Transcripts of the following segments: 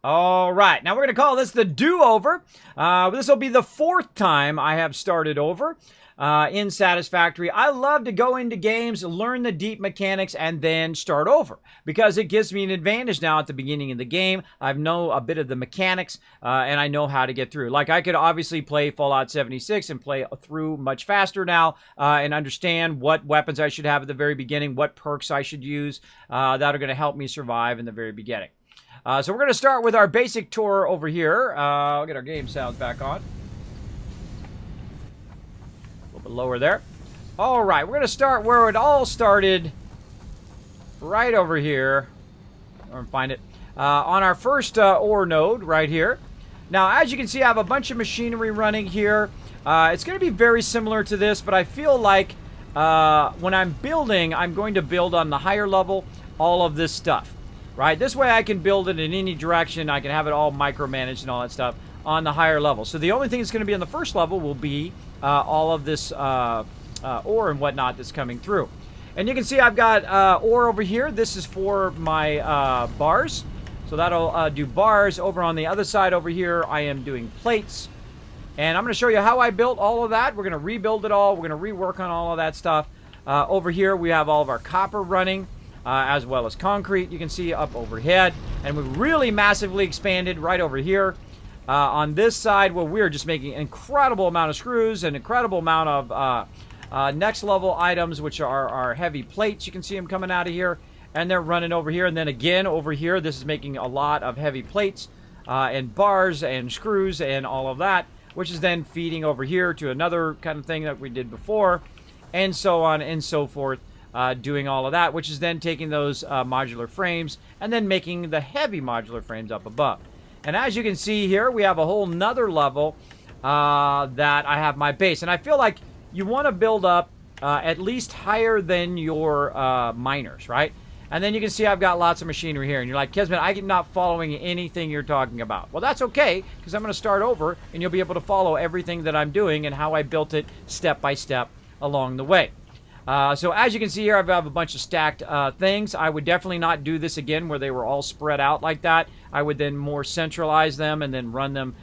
All right, now we're going to call this the do-over. This will be the 4th time I have started over in Satisfactory. I love to go into games, learn the deep mechanics, and then start over because it gives me an advantage now at the beginning of the game. I know a bit of the mechanics, and I know how to get through. Like, I could obviously play Fallout 76 and play through much faster now and understand what weapons I should have at the very beginning, what perks I should use that are going to help me survive in the very beginning. So we're going to start with our basic tour over here. I'll get our game sounds back on. A little bit lower there. All right, we're going to start where it all started. Right over here. Or find it. On our first ore node right here. Now, as you can see, I have a bunch of machinery running here. It's going to be very similar to this, but I feel like when I'm building, I'm going to build on the higher level all of this stuff. Right, this way I can build it in any direction. I can have it all micromanaged and all that stuff on the higher level. So the only thing that's going to be on the first level will be all of this ore and whatnot that's coming through. And you can see I've got ore over here. This is for my bars. So that'll do bars. Over on the other side over here, I am doing plates. And I'm going to show you how I built all of that. We're going to rebuild it all. We're going to rework on all of that stuff. Over here, we have all of our copper running. As well as concrete, you can see up overhead. And we really massively expanded right over here. On this side, well, we're just making an incredible amount of screws, an incredible amount of next level items, which are our heavy plates. You can see them coming out of here. And they're running over here. And then again, over here, this is making a lot of heavy plates and bars and screws and all of that, which is then feeding over here to another kind of thing that we did before, and so on and so forth. Doing all of that, which is then taking those modular frames and then making the heavy modular frames up above. And as you can see here, we have a whole nother level that I have my base. And I feel like you want to build up at least higher than your miners, right? And then you can see I've got lots of machinery here. And you're like, Kismet, I'm not following anything you're talking about. Well, that's okay, because I'm going to start over, and you'll be able to follow everything that I'm doing and how I built it step by step along the way. So as you can see here, I have a bunch of stacked things. I would definitely not do this again where they were all spread out like that. I would then more centralize them and then run them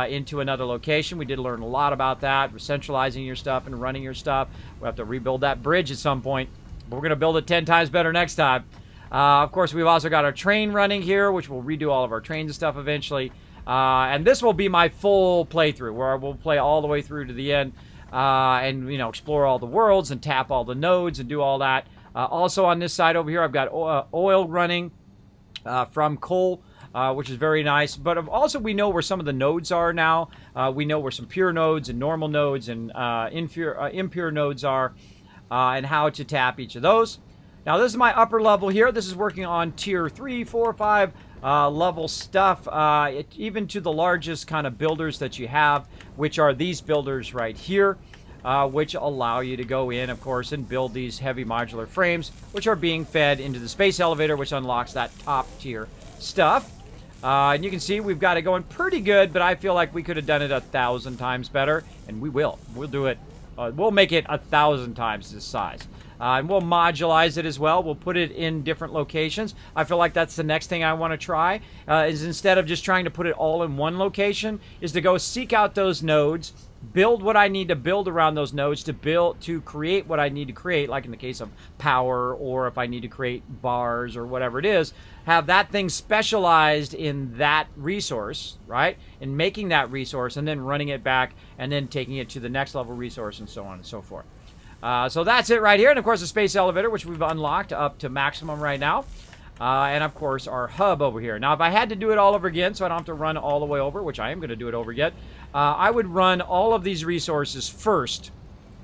into another location. We did learn a lot about that, centralizing your stuff and running your stuff. We'll have to rebuild that bridge at some point, but we're going to build it 10 times better next time. Of course, we've also got our train running here, which we'll redo all of our trains and stuff eventually. And this will be my full playthrough, where we'll play all the way through to the end. And, you know, explore all the worlds and tap all the nodes and do all that. Also on this side over here, I've got oil running from coal, which is very nice. But also we know where some of the nodes are now. We know where some pure nodes and normal nodes and impure nodes are and how to tap each of those. Now, this is my upper level here. This is working on tier 3, 4, 5 level stuff, even to the largest kind of builders that you have, which are these builders right here, which allow you to go in, of course, and build these heavy modular frames, which are being fed into the space elevator, which unlocks that top tier stuff. And you can see we've got it going pretty good, but I feel like we could have done it 1,000 times better, and we will. We'll do it. We'll make it 1,000 times this size. And we'll modulize it as well. We'll put it in different locations. I feel like that's the next thing I want to try, is instead of just trying to put it all in one location, is to go seek out those nodes, build what I need to build around those nodes to create what I need to create, like in the case of power, or if I need to create bars or whatever it is, have that thing specialized in that resource, right? And making that resource and then running it back and then taking it to the next level resource and so on and so forth. So that's it right here. And of course the space elevator, which we've unlocked up to maximum right now. And of course our hub over here. Now if I had to do it all over again, so I don't have to run all the way over, which I am going to do it over again, I would run all of these resources first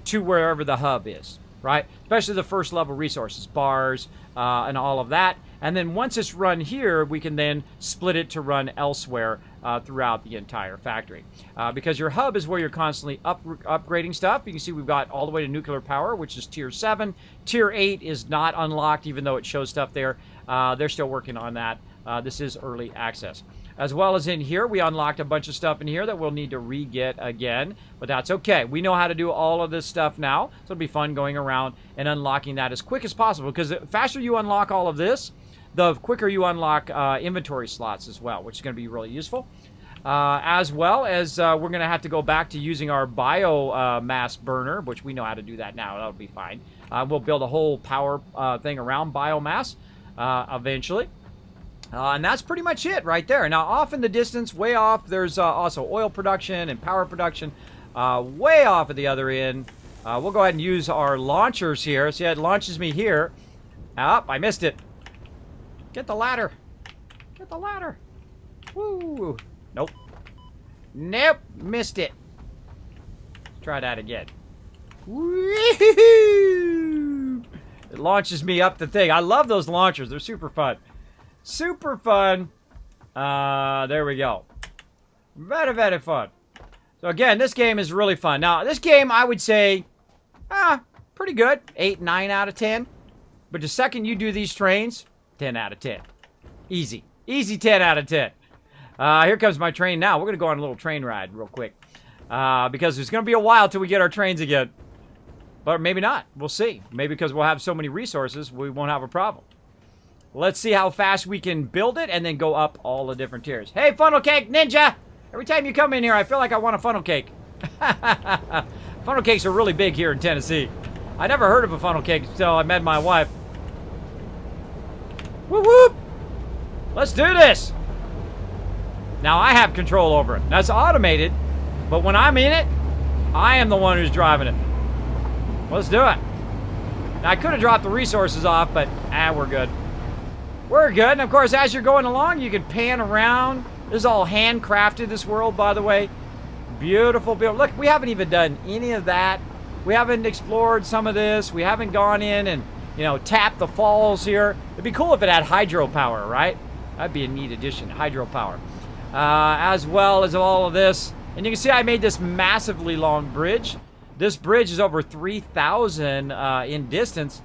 to wherever the hub is, right? Especially the first level resources, bars, and all of that. And then once it's run here, we can then split it to run elsewhere throughout the entire factory. Because your hub is where you're constantly upgrading stuff. You can see we've got all the way to nuclear power, which is tier 7. Tier 8 is not unlocked, even though it shows stuff there. They're still working on that. This is early access. As well as in here, we unlocked a bunch of stuff in here that we'll need to re-get again. But that's okay. We know how to do all of this stuff now. So it'll be fun going around and unlocking that as quick as possible. Because the faster you unlock all of this, the quicker you unlock inventory slots as well, which is going to be really useful. As well as we're going to have to go back to using our biomass burner, which we know how to do that now. That'll be fine. We'll build a whole power thing around biomass eventually. And that's pretty much it right there. Now, off in the distance, way off, there's also oil production and power production. Way off at the other end. We'll go ahead and use our launchers here. See, it launches me here. Oh, I missed it. Get the ladder. Get the ladder. Woo. Nope. Nope. Missed it. Let's try that again. Woo-hoo! It launches me up the thing. I love those launchers. They're super fun. Super fun. There we go. Very, very fun. So again, this game is really fun. Now, this game, I would say, pretty good. 8, 9 out of 10. But the second you do these trains, 10 out of 10. Easy. Easy 10 out of 10. Here comes my train now. We're going to go on a little train ride real quick. Because it's going to be a while till we get our trains again. But maybe not. We'll see. Maybe because we'll have so many resources, we won't have a problem. Let's see how fast we can build it and then go up all the different tiers. Hey, funnel cake ninja! Every time you come in here, I feel like I want a funnel cake. Funnel cakes are really big here in Tennessee. I never heard of a funnel cake until I met my wife. Whoop whoop! Let's do this! Now I have control over it. Now it's automated, but when I'm in it, I am the one who's driving it. Let's do it. Now I could have dropped the resources off, but we're good. We're good, and of course, as you're going along, you can pan around. This is all handcrafted, this world, by the way. Beautiful, beautiful. Look, we haven't even done any of that. We haven't explored some of this. We haven't gone in and, you know, tapped the falls here. It'd be cool if it had hydropower, right? That'd be a neat addition, hydropower. As well as all of this. And you can see I made this massively long bridge. This bridge is over 3,000 in distance.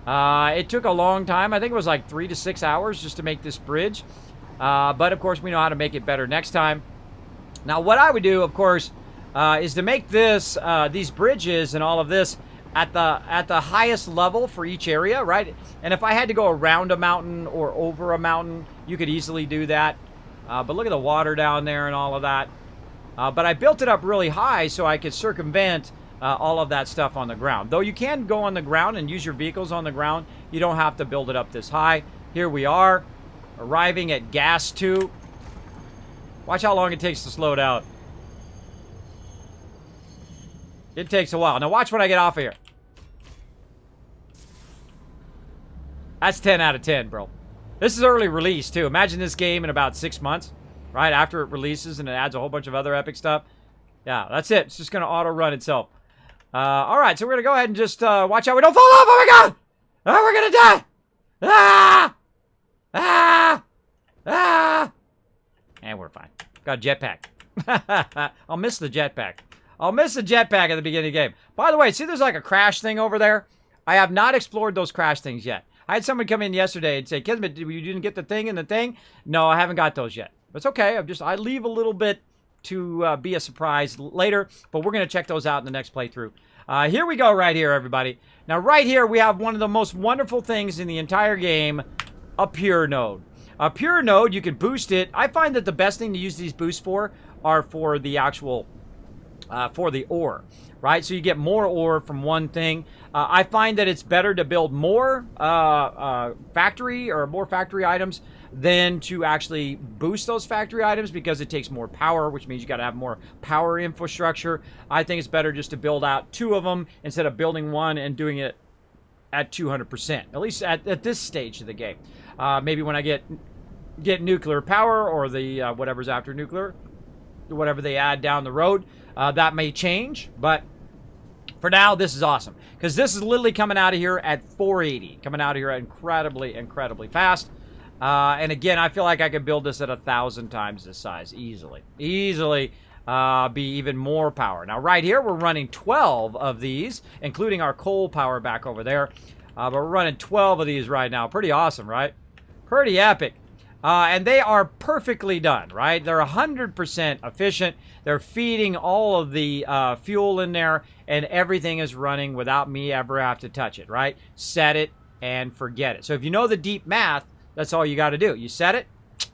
It took a long time. I think it was like 3 to 6 hours just to make this bridge. But of course, we know how to make it better next time. Now, what I would do, of course, is to make this, these bridges and all of this at the highest level for each area, right? And if I had to go around a mountain or over a mountain, you could easily do that. But look at the water down there and all of that. But I built it up really high so I could circumvent all of that stuff on the ground. Though you can go on the ground and use your vehicles on the ground, you don't have to build it up this high. Here we are, arriving at Gas 2. Watch how long it takes to slow down. It takes a while. Now watch when I get off of here. That's 10 out of 10, bro. This is early release, too. Imagine this game in about 6 months, right? After it releases and it adds a whole bunch of other epic stuff. Yeah, that's it. It's just going to auto-run itself. Alright, so we're going to go ahead and just watch out we don't fall off. Oh, my God! Oh, we're going to die! Ah! Ah! Ah! And we're fine. Got a jetpack. I'll miss the jetpack. I'll miss the jetpack at the beginning of the game. By the way, see there's like a crash thing over there? I have not explored those crash things yet. I had someone come in yesterday and say, Kismet, you didn't get the thing and the thing? No, I haven't got those yet. It's okay. I leave a little bit to be a surprise later, but we're going to check those out in the next playthrough. Here we go right here, everybody. Now, right here, we have one of the most wonderful things in the entire game, a pure node. A pure node, you can boost it. I find that the best thing to use these boosts for are for the actual, for the ore, right? So you get more ore from one thing. I find that it's better to build more factory items than to actually boost those factory items because it takes more power, which means you got to have more power infrastructure. I think it's better just to build out 2 of them instead of building one and doing it at 200%, at least at this stage of the game. Maybe when I get nuclear power or the whatever's after nuclear, whatever they add down the road, that may change. But for now, this is awesome because this is literally coming out of here at 480, coming out of here incredibly, incredibly fast. And again, I feel like I could build this at 1,000 times this size easily. Easily be even more power. Now, right here, we're running 12 of these, including our coal power back over there. But we're running 12 of these right now. Pretty awesome, right? Pretty epic. And they are perfectly done, right? They're 100% efficient. They're feeding all of the fuel in there, and everything is running without me ever have to touch it, right? Set it and forget it. So if you know the deep math, that's all you got to do. You set it,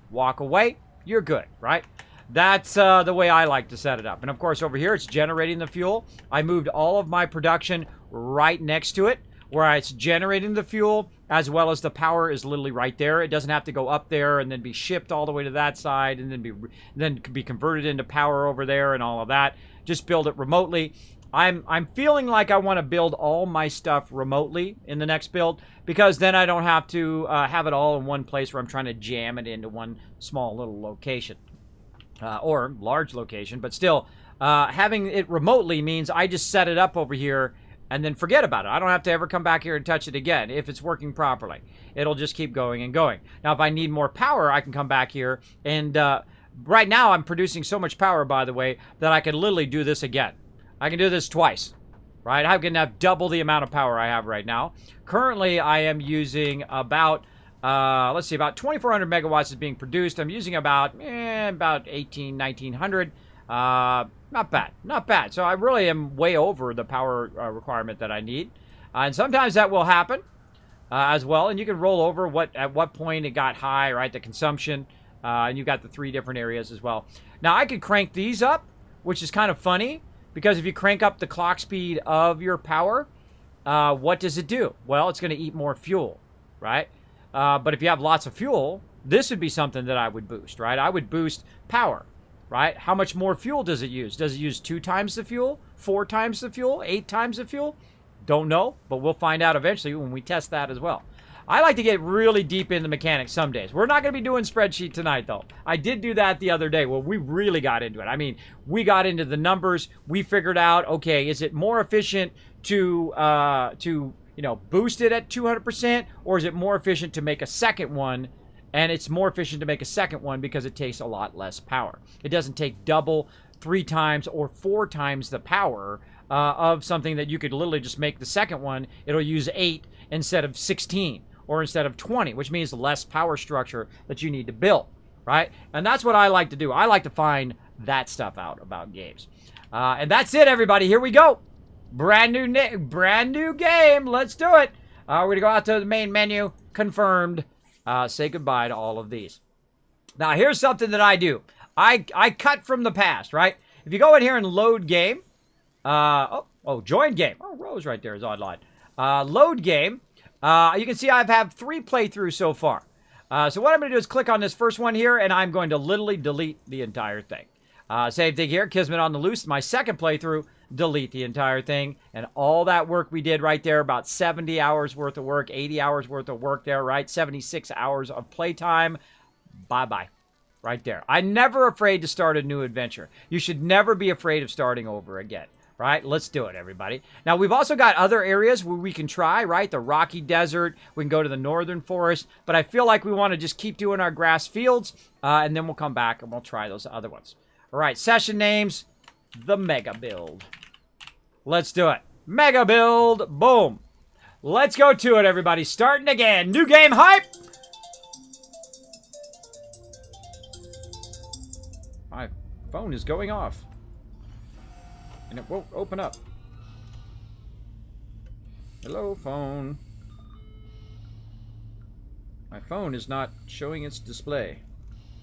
walk away, you're good, right? That's the way I like to set it up. And of course, over here, it's generating the fuel. I moved all of my production right next to it, where it's generating the fuel, as well as the power is literally right there. It doesn't have to go up there and then be shipped all the way to that side and then be converted into power over there and all of that. Just build it remotely. I'm feeling like I want to build all my stuff remotely in the next build, because then I don't have to have it all in one place where I'm trying to jam it into one small little location. Or large location, but still, having it remotely means I just set it up over here and then forget about it. I don't have to ever come back here and touch it again if it's working properly. It'll just keep going and going. Now, if I need more power, I can come back here, and right now I'm producing so much power, by the way, that I can literally do this again. I can do this twice, right? I can have double the amount of power I have right now. Currently, I am using about... let's see, about 2,400 megawatts is being produced. I'm using about 1,900. Not bad, not bad. So I really am way over the power requirement that I need. And sometimes that will happen as well. And you can roll over at what point it got high, right? The consumption. And you've got the 3 different areas as well. Now I could crank these up, which is kind of funny, because if you crank up the clock speed of your power, what does it do? Well, it's going to eat more fuel, right? But if you have lots of fuel, this would be something that I would boost, right? I would boost power, right? How much more fuel does it use? Does it use 2 times the fuel? 4 times the fuel? 8 times the fuel? Don't know, but we'll find out eventually when we test that as well. I like to get really deep into mechanics some days. We're not going to be doing spreadsheet tonight, though. I did do that the other day. Well, we really got into it. I mean, we got into the numbers. We figured out, okay, is it more efficient to boost it at 200%, or is it more efficient to make a second one? And it's more efficient to make a second one because it takes a lot less power. It doesn't take double, 3 times, or 4 times the power of something that you could literally just make the second one. It'll use 8 instead of 16, or instead of 20, which means less power structure that you need to build, right? And that's what I like to do. I like to find that stuff out about games. And that's it, everybody. Here we go. Brand new game. Let's do it. We're going to go out to the main menu. Confirmed. Say goodbye to all of these. Now, here's something that I do. I cut from the past, right? If you go in here and load game. Join game. Oh, Rose right there is online. Load game. You can see I have 3 playthroughs so far. So what I'm going to do is click on this first one here, and I'm going to literally delete the entire thing. Same thing here. Kismet on the Loose. My second playthrough. Delete the entire thing, and all that work we did right there, about 70 hours worth of work, 80 hours worth of work there, right? 76 hours of playtime. Bye-bye. Right there. I'm never afraid to start a new adventure. You should never be afraid of starting over again, right? Let's do it, everybody. Now, we've also got other areas where we can try, right? The Rocky Desert. We can go to the Northern Forest, but I feel like we want to just keep doing our grass fields, and then we'll come back and we'll try those other ones. All right, session names. The Mega Build. Let's do it. Mega Build. Boom. Let's go to it, everybody. Starting again. New game hype. My phone is going off. And it won't open up. Hello, phone. My phone is not showing its display.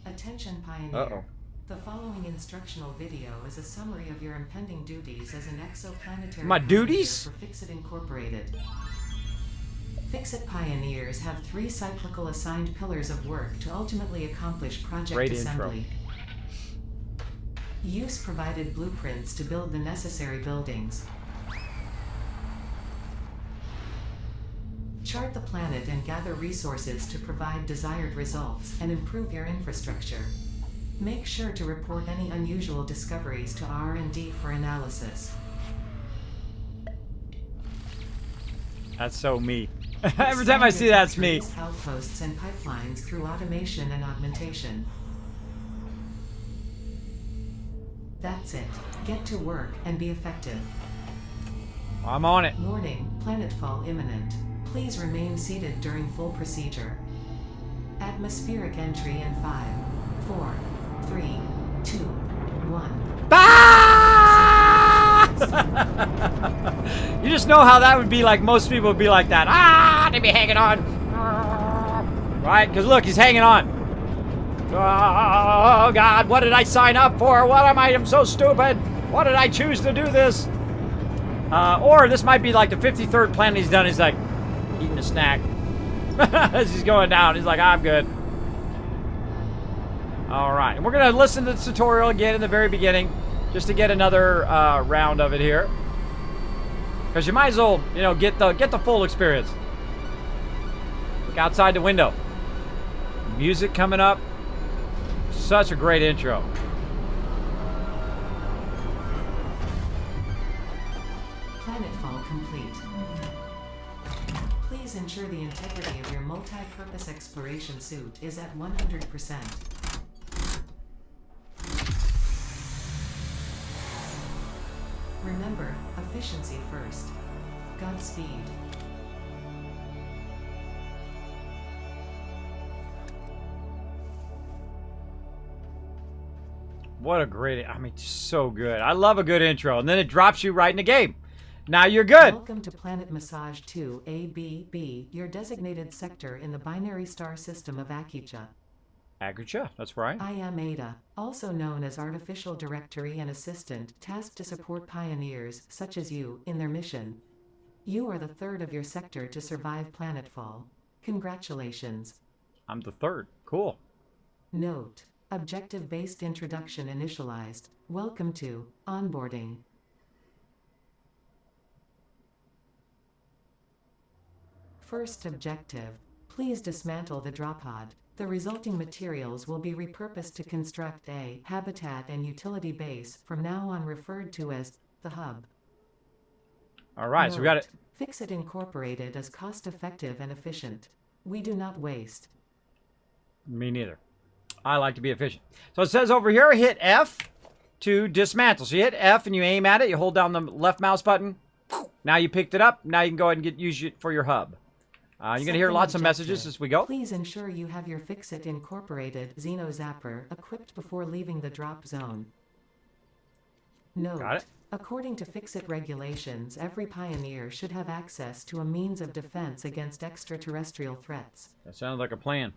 Attention, Pioneer. Uh-oh. The following instructional video is a summary of your impending duties as an exoplanetary My duties? for Fixit Incorporated. Fixit Pioneers have 3 cyclical assigned pillars of work to ultimately accomplish project Great assembly. intro. Use provided blueprints to build the necessary buildings. Chart the planet and gather resources to provide desired results and improve your infrastructure. Make sure to report any unusual discoveries to R&D for analysis. That's so me. Every time I see that, it's me. Outposts and pipelines through automation and augmentation. That's it. Get to work and be effective. I'm on it. Warning, planetfall imminent. Please remain seated during full procedure. Atmospheric entry in 5, 4, 3, 2, 1. Ah! You just know how that would be like. Most people would be like that. Ah, they'd be hanging on. Right? Because look, he's hanging on. Oh, God, what did I sign up for? What am I? I'm so stupid. Why did I choose to do this? Or this might be like the 53rd planet he's done. He's like eating a snack. As he's going down, he's like, I'm good. Alright, and we're going to listen to the tutorial again in the very beginning, just to get another round of it here. Because you might as well, you know, get the full experience. Look outside the window. Music coming up. Such a great intro. Planetfall complete. Please ensure the integrity of your multi-purpose exploration suit is at 100%. Remember, efficiency first. Godspeed. What a great, I mean, so good. I love a good intro. And then it drops you right in the game. Now you're good. Welcome to Planet Massage 2 ABB, your designated sector in the binary star system of Akicha. Agricha, that's right. I am Ada, also known as Artificial Directory and Assistant, tasked to support pioneers, such as you, in their mission. You are the third of your sector to survive planetfall. Congratulations. I'm the third. Cool. Note: objective-based introduction initialized. Welcome to onboarding. First objective: please dismantle the drop pod. The resulting materials will be repurposed to construct a habitat and utility base, from now on referred to as the hub. All right, so we got it. Fix-It Incorporated is cost-effective and efficient. We do not waste. Me neither. I like to be efficient. So it says over here, hit F to dismantle. So you hit F and you aim at it. You hold down the left mouse button. Now you picked it up. Now you can go ahead and use it for your hub. You're going to hear lots of messages as we go. Please ensure you have your Fix-It Incorporated Xeno Zapper equipped before leaving the drop zone. Note: Got it. according to Fix-It regulations, every pioneer should have access to a means of defense against extraterrestrial threats. That sounds like a plan.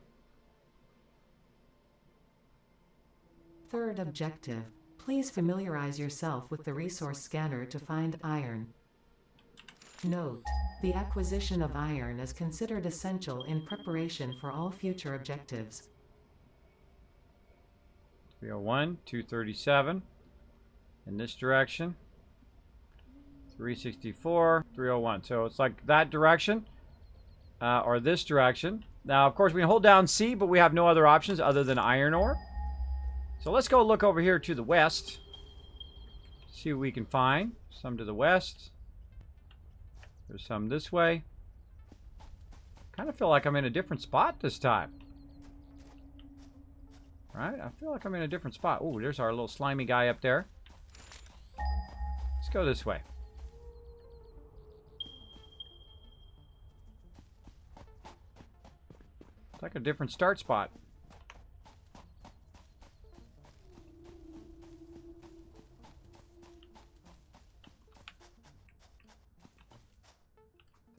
Third objective: please familiarize yourself with the resource scanner to find iron. Note: the acquisition of iron is considered essential in preparation for all future objectives. 301, 237. In this direction. 364, 301. So it's like that direction. Or this direction. Now, of course, we can hold down C, but we have no other options other than iron ore. So let's go look over here to the west. See what we can find. Some to the west. There's some this way. Kind of feel like I'm in a different spot this time. Right? I feel like I'm in a different spot. Oh, there's our little slimy guy up there. Let's go this way. It's like a different start spot.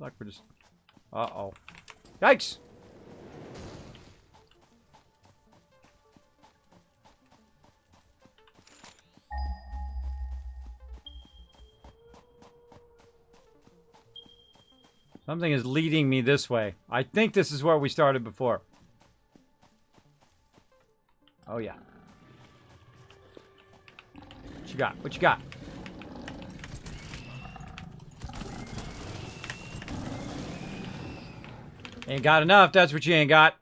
Like we're just... Uh-oh. Yikes! Something is leading me this way. I think this is where we started before. Oh, yeah. What you got? What you got? Ain't got enough, that's what you ain't got.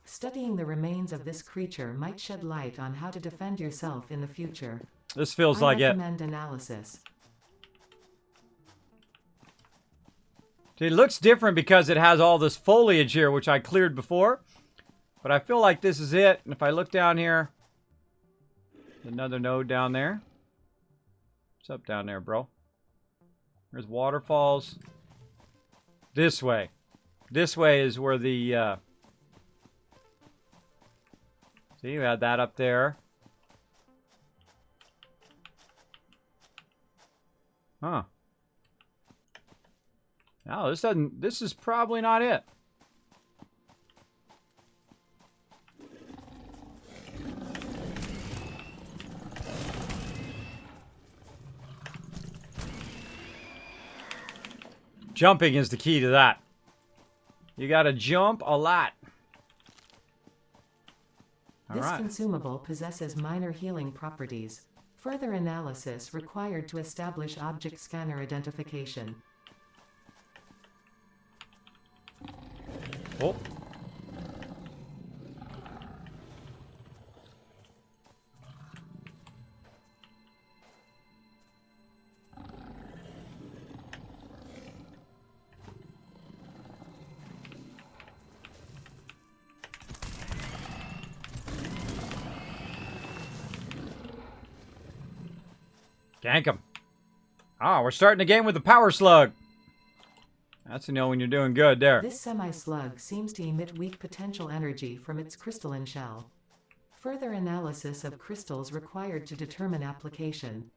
Studying the remains of this creature might shed light on how to defend yourself in the future. This feels like it. I recommend analysis. It looks different because it has all this foliage here, which I cleared before. But I feel like this is it. And if I look down here, another node down there. What's up down there, bro? There's waterfalls. This way. This way is where the See, you had that up there. Huh. No, this is probably not it. Jumping is the key to that. You gotta jump a lot. This consumable possesses minor healing properties. Further analysis required to establish object scanner identification. Oh. Gank him. Ah, we're starting the game with the power slug. That's to know when you're doing good there. This semi-slug seems to emit weak potential energy from its crystalline shell. Further analysis of crystals required to determine application.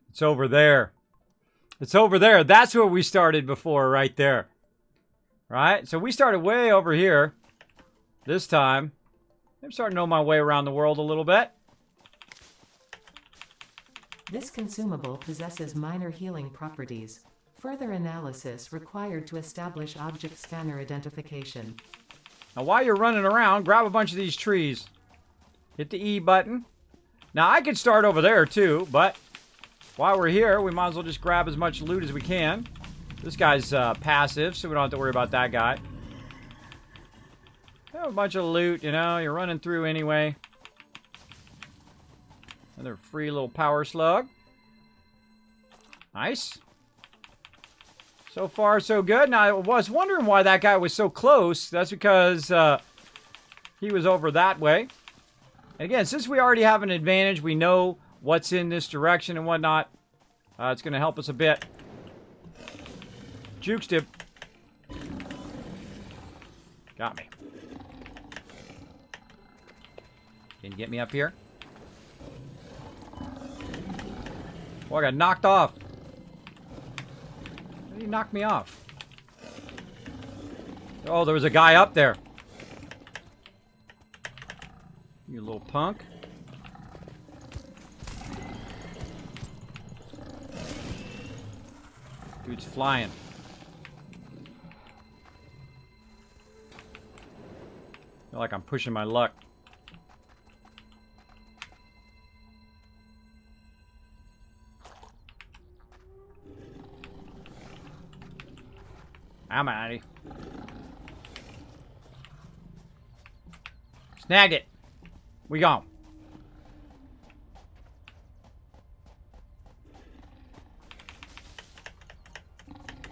It's over there. It's over there. That's where we started before, right there. Right? So we started way over here. This time. I'm starting to know my way around the world a little bit. This consumable possesses minor healing properties. Further analysis required to establish object scanner identification. Now while you're running around, grab a bunch of these trees. Hit the E button. Now I could start over there too, but while we're here, we might as well just grab as much loot as we can. This guy's passive, so we don't have to worry about that guy. Have a bunch of loot, you know, you're running through anyway. Another free little power slug. Nice. So far, so good. Now, I was wondering why that guy was so close. That's because he was over that way. And again, since we already have an advantage, we know what's in this direction and whatnot. It's going to help us a bit. Juked him. Got me. Can you get me up here? Oh, I got knocked off. How did he knock me off? Oh, there was a guy up there. You little punk. Dude's flying. I feel like I'm pushing my luck. I'm out of here. Snagged it. We gone.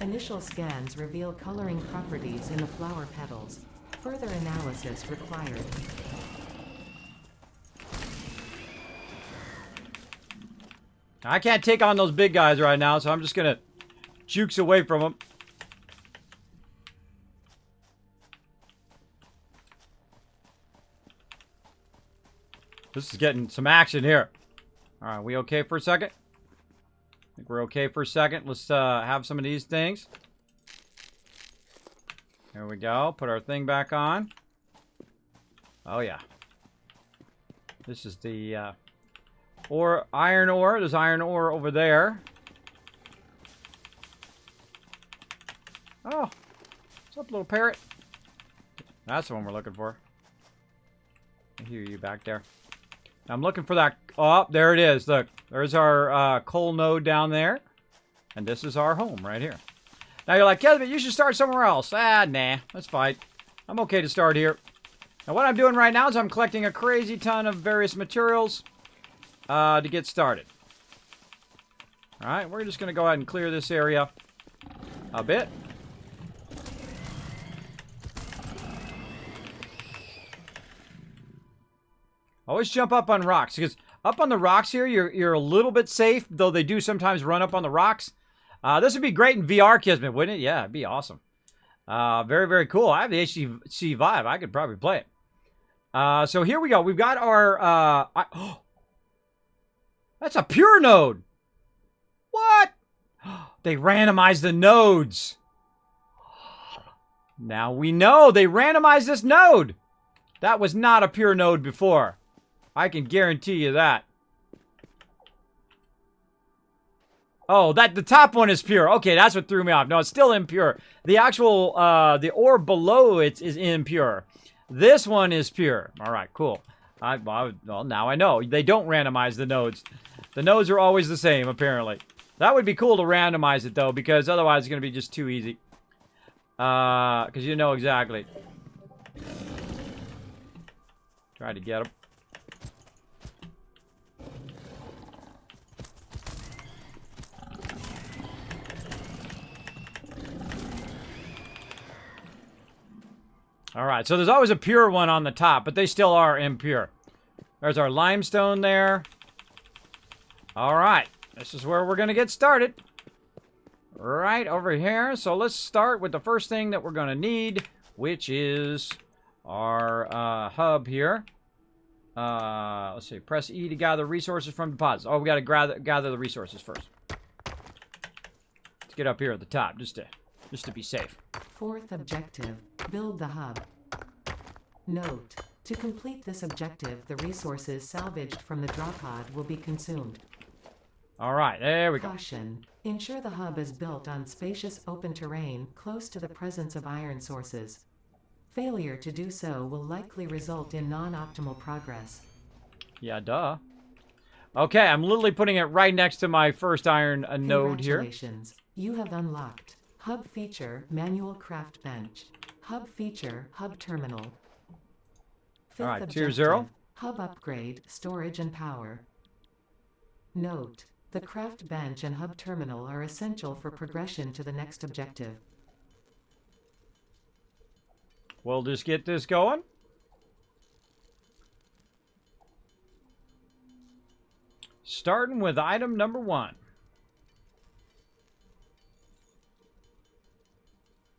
Initial scans reveal coloring properties in the flower petals. Further analysis required. I can't take on those big guys right now, so I'm just gonna jukes away from them. This is getting some action here. Alright, we okay for a second? I think we're okay for a second. Let's have some of these things. There we go. Put our thing back on. Oh, yeah. This is the iron ore. There's iron ore over there. Oh. What's up, little parrot? That's the one we're looking for. I hear you back there. I'm looking for that. Oh, there it is. Look, there's our coal node down there. And this is our home right here. Now you're like, Kismet, you should start somewhere else. Ah, nah, that's fine. I'm okay to start here. Now what I'm doing right now is I'm collecting a crazy ton of various materials to get started. Alright, we're just going to go ahead and clear this area a bit. Always jump up on rocks, because up on the rocks here, you're a little bit safe, though they do sometimes run up on the rocks. This would be great in VR, Kismet, wouldn't it? Yeah, it'd be awesome. Very, very cool. I have the HTC Vive. I could probably play it. So here we go. We've got our... that's a pure node. What? They randomized the nodes. Now we know they randomized this node. That was not a pure node before. I can guarantee you that. Oh, the top one is pure. Okay, that's what threw me off. No, it's still impure. The actual, the ore below it is impure. This one is pure. All right, cool. Well, now I know. They don't randomize the nodes. The nodes are always the same, apparently. That would be cool to randomize it, though, because otherwise it's going to be just too easy. Because you know exactly. Try to get them. Alright, so there's always a pure one on the top, but they still are impure. There's our limestone there. Alright, this is where we're going to get started. Right over here. So let's start with the first thing that we're going to need, which is our hub here. Let's see, press E to gather resources from deposits. Oh, we got to gather the resources first. Let's get up here at the top, just to be safe. Fourth objective, build the hub. Note, to complete this objective, the resources salvaged from the drop pod will be consumed. All right, there we go. Caution, ensure the hub is built on spacious open terrain close to the presence of iron sources. Failure to do so will likely result in non-optimal progress. Yeah, duh. Okay, I'm literally putting it right next to my first iron node here. Congratulations, you have unlocked Hub Feature, Manual Craft Bench. Hub Feature, Hub Terminal. Fifth Alright, objective, tier 0. Hub Upgrade, Storage and Power. Note, the Craft Bench and Hub Terminal are essential for progression to the next objective. We'll just get this going. Starting with item number 1.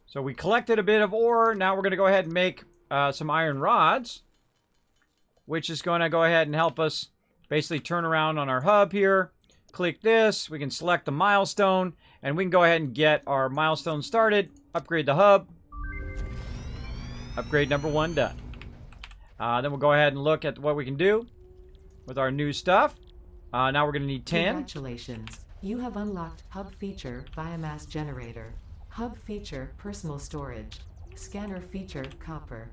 So we collected a bit of ore. Now we're going to go ahead and make some iron rods, which is going to go ahead and help us basically turn around on our hub here. Click this. We can select the milestone, and we can go ahead and get our milestone started. Upgrade the hub. Upgrade number 1 done. Then we'll go ahead and look at what we can do with our new stuff. Now we're going to need 10. Congratulations. You have unlocked Hub Feature, Biomass Generator. Hub Feature, Personal Storage. Scanner Feature, Copper.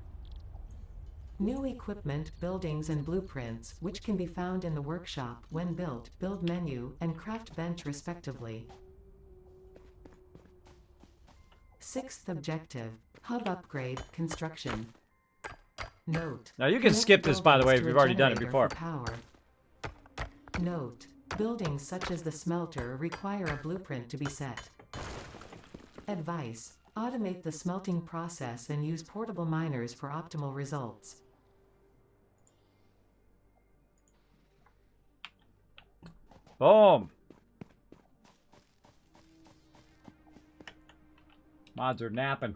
New equipment, buildings, and blueprints, which can be found in the workshop when built, build menu, and craft bench respectively. Sixth objective, hub upgrade, construction. Note. Now you can skip this, by the way, if you've already done it before. Power. Note, buildings such as the smelter require a blueprint to be set. Advice, automate the smelting process and use portable miners for optimal results. Boom. Mods are napping.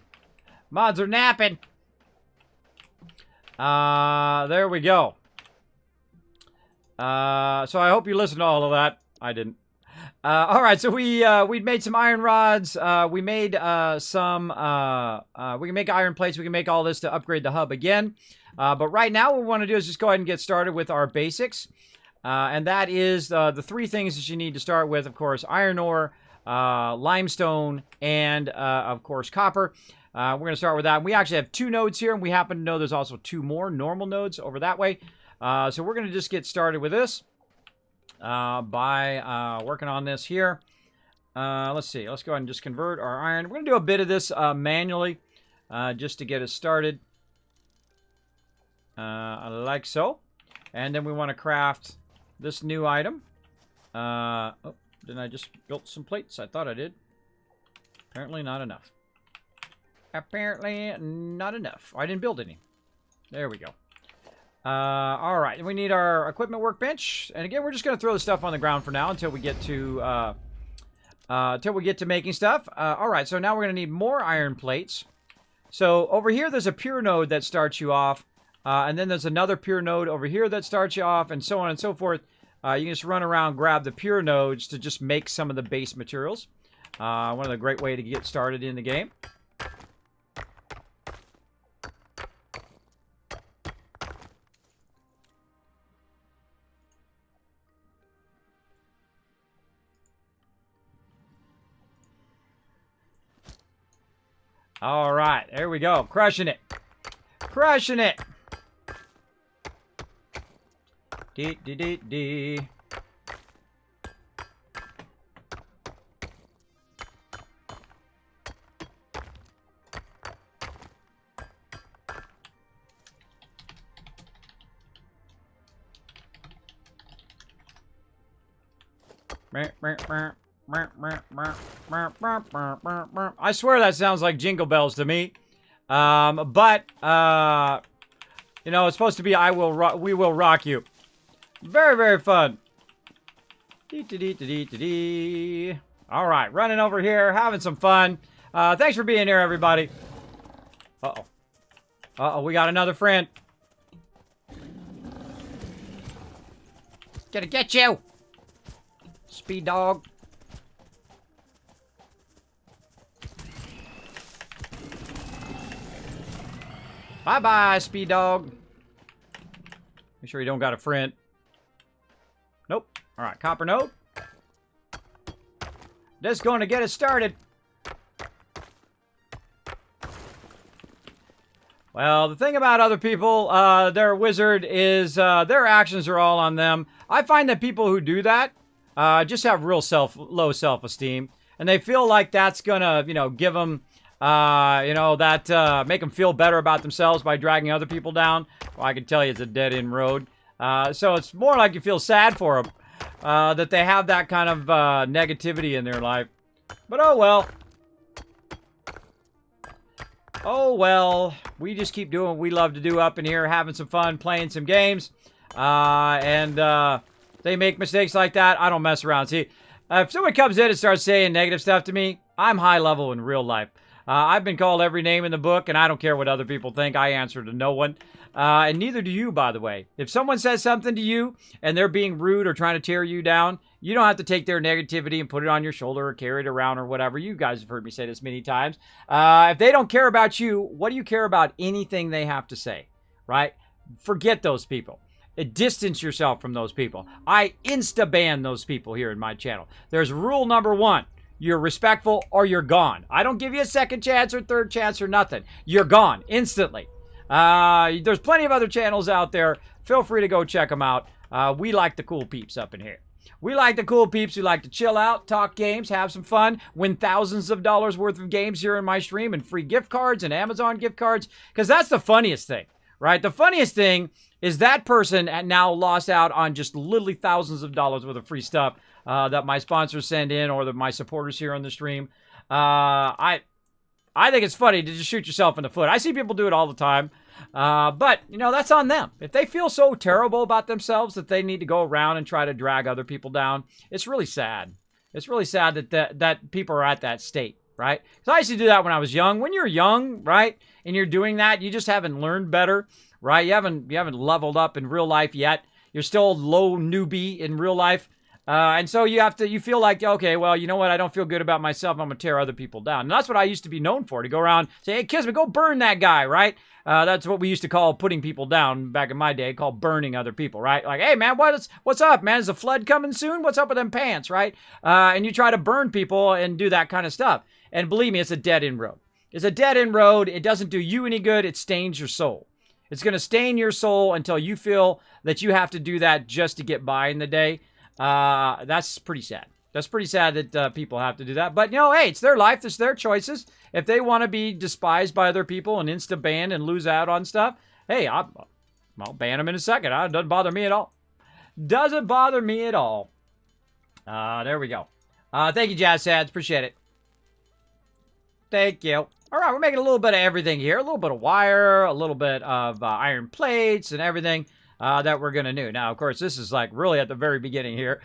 Mods are napping. There we go. So I hope you listened to all of that. I didn't. All right, so we made some iron rods. We made we can make iron plates. We can make all this to upgrade the hub again. But right now, what we want to do is just go ahead and get started with our basics. And that is the 3 things that you need to start with, of course, iron ore, limestone, and, of course, copper. We're going to start with that. We actually have 2 nodes here, and we happen to know there's also 2 more normal nodes over that way. So we're going to just get started with this by working on this here. Let's see. Let's go ahead and just convert our iron. We're going to do a bit of this manually just to get us started. Like so. And then we want to craft this new item. Oh, didn't I just build some plates? I thought I did. Apparently not enough. Apparently not enough. I didn't build any. There we go. All right. We need our equipment workbench. And again, we're just going to throw the stuff on the ground for now until we get to making stuff. All right. So now we're going to need more iron plates. So over here, there's a pure node that starts you off And then there's another pure node over here that starts you off, and so on and so forth. You can just run around, grab the pure nodes to just make some of the base materials. One of the great way to get started in the game. All right, there we go. Crushing it. Crushing it. Dee, dee, dee, dee. I swear that sounds like jingle bells to me. But you know, it's supposed to be we will rock you. Very, very fun. All right, running over here, having some fun. Thanks for being here, everybody. Uh-oh. Uh-oh, we got another friend. Gonna get you. Speed dog. Bye-bye, speed dog. Make sure you don't got a friend. Nope. All right, copper node. Just going to get it started. Well, the thing about other people, their wizard is their actions are all on them. I find that people who do that just have real low self-esteem, and they feel like that's gonna, you know, give them, you know, that make them feel better about themselves by dragging other people down. Well, I can tell you it's a dead-end road. So it's more like you feel sad for them that they have that kind of negativity in their life. But oh well. Oh well. We just keep doing what we love to do up in here, having some fun, playing some games, and they make mistakes like that. I don't mess around. See, if someone comes in and starts saying negative stuff to me, I'm high level in real life. I've been called every name in the book, and I don't care what other people think. I answer to no one. And neither do you, by the way. If someone says something to you, and they're being rude or trying to tear you down, you don't have to take their negativity and put it on your shoulder or carry it around or whatever. You guys have heard me say this many times. If they don't care about you, what do you care about anything they have to say, right? Forget those people. Distance yourself from those people. I insta-ban those people here in my channel. There's rule number 1. You're respectful or you're gone. I don't give you a second chance or third chance or nothing. You're gone instantly. There's plenty of other channels out there. Feel free to go check them out. We like the cool peeps up in here. We like the cool peeps who like to chill out, talk games, have some fun, win thousands of dollars worth of games here in my stream and free gift cards and Amazon gift cards. Because that's the funniest thing, right? The funniest thing is that person now lost out on just literally thousands of dollars worth of free stuff that my sponsors send in or my supporters here on the stream. I think it's funny to just shoot yourself in the foot. I see people do it all the time. But, you know, that's on them. If they feel so terrible about themselves that they need to go around and try to drag other people down, it's really sad. It's really sad that people are at that state, right? Because I used to do that when I was young. When you're young, right, and you're doing that, you just haven't learned better, right? You haven't leveled up in real life yet. You're still low newbie in real life. And so you feel like, okay, well, you know what? I don't feel good about myself. I'm going to tear other people down. And that's what I used to be known for, to go around, say, hey, Kismet, go burn that guy, right? That's what we used to call putting people down back in my day, called burning other people, right? Like, hey, man, what's up, man? Is the flood coming soon? What's up with them pants, right? And you try to burn people and do that kind of stuff. And believe me, it's a dead-end road. It's a dead-end road. It doesn't do you any good. It stains your soul. It's going to stain your soul until you feel that you have to do that just to get by in the day. That's pretty sad. That's pretty sad that people have to do that. But, you know, hey, it's their life. It's their choices. If they want to be despised by other people and insta-banned and lose out on stuff, hey, I'll ban them in a second. It doesn't bother me at all. Doesn't bother me at all. There we go. Thank you, Jazz Sads. Appreciate it. Thank you. All right, we're making a little bit of everything here. A little bit of wire, a little bit of iron plates and everything that we're going to do. Now, of course, this is like really at the very beginning here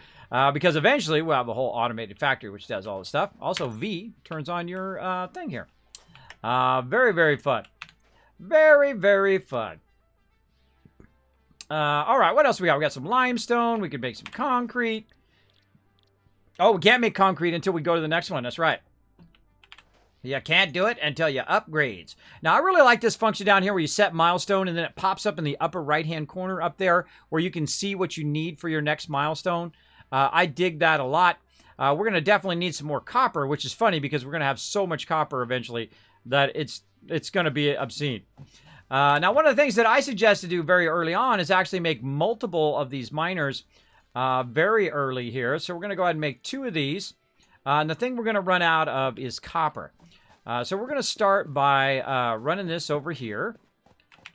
because eventually we'll have a whole automated factory which does all the stuff. Also, V turns on your thing here. Very, very fun. Very, very fun. All right, what else we got? We got some limestone. We could make some concrete. Oh, we can't make concrete until we go to the next one. That's right. You can't do it until you upgrades. Now, I really like this function down here where you set milestone and then it pops up in the upper right-hand corner up there where you can see what you need for your next milestone. I dig that a lot. We're going to definitely need some more copper, which is funny because we're going to have so much copper eventually that it's going to be obscene. Now, one of the things that I suggest to do very early on is actually make multiple of these miners very early here. So we're going to go ahead and make 2 of these. And the thing we're going to run out of is copper. So we're going to start by running this over here.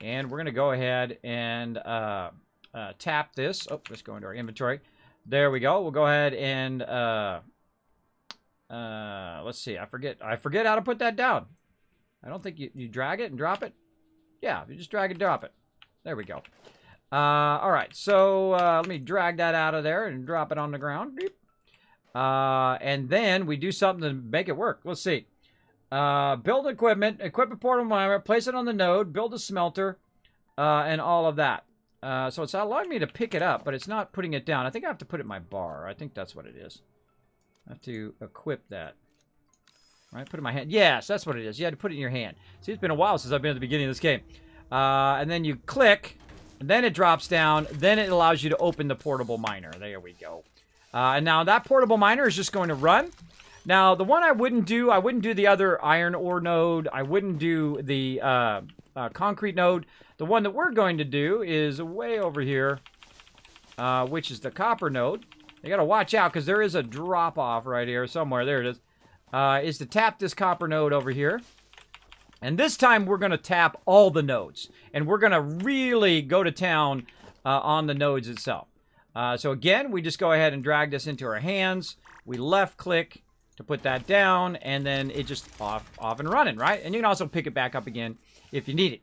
And we're going to go ahead and tap this. Oh, let's go into our inventory. There we go. We'll go ahead and let's see. I forget how to put that down. I don't think you drag it and drop it. Yeah, you just drag and drop it. There we go. All right. So let me drag that out of there and drop it on the ground. And then we do something to make it work. Let's see. Build equipment, equip a portal miner, place it on the node, build a smelter, and all of that. So it's allowing me to pick it up, but it's not putting it down. I think I have to put it in my bar. I think that's what it is. I have to equip that. Right, put it in my hand. Yes, that's what it is. You had to put it in your hand. See, it's been a while since I've been at the beginning of this game. And then you click, and then it drops down. Then it allows you to open the portable miner. There we go. And now that portable miner is just going to run. Now, the one I wouldn't do the other iron ore node. I wouldn't do the concrete node. The one that we're going to do is way over here, which is the copper node. You got to watch out because there is a drop-off right here somewhere. There it is. Is to tap this copper node over here. And this time we're going to tap all the nodes. And we're going to really go to town on the nodes itself. So again, we just go ahead and drag this into our hands. We left click to put that down. And then it just off and running, right? And you can also pick it back up again if you need it.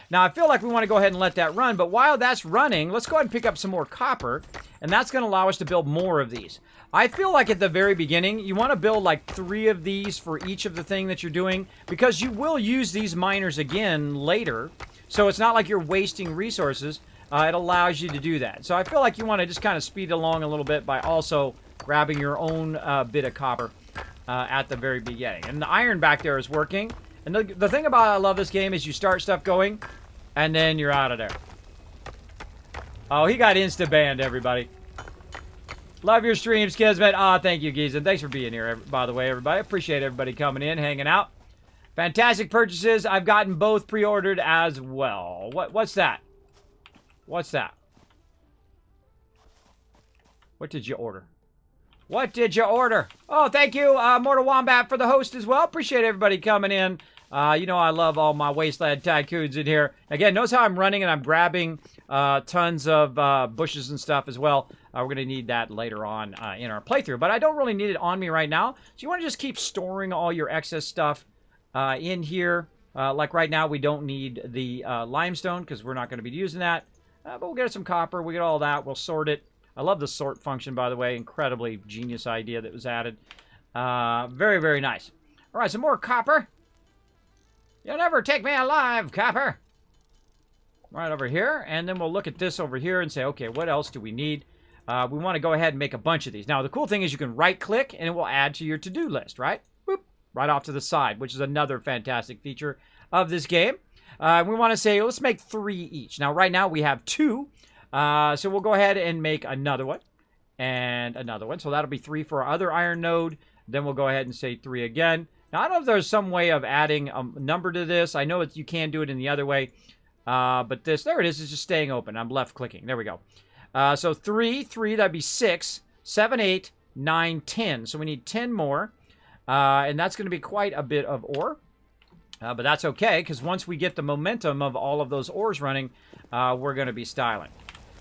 Now, I feel like we want to go ahead and let that run. But while that's running, let's go ahead and pick up some more copper. And that's going to allow us to build more of these. I feel like at the very beginning, you want to build like 3 of these for each of the thing that you're doing. Because you will use these miners again later. So it's not like you're wasting resources. It allows you to do that. So I feel like you want to just kind of speed along a little bit by also grabbing your own bit of copper at the very beginning. And the iron back there is working. And the thing about I love this game is you start stuff going, and then you're out of there. Oh, he got insta-banned, everybody. Love your streams, Kismet. Thank you, Giza. Thanks for being here, by the way, everybody. Appreciate everybody coming in, hanging out. Fantastic purchases. I've gotten both pre-ordered as well. What's that? What's that? What did you order? What did you order? Oh, thank you, Mortal Wombat, for the host as well. Appreciate everybody coming in. You know I love all my Wasteland Tycoons in here. Again, notice how I'm running and I'm grabbing tons of bushes and stuff as well. We're going to need that later on in our playthrough. But I don't really need it on me right now. So you want to just keep storing all your excess stuff in here. Like right now, we don't need the limestone because we're not going to be using that. But we'll get some copper. We get all that. We'll sort it. I love the sort function, by the way. Incredibly genius idea that was added. Very, very nice. All right, some more copper. You'll never take me alive, copper. Right over here. And then we'll look at this over here and say, okay, what else do we need? We want to go ahead and make a bunch of these. Now, the cool thing is you can right-click, and it will add to your to-do list, right? Boop, right off to the side, which is another fantastic feature of this game. We want to say, let's make 3 each. Now, right now, we have 2. So we'll go ahead and make another one. And another one. So that'll be 3 for our other iron node. Then we'll go ahead and say 3 again. Now, I don't know if there's some way of adding a number to this. I know you can do it in the other way. But this, there it is. It's just staying open. I'm left-clicking. There we go. So 3, that'd be 6, 7, 8, 9, 10. So we need 10 more. And that's going to be quite a bit of ore. But that's okay, because once we get the momentum of all of those ores running, we're going to be styling.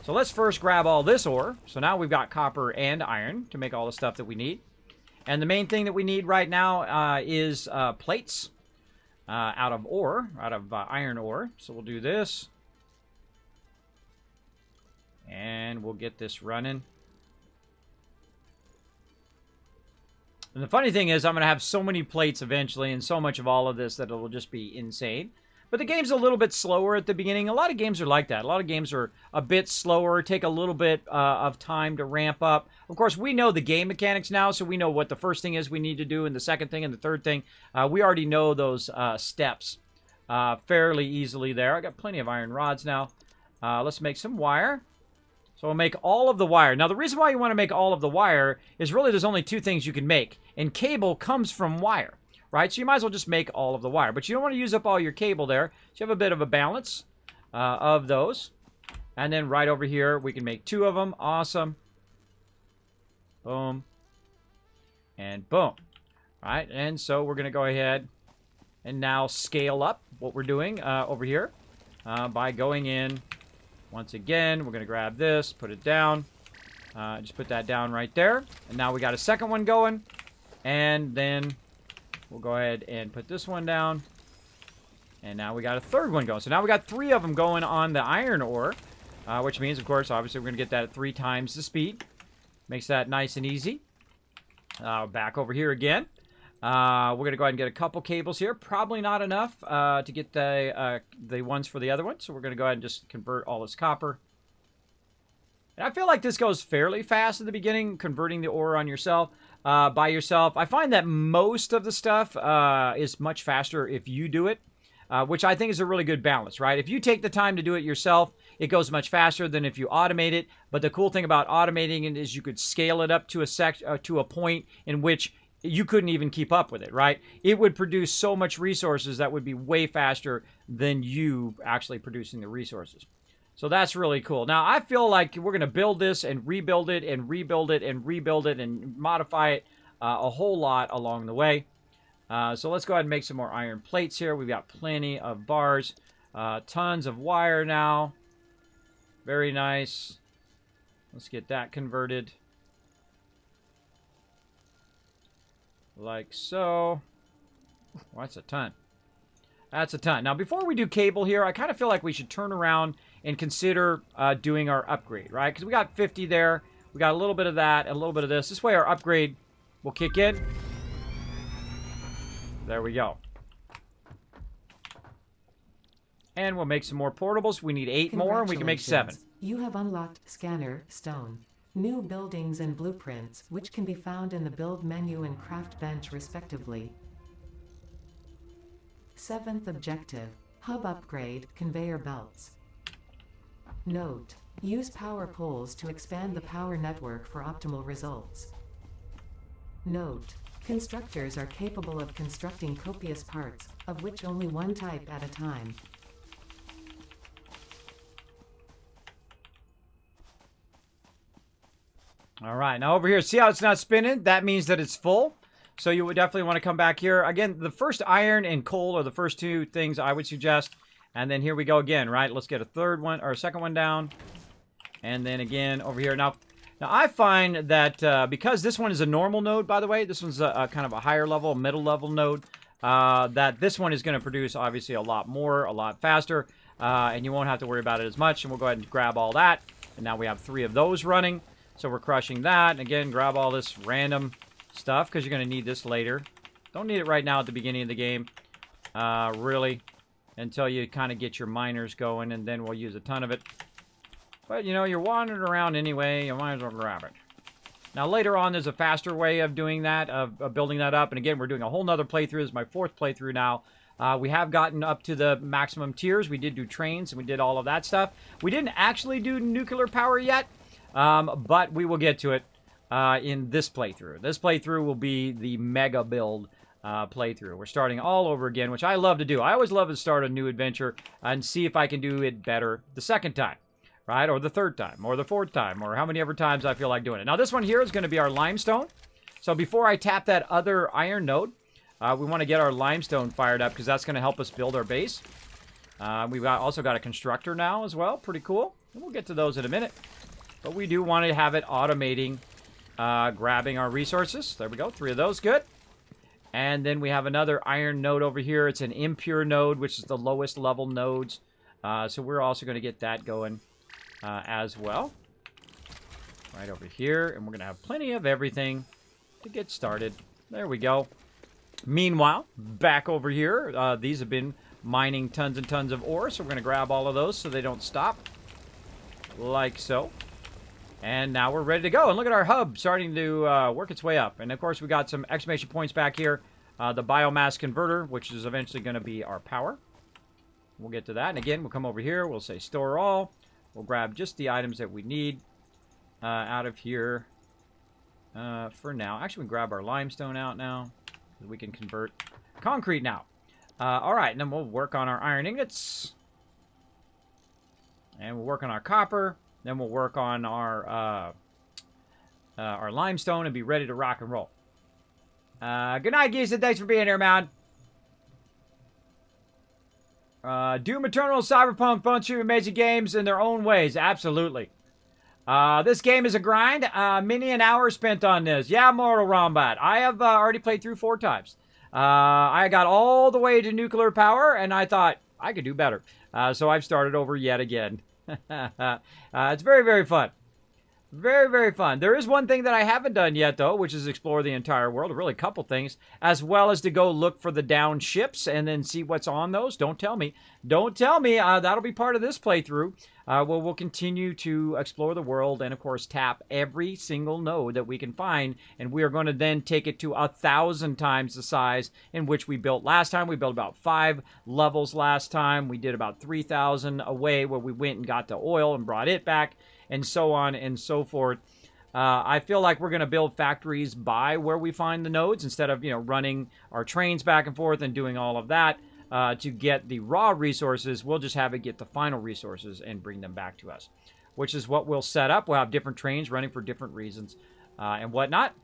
So let's first grab all this ore. So now we've got copper and iron to make all the stuff that we need. And the main thing that we need right now is plates out of ore, out of iron ore. So we'll do this. And we'll get this running. And the funny thing is I'm going to have so many plates eventually and so much of all of this that it will just be insane. But the game's a little bit slower at the beginning. A lot of games are like that. A lot of games are a bit slower, take a little bit of time to ramp up. Of course, we know the game mechanics now, so we know what the first thing is we need to do, and the second thing, and the third thing. We already know those steps fairly easily there. I got plenty of iron rods now. Let's make some wire. So we'll make all of the wire. Now, the reason why you want to make all of the wire is really there's only two things you can make, and cable comes from wire. Right, so you might as well just make all of the wire. But you don't want to use up all your cable there. So you have a bit of a balance of those. And then right over here, we can make 2 of them. Awesome. Boom. And boom. Right, and so we're going to go ahead and now scale up what we're doing over here by going in. Once again, we're going to grab this, put it down. Just put that down right there. And now we got a second one going. And then we'll go ahead and put this one down. And now we got a third one going. So now we got 3 of them going on the iron ore. Which means, of course, obviously we're going to get that at 3 times the speed. Makes that nice and easy. Back over here again. We're going to go ahead and get a couple cables here. Probably not enough to get the ones for the other one. So we're going to go ahead and just convert all this copper. And I feel like this goes fairly fast at the beginning, converting the ore on yourself. By yourself. I find that most of the stuff is much faster if you do it, which I think is a really good balance, right? If you take the time to do it yourself, it goes much faster than if you automate it. But the cool thing about automating it is you could scale it up to a point in which you couldn't even keep up with it, right? It would produce so much resources that would be way faster than you actually producing the resources. So that's really cool. Now, I feel like we're going to build this and rebuild it and rebuild it and rebuild it and modify it a whole lot along the way. So let's go ahead and make some more iron plates here. We've got plenty of bars. Tons of wire now. Very nice. Let's get that converted. Like so. Well, that's a ton. That's a ton. Now, before we do cable here, I kind of feel like we should turn around and consider doing our upgrade, right? Because we got 50 there. We got a little bit of that and a little bit of this. This way our upgrade will kick in. There we go. And we'll make some more portables. We need 8 more, and we can make 7. You have unlocked Scanner Stone. New buildings and blueprints, which can be found in the Build menu and Craft bench respectively. 7th objective, Hub Upgrade, Conveyor Belts. Note: use power poles to expand the power network for optimal results. Note: constructors are capable of constructing copious parts, of which only one type at a time. All right, now over here, see how it's not spinning? That means that it's full. So you would definitely want to come back here. Again, the first iron and coal are the first 2 things I would suggest. And then here we go again, right? Let's get a third one, or a second one down. And then again over here. Now I find that because this one is a normal node, by the way, this one's a kind of a higher level, middle level node, that this one is going to produce, obviously, a lot more, a lot faster. And you won't have to worry about it as much. And we'll go ahead and grab all that. And now we have 3 of those running. So we're crushing that. And again, grab all this random stuff, because you're going to need this later. Don't need it right now at the beginning of the game, really, until you kind of get your miners going, and then we'll use a ton of it. But, you know, you're wandering around anyway, you might as well grab it. Now, later on, there's a faster way of doing that, of building that up. And again, we're doing a whole nother playthrough. This is my 4th playthrough now. We have gotten up to the maximum tiers. We did do trains, and we did all of that stuff. We didn't actually do nuclear power yet, but we will get to it in this playthrough. This playthrough will be the mega build playthrough. We're starting all over again, which I love to do. I always love to start a new adventure and see if I can do it better the second time, right? Or the third time, or the 4th time, or how many ever times I feel like doing it. Now, this one here is going to be our limestone. So before I tap that other iron node, we want to get our limestone fired up, because that's going to help us build our base. We've also got a constructor now as well. Pretty cool. And we'll get to those in a minute. But we do want to have it automating grabbing our resources. There we go. 3 of those. Good. And then we have another iron node over here. It's an impure node, which is the lowest level nodes. So we're also going to get that going as well. Right over here. And we're going to have plenty of everything to get started. There we go. Meanwhile, back over here, these have been mining tons and tons of ore. So we're going to grab all of those so they don't stop. Like so. And now we're ready to go. And look at our hub starting to work its way up. And, of course, we got some exclamation points back here. The biomass converter, which is eventually going to be our power. We'll get to that. And, again, we'll come over here. We'll say store all. We'll grab just the items that we need out of here for now. Actually, we can grab our limestone out now. We can convert concrete now. All right, and then we'll work on our iron ingots. And we'll work on our copper. Then we'll work on our limestone and be ready to rock and roll. Good night, Geese, and thanks for being here, man. Doom Eternal, Cyberpunk, bunch of amazing games in their own ways. Absolutely. This game is a grind. Many an hour spent on this. Yeah, Mortal Rombat. I have already played through 4 times. I got all the way to nuclear power, and I thought I could do better. So I've started over yet again. It's very, very fun. Very, very fun. There is one thing that I haven't done yet, though, which is explore the entire world. Really, a couple things, as well as to go look for the downed ships and then see what's on those. Don't tell me. Don't tell me. That'll be part of this playthrough. We'll continue to explore the world and, of course, tap every single node that we can find. And we are going to then take it to 1,000 times the size in which we built last time. We built about 5 levels last time. We did about 3,000 away where we went and got the oil and brought it back, and so on and so forth. I feel like we're going to build factories by where we find the nodes instead of, running our trains back and forth and doing all of that. To get the raw resources, we'll just have it get the final resources and bring them back to us, which is what we'll set up. We'll have different trains running for different reasons and whatnot.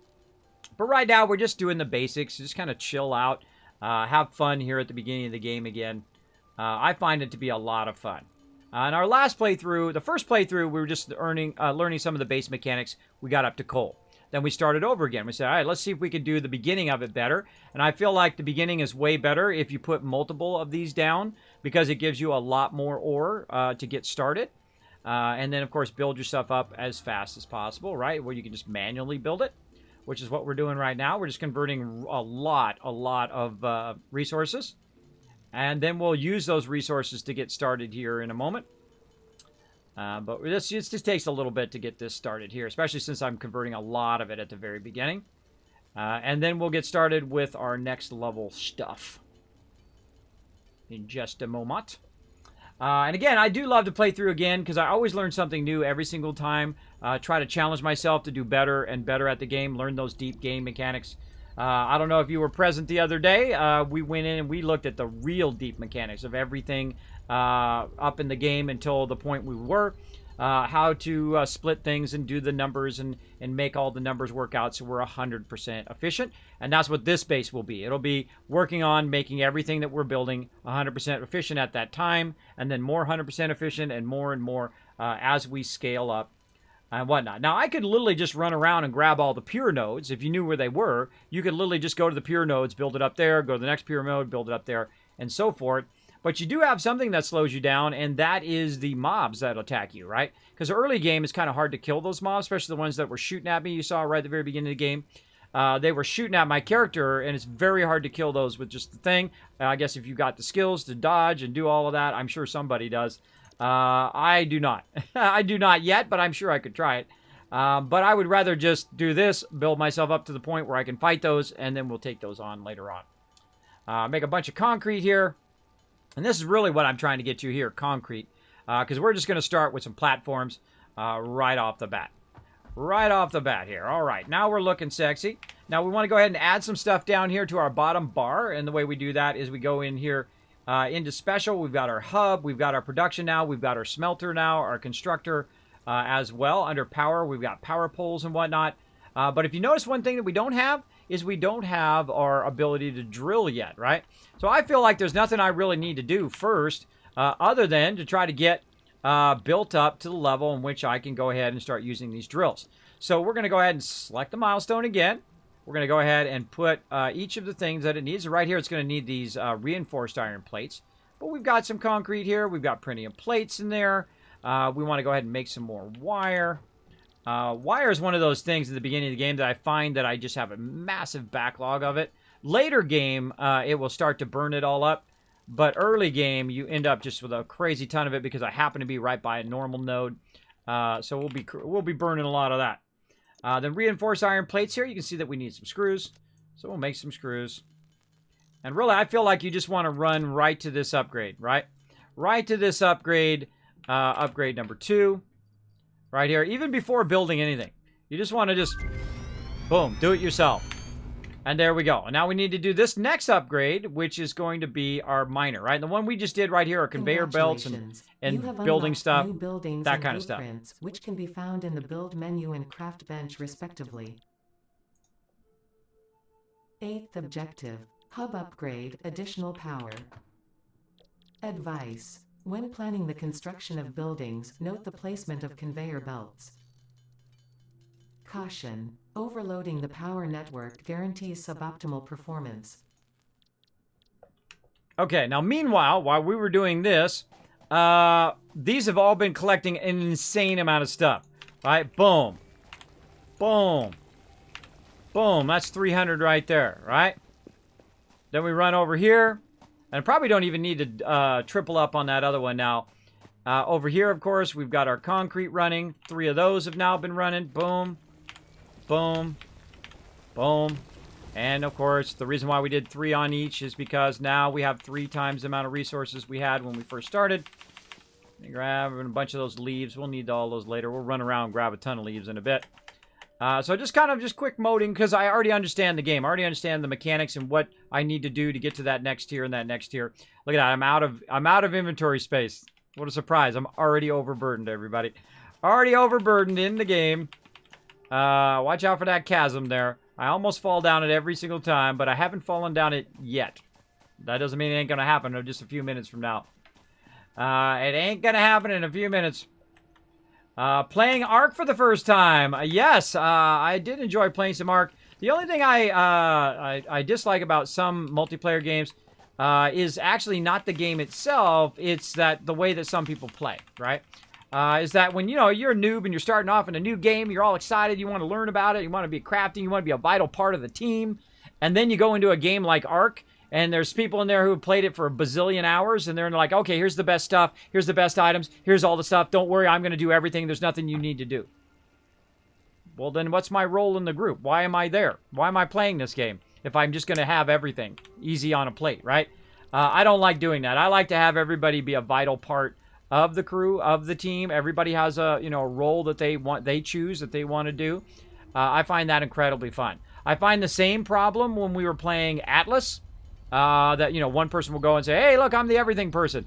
But right now, we're just doing the basics. Just kind of chill out, have fun here at the beginning of the game again. I find it to be a lot of fun. In our last playthrough, the first playthrough, we were just learning some of the base mechanics. We got up to coal. Then we started over again. We said, all right, let's see if we can do the beginning of it better. And I feel like the beginning is way better if you put multiple of these down, because it gives you a lot more ore to get started. And then, of course, build yourself up as fast as possible, right? Where you can just manually build it, which is what we're doing right now. We're just converting a lot of resources. And then we'll use those resources to get started here in a moment. But this just takes a little bit to get this started here, especially since I'm converting a lot of it at the very beginning. And then we'll get started with our next level stuff in just a moment. And again, I do love to play through again because I always learn something new every single time. Try to challenge myself to do better and better at the game, learn those deep game mechanics. I don't know if you were present the other day. We went in and we looked at the real deep mechanics of everything up in the game until the point we were. How to split things and do the numbers and make all the numbers work out so we're 100% efficient. And that's what this base will be. It'll be working on making everything that we're building 100% efficient at that time, and then more 100% efficient and more as we scale up and whatnot. Now, I could literally just run around and grab all the pure nodes. If you knew where they were, you could literally just go to the pure nodes, build it up there, go to the next pure node, build it up there, and so forth. But you do have something that slows you down, and that is the mobs that attack you, right? Because early game is kind of hard to kill those mobs, especially the ones that were shooting at me. You saw right at the very beginning of the game. They were shooting at my character, and it's very hard to kill those with just the thing. I guess if you got the skills to dodge and do all of that, I'm sure somebody does. I do not. I do not yet, but I'm sure I could try it. But I would rather just do this, build myself up to the point where I can fight those, and then we'll take those on later on. Make a bunch of concrete here. And this is really what I'm trying to get to here, concrete. Because we're just going to start with some platforms right off the bat. Right off the bat here. All right, now we're looking sexy. Now we want to go ahead and add some stuff down here to our bottom bar. And the way we do that is we go in here into special. We've got our hub. We've got our production now. We've got our smelter now, our constructor as well. Under power, we've got power poles and whatnot. But if you notice, one thing that we don't have is we don't have our ability to drill yet, right? So I feel like there's nothing I really need to do first other than to try to get built up to the level in which I can go ahead and start using these drills. So we're going to go ahead and select the milestone again. We're going to go ahead and put each of the things that it needs. So right here, it's going to need these reinforced iron plates. But we've got some concrete here. We've got plenty of plates in there. We want to go ahead and make some more wire. Wire is one of those things at the beginning of the game that I find that I just have a massive backlog of it. Later game, it will start to burn it all up. But early game, you end up just with a crazy ton of it because I happen to be right by a normal node. So we'll be burning a lot of that. Then reinforced iron plates here. You can see that we need some screws. So we'll make some screws. And really, I feel like you just want to run right to this upgrade, right? Right to this upgrade, upgrade number 2. Right here, even before building anything. You just want to just, boom, do it yourself. And there we go. And now we need to do this next upgrade, which is going to be our miner, right? And the one we just did right here are conveyor belts and building stuff, new buildings that and kind of stuff. blueprints, which can be found in the build menu and craft bench respectively. 8th objective, hub upgrade, additional power. Advice: when planning the construction of buildings, note the placement of conveyor belts. Caution: overloading the power network guarantees suboptimal performance. Okay, now meanwhile, while we were doing this, these have all been collecting an insane amount of stuff. Right? Boom. Boom. Boom. That's 300 right there, right? Then we run over here. And probably don't even need to triple up on that other one now. Over here, of course, we've got our concrete running. 3 of those have now been running. Boom. Boom. Boom. And, of course, the reason why we did 3 on each is because now we have 3 times the amount of resources we had when we first started. Grab a bunch of those leaves. We'll need all those later. We'll run around and grab a ton of leaves in a bit. So just kind of just quick moding because I already understand the game. I already understand the mechanics and what I need to do to get to that next tier and that next tier. Look at that. I'm out of inventory space. What a surprise. I'm already overburdened, everybody. Already overburdened in the game. Watch out for that chasm there. I almost fall down it every single time, but I haven't fallen down it yet. That doesn't mean it ain't going to happen in just a few minutes from now. It ain't going to happen in a few minutes. Playing Ark for the first time. Yes, I did enjoy playing some Ark. The only thing I dislike about some multiplayer games is actually not the game itself. It's that the way that some people play, right? Is that when, you're a noob and you're starting off in a new game, you're all excited, you want to learn about it, you want to be crafting, you want to be a vital part of the team, and then you go into a game like Ark, and there's people in there who have played it for a bazillion hours, and they're like, okay, here's the best stuff, here's the best items, here's all the stuff, don't worry, I'm going to do everything, there's nothing you need to do. Well, then what's my role in the group? Why am I there? Why am I playing this game if I'm just going to have everything easy on a plate, right? I don't like doing that. I like to have everybody be a vital part of the crew, of the team. Everybody has a role that they choose that they want to do. I find that incredibly fun. I find the same problem when we were playing Atlas. That one person will go and say, "Hey, look, I'm the everything person."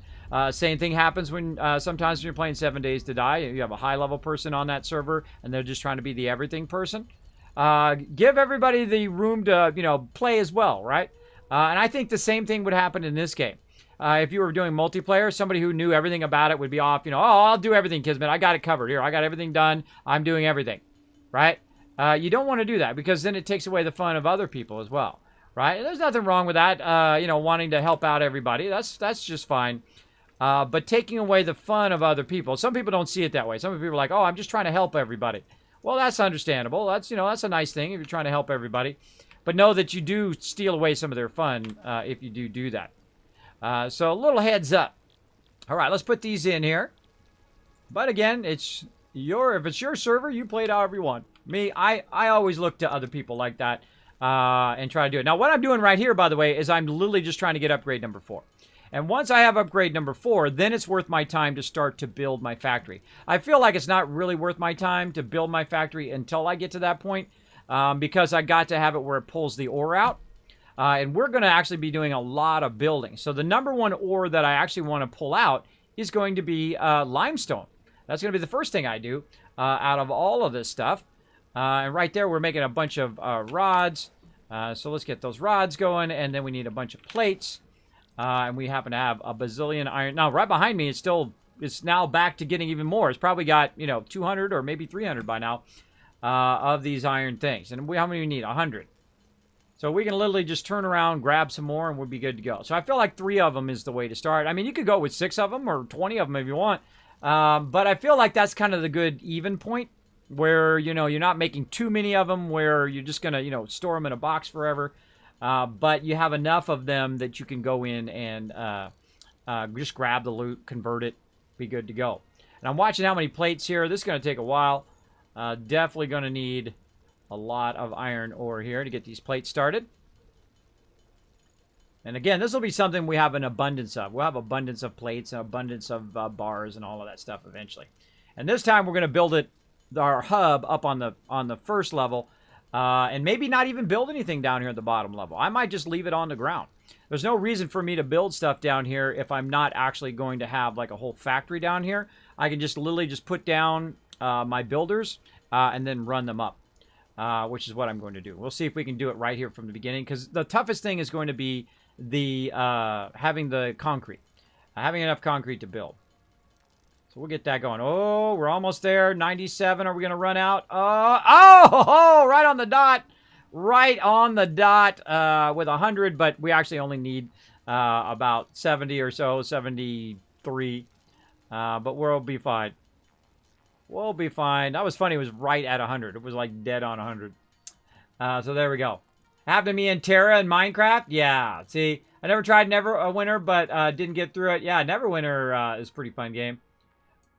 Same thing happens when sometimes when you're playing 7 Days to Die. You have a high level person on that server, and they're just trying to be the everything person. Give everybody the room to play as well, right? And I think the same thing would happen in this game. If you were doing multiplayer, somebody who knew everything about it would be off, oh, I'll do everything, Kismet. I got it covered. Here, I got everything done. I'm doing everything, right? You don't want to do that because then it takes away the fun of other people as well, right? And there's nothing wrong with that, wanting to help out everybody. That's just fine. But taking away the fun of other people. Some people don't see it that way. Some people are like, oh, I'm just trying to help everybody. Well, that's understandable. That's a nice thing if you're trying to help everybody. But know that you do steal away some of their fun if you do that. So a little heads up. All right, let's put these in here. But again, if it's your server, you play it however you want. Me, I always look to other people like that and try to do it. Now, what I'm doing right here, by the way, is I'm literally just trying to get upgrade number 4. And once I have upgrade number 4, then it's worth my time to start to build my factory. I feel like it's not really worth my time to build my factory until I get to that point because I got to have it where it pulls the ore out. And we're going to actually be doing a lot of building. So the number one ore that I actually want to pull out is going to be limestone. That's going to be the first thing I do out of all of this stuff. And right there, we're making a bunch of rods. So let's get those rods going. And then we need a bunch of plates. And we happen to have a bazillion iron. Now, right behind me, it's now back to getting even more. It's probably got, 200 or maybe 300 by now of these iron things. And how many do we need? 100. So we can literally just turn around, grab some more, and we'll be good to go. So I feel like 3 of them is the way to start. I mean, you could go with 6 of them or 20 of them if you want. But I feel like that's kind of the good even point where, you're not making too many of them where you're just going to, store them in a box forever. but you have enough of them that you can go in and just grab the loot, convert it, be good to go. And I'm watching how many plates here. This is going to take a while. Definitely going to need a lot of iron ore here to get these plates started. And again, this will be something we have an abundance of. We'll have abundance of plates and abundance of bars and all of that stuff eventually. And this time we're going to build it, our hub, up on the first level. And maybe not even build anything down here at the bottom level. I might just leave it on the ground. There's no reason for me to build stuff down here if I'm not actually going to have like a whole factory down here. I can just literally just put down my builders and then run them up, which is what I'm going to do. We'll see if we can do it right here from the beginning, because the toughest thing is going to be the having the concrete, having enough concrete to build. So we'll get that going. Oh, we're almost there. 97. Are we going to run out? Oh, right on the dot. Right on the dot with 100, but we actually only need about 70 or so, 73. But we'll be fine. We'll be fine. That was funny. It was right at 100. It was like dead on 100. So there we go. Happened to me in Terra and Minecraft. Yeah. See, I never tried Neverwinter, but didn't get through it. Yeah, Neverwinter is a pretty fun game.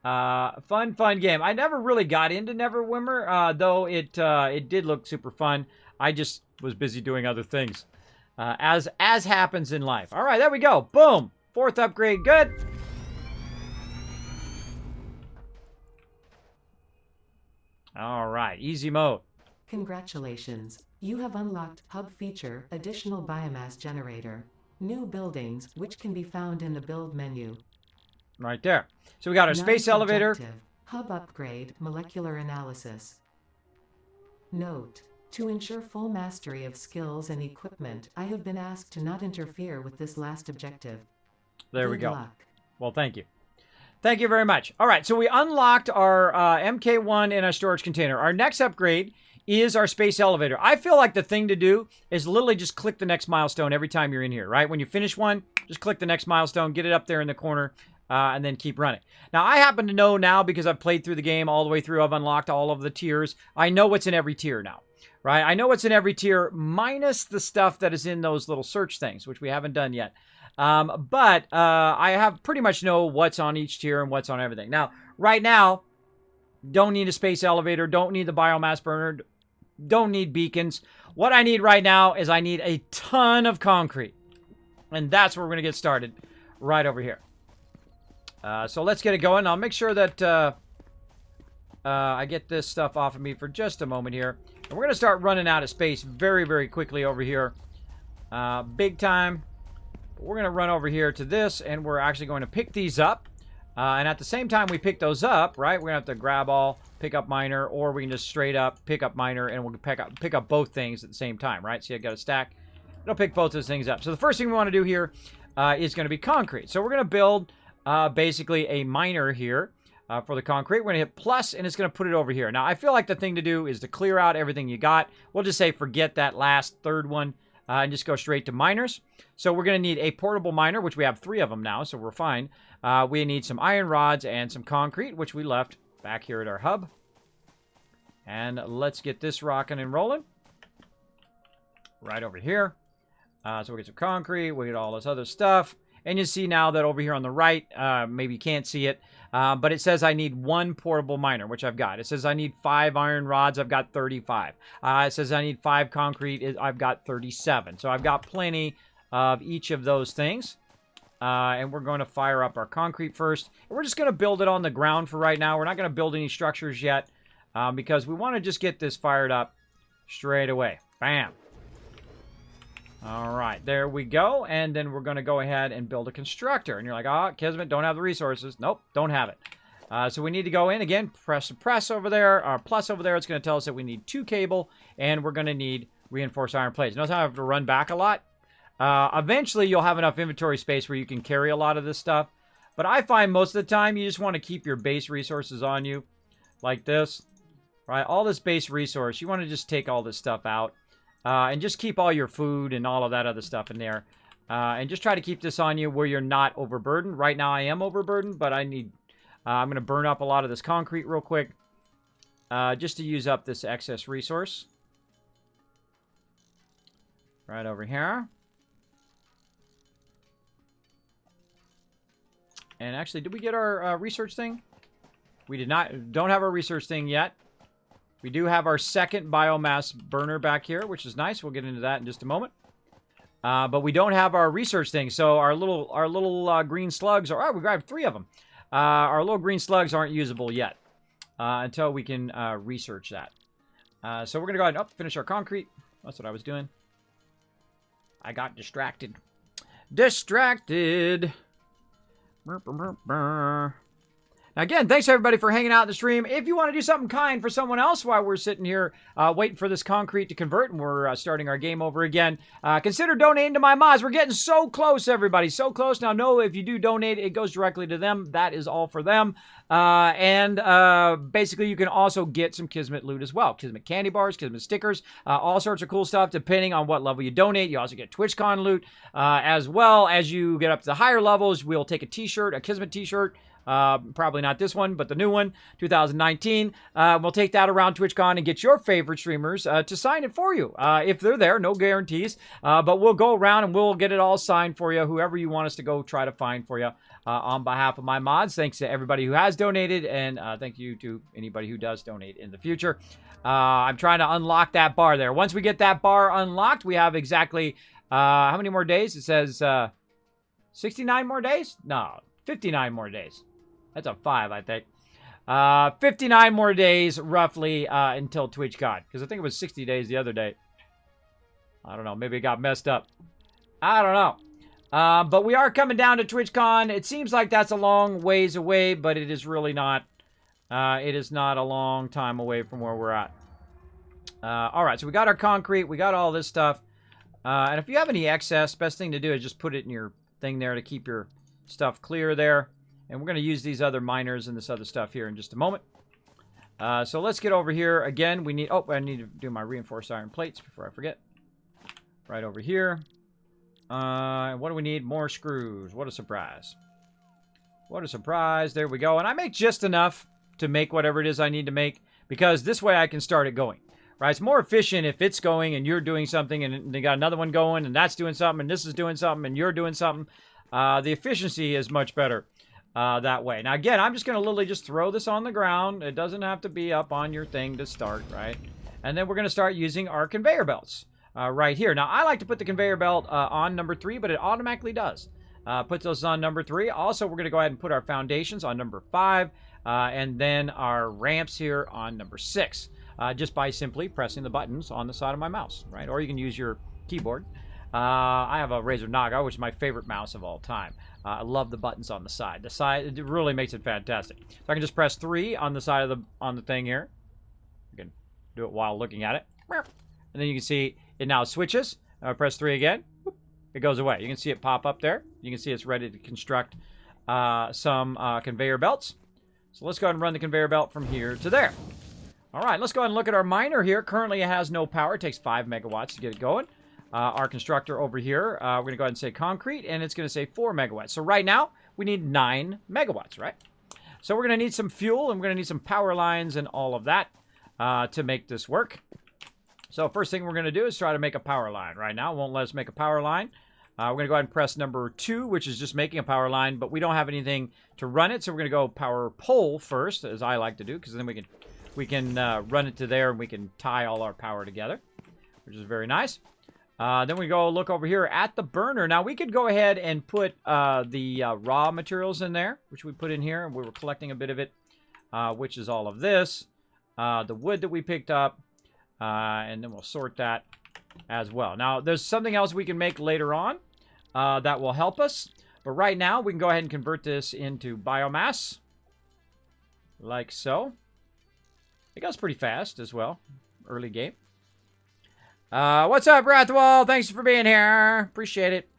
Fun game. I never really got into Neverwinter, though it did look super fun. I just was busy doing other things, as happens in life. All right, there we go. Boom. 4th upgrade. Good. All right, easy mode. Congratulations. You have unlocked Hub Feature, Additional Biomass Generator. New buildings, which can be found in the build menu. Right there. So we got our space elevator. Hub upgrade, molecular analysis. Note: to ensure full mastery of skills and equipment, I have been asked to not interfere with this last objective. There we Good go. luck. Well, thank you. Thank you very much. All right, so we unlocked our MK1 in our storage container. Our next upgrade is our space elevator. I feel like the thing to do is literally just click the next milestone every time you're in here, right? When you finish one, just click the next milestone, get it up there in the corner, and then keep running. Now, I happen to know now, because I've played through the game all the way through, I've unlocked all of the tiers. I know what's in every tier now, right? I know what's in every tier, minus the stuff that is in those little search things, which we haven't done yet. But I have pretty much know what's on each tier and what's on everything. Now, right now, don't need a space elevator, don't need the biomass burner, don't need beacons. What I need right now is I need a ton of concrete. And that's where we're going to get started, right over here. So let's get it going. I'll make sure that I get this stuff off of me for just a moment here. And we're going to start running out of space very, very quickly over here. Big time. But we're going to run over here to this, and we're actually going to pick these up. And at the same time we pick those up, right, we're going to have to grab all, pick up miner, or we can just straight up pick up miner, and we'll pick up both things at the same time, right? See, I got a stack. It'll pick both those things up. So the first thing we want to do here is going to be concrete. So we're going to build basically a miner here for the concrete. We're going to hit plus, and it's going to put it over here. Now, I feel like the thing to do is to clear out everything you got. We'll just say forget that last third one and just go straight to miners. So we're going to need a portable miner, which we have 3 of them now, so we're fine. We need some iron rods and some concrete, which we left back here at our hub. And let's get this rocking and rolling. Right over here. So we get some concrete, we get all this other stuff. And you see now that over here on the right, maybe you can't see it, but it says I need 1 portable miner, which I've got. It says I need 5 iron rods, I've got 35. It says I need 5 concrete, I've got 37. So I've got plenty of each of those things. And we're going to fire up our concrete first. And we're just going to build it on the ground for right now. We're not going to build any structures yet because we want to just get this fired up straight away. Bam. All right, there we go. And then we're going to go ahead and build a constructor. And you're like, oh, Kismet, don't have the resources. Nope, don't have it. So we need to go in again, press over there, or plus over there. It's going to tell us that we need 2 cable, and we're going to need reinforced iron plates. Notice how I have to run back a lot. Eventually, you'll have enough inventory space where you can carry a lot of this stuff. But I find most of the time, you just want to keep your base resources on you, like this. Right, all this base resource, you want to just take all this stuff out. And just keep all your food and all of that other stuff in there. And just try to keep this on you where you're not overburdened. Right now I am overburdened, but I need... I'm going to burn up a lot of this concrete real quick. Just to use up this excess resource. Right over here. And actually, did we get our research thing? We did not. Don't have our research thing yet. We do have our second biomass burner back here, which is nice. We'll get into that in just a moment. But we don't have our research thing, so our little green slugs are. Oh, we grabbed 3 of them. Our little green slugs aren't usable yet until we can research that. So we're gonna go ahead and finish our concrete. That's what I was doing. I got distracted. Distracted. Now, again, thanks everybody for hanging out in the stream. If you want to do something kind for someone else while we're sitting here waiting for this concrete to convert and we're starting our game over again, consider donating to my mods. We're getting so close, everybody. So close. Now, know if you do donate, it goes directly to them. That is all for them. Basically, you can also get some Kismet loot as well. Kismet candy bars, Kismet stickers, all sorts of cool stuff depending on what level you donate. You also get TwitchCon loot. As well as you get up to the higher levels, we'll take a t-shirt, a Kismet t-shirt. Probably not this one, but the new one, 2019. We'll take that around TwitchCon and get your favorite streamers to sign it for you. If they're there, no guarantees. But we'll go around and we'll get it all signed for you, whoever you want us to go try to find for you. On behalf of my mods, thanks to everybody who has donated, and thank you to anybody who does donate in the future. I'm trying to unlock that bar there. Once we get that bar unlocked, we have exactly, how many more days? It says 69 more days? No, 59 more days. That's a 5, I think. 59 more days, roughly, until TwitchCon. Because I think it was 60 days the other day. I don't know. Maybe it got messed up. I don't know. But we are coming down to TwitchCon. It seems like that's a long ways away, but it is really not. It is not a long time away from where we're at. All right, so we got our concrete. We got all this stuff. And if you have any excess, best thing to do is just put it in your thing there to keep your stuff clear there. And we're going to use these other miners and this other stuff here in just a moment. So let's get over here. Again, we need... Oh, I need to do my reinforced iron plates before I forget. Right over here. What do we need? More screws. What a surprise. What a surprise. There we go. And I make just enough to make whatever it is I need to make, because this way I can start it going. Right? It's more efficient if it's going and you're doing something and they got another one going and that's doing something and this is doing something and you're doing something. The efficiency is much better. That way. Now, again, I'm just going to literally just throw this on the ground. It doesn't have to be up on your thing to start, right? And then we're going to start using our conveyor belts right here. Now, I like to put the conveyor belt on number 3, but it automatically does. Put those on number 3. Also, we're going to go ahead and put our foundations on number 5, and then our ramps here on number 6, just by simply pressing the buttons on the side of my mouse, right? Or you can use your keyboard. I have a Razer Naga, which is my favorite mouse of all time. I love the buttons on the side. The side, it really makes it fantastic. So I can just press 3 on the side of the thing here. You can do it while looking at it. And then you can see it now switches. Press 3 again. It goes away. You can see it pop up there. You can see it's ready to construct some conveyor belts. So let's go ahead and run the conveyor belt from here to there. All right, let's go ahead and look at our miner here. Currently, it has no power. It takes 5 megawatts to get it going. Our constructor over here, we're going to go ahead and say concrete, and it's going to say 4 megawatts. So right now, we need 9 megawatts, right? So we're going to need some fuel, and we're going to need some power lines and all of that to make this work. So first thing we're going to do is try to make a power line. Right now, it won't let us make a power line. We're going to go ahead and press number 2, which is just making a power line, but we don't have anything to run it, so we're going to go power pole first, as I like to do, because then we can run it to there, and we can tie all our power together, which is very nice. Then we go look over here at the burner. Now, we could go ahead and put the raw materials in there, which we put in here, and we were collecting a bit of it, which is all of this, the wood that we picked up, and then we'll sort that as well. Now, there's something else we can make later on that will help us, but right now, we can go ahead and convert this into biomass, like so. It goes pretty fast as well, early game. What's up, Rathwall? Thanks for being here. Appreciate it.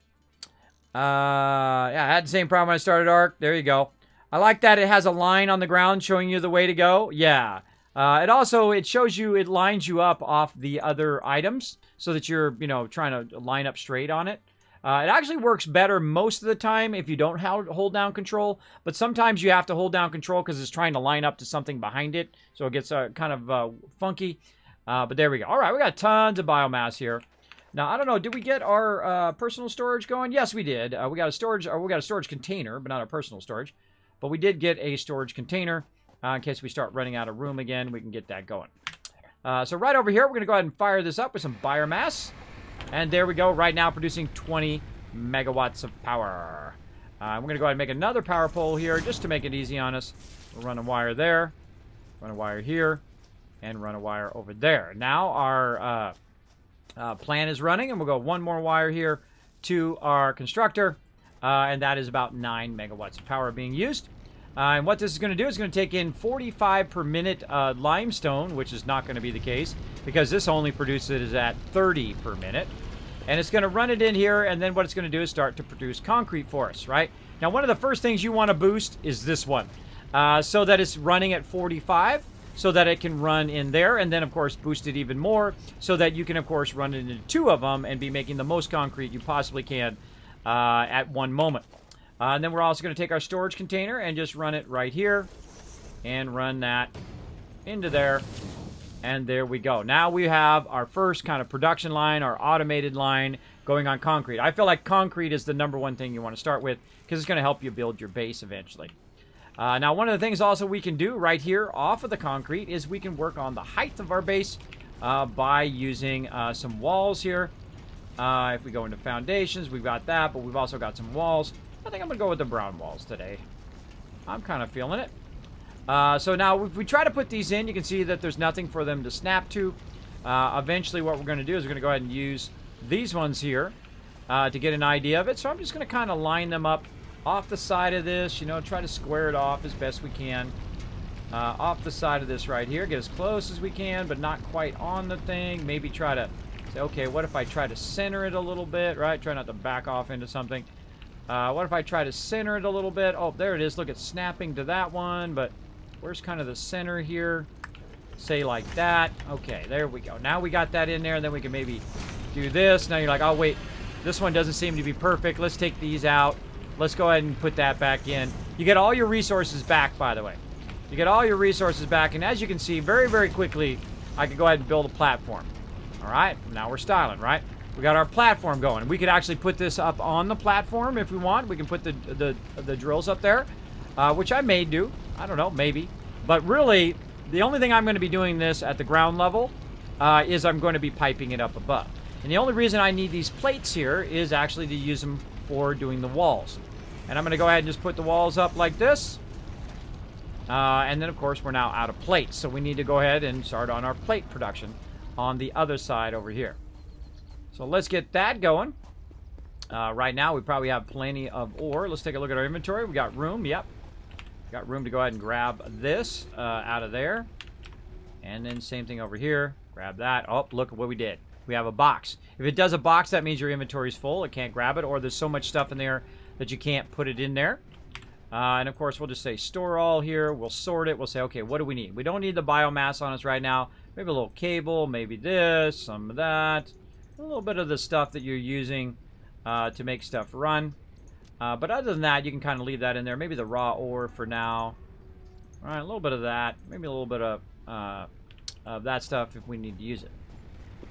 Yeah, I had the same problem when I started Ark. There you go. I like that it has a line on the ground showing you the way to go. Yeah. It shows you, it lines you up off the other items so that you're, trying to line up straight on it. It actually works better most of the time if you don't hold down control, but sometimes you have to hold down control because it's trying to line up to something behind it, so it gets kind of funky. But there we go. All right, we got tons of biomass here. Now, I don't know, did we get our personal storage going? Yes, we did. We got a storage container, but not our personal storage. But we did get a storage container. In case we start running out of room again, we can get that going. So right over here, we're going to go ahead and fire this up with some biomass. And there we go, right now producing 20 megawatts of power. We're going to go ahead and make another power pole here just to make it easy on us. We'll run a wire there, run a wire here, and run a wire over there. Now our plan is running, and we'll go one more wire here to our constructor, and that is about 9 megawatts of power being used. And what this is going to do is going to take in 45 per minute limestone, which is not going to be the case because this only produces at 30 per minute. And it's going to run it in here, and then what it's going to do is start to produce concrete for us, right? Now, one of the first things you want to boost is this one, so that it's running at 45, so that it can run in there, and then, of course, boost it even more, so that you can, of course, run it into 2 of them and be making the most concrete you possibly can at one moment. And then we're also going to take our storage container and just run it right here and run that into there. And there we go. Now we have our first kind of production line, our automated line going on concrete. I feel like concrete is the #1 thing you want to start with because it's going to help you build your base eventually. Now, one of the things also we can do right here off of the concrete is we can work on the height of our base by using some walls here. If we go into foundations, we've got that, but we've also got some walls. I think I'm going to go with the brown walls today. I'm kind of feeling it. So now, if we try to put these in, you can see that there's nothing for them to snap to. Eventually, what we're going to do is we're going to go ahead and use these ones here to get an idea of it. So I'm just going to kind of line them up off the side of this, you know, try to square it off as best we can. Off the side of this right here, get as close as we can, but not quite on the thing. Maybe try to say, okay, what if I try to center it a little bit, right? Try not to back off into something. What if I try to center it a little bit? Oh, there it is. Look, it's snapping to that one, but where's kind of the center here? Say like that. Okay, there we go. Now we got that in there, and then we can maybe do this. Now you're like, oh, wait, this one doesn't seem to be perfect. Let's take these out. Let's go ahead and put that back in. You get all your resources back, by the way. You get all your resources back, and as you can see, very, very quickly, I could go ahead and build a platform. All right, now we're styling, right? We got our platform going. We could actually put this up on the platform if we want. We can put the drills up there, which I may do. I don't know, maybe. But really, the only thing I'm going to be doing this at the ground level is I'm going to be piping it up above. And the only reason I need these plates here is actually to use them for doing the walls. And I'm going to go ahead and just put the walls up like this. And then, of course, we're now out of plates. So we need to go ahead and start on our plate production on the other side over here. So let's get that going. Right now, we probably have plenty of ore. Let's take a look at our inventory. We got room. Yep. Got room to go ahead and grab this out of there. And then same thing over here. Grab that. Oh, look at what we did. We have a box. If it does a box, that means your inventory is full. It can't grab it, or there's so much stuff in there that you can't put it in there. And of course, we'll just say store all here. We'll sort it. We'll say, okay, what do we need? We don't need the biomass on us right now. Maybe a little cable, maybe this, some of that. A little bit of the stuff that you're using to make stuff run. But other than that, you can kind of leave that in there. Maybe the raw ore for now. All right, a little bit of that. Maybe a little bit of that stuff if we need to use it.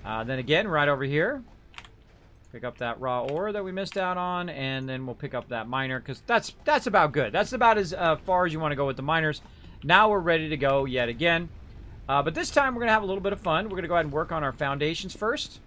Then again, right over here, pick up that raw ore that we missed out on, and then we'll pick up that miner, because that's about good. That's about as far as you want to go with the miners. Now we're ready to go yet again. But this time we're going to have a little bit of fun. We're going to go ahead and work on our foundations first.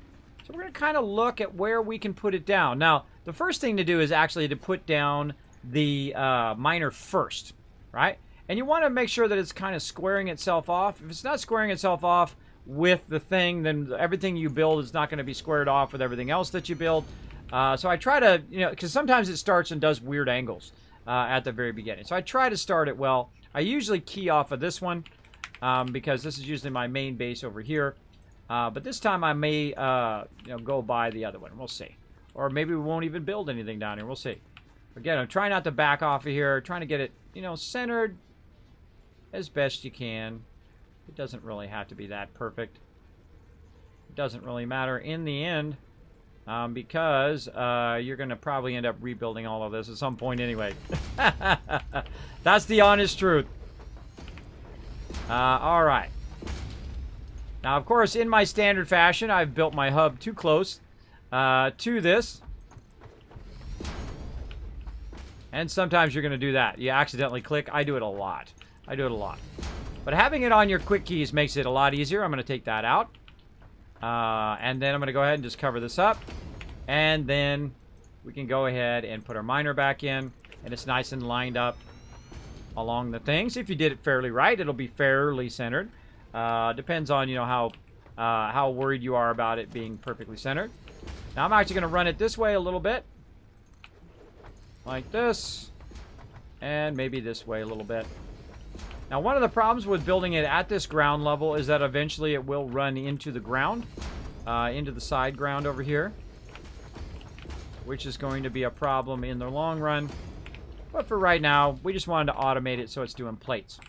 So we're going to kind of look at where we can put it down. Now, the first thing to do is actually to put down the miner first, right? And you want to make sure that it's kind of squaring itself off. If it's not squaring itself off with the thing, then everything you build is not going to be squared off with everything else that you build. So I try to, you know, because sometimes it starts and does weird angles at the very beginning. So I try to start it well. I usually key off of this one because this is usually my main base over here. But this time I may, you know, go by the other one. We'll see. Or maybe we won't even build anything down here. We'll see. Again, I'm trying not to back off of here. Trying to get it, you know, centered as best you can. It doesn't really have to be that perfect. It doesn't really matter in the end because you're going to probably end up rebuilding all of this at some point anyway. That's the honest truth. All right. Now, of course, in my standard fashion, I've built my hub too close to this. And sometimes you're going to do that. You accidentally click. I do it a lot. But having it on your quick keys makes it a lot easier. I'm going to take that out. And then I'm going to go ahead and just cover this up. And then we can go ahead and put our miner back in. And it's nice and lined up along the things. If you did it fairly right, it'll be fairly centered. Depends on, you know, how worried you are about it being perfectly centered. Now I'm actually going to run it this way a little bit. Like this. And maybe this way a little bit. Now one of the problems with building it at this ground level is that eventually it will run into the ground. Into the side ground over here. Which is going to be a problem in the long run. But for right now, we just wanted to automate it so it's doing plates.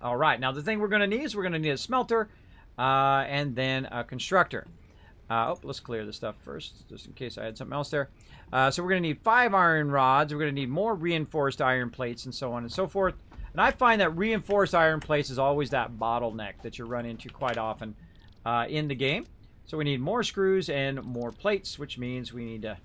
Alright, now the thing we're going to need is we're going to need a smelter. And then a constructor. Let's clear this stuff first, just in case I had something else there. So we're going to need 5 iron rods. We're going to need more reinforced iron plates and so on and so forth. And I find that reinforced iron plates is always that bottleneck that you run into quite often in the game. So we need more screws and more plates, which means we need to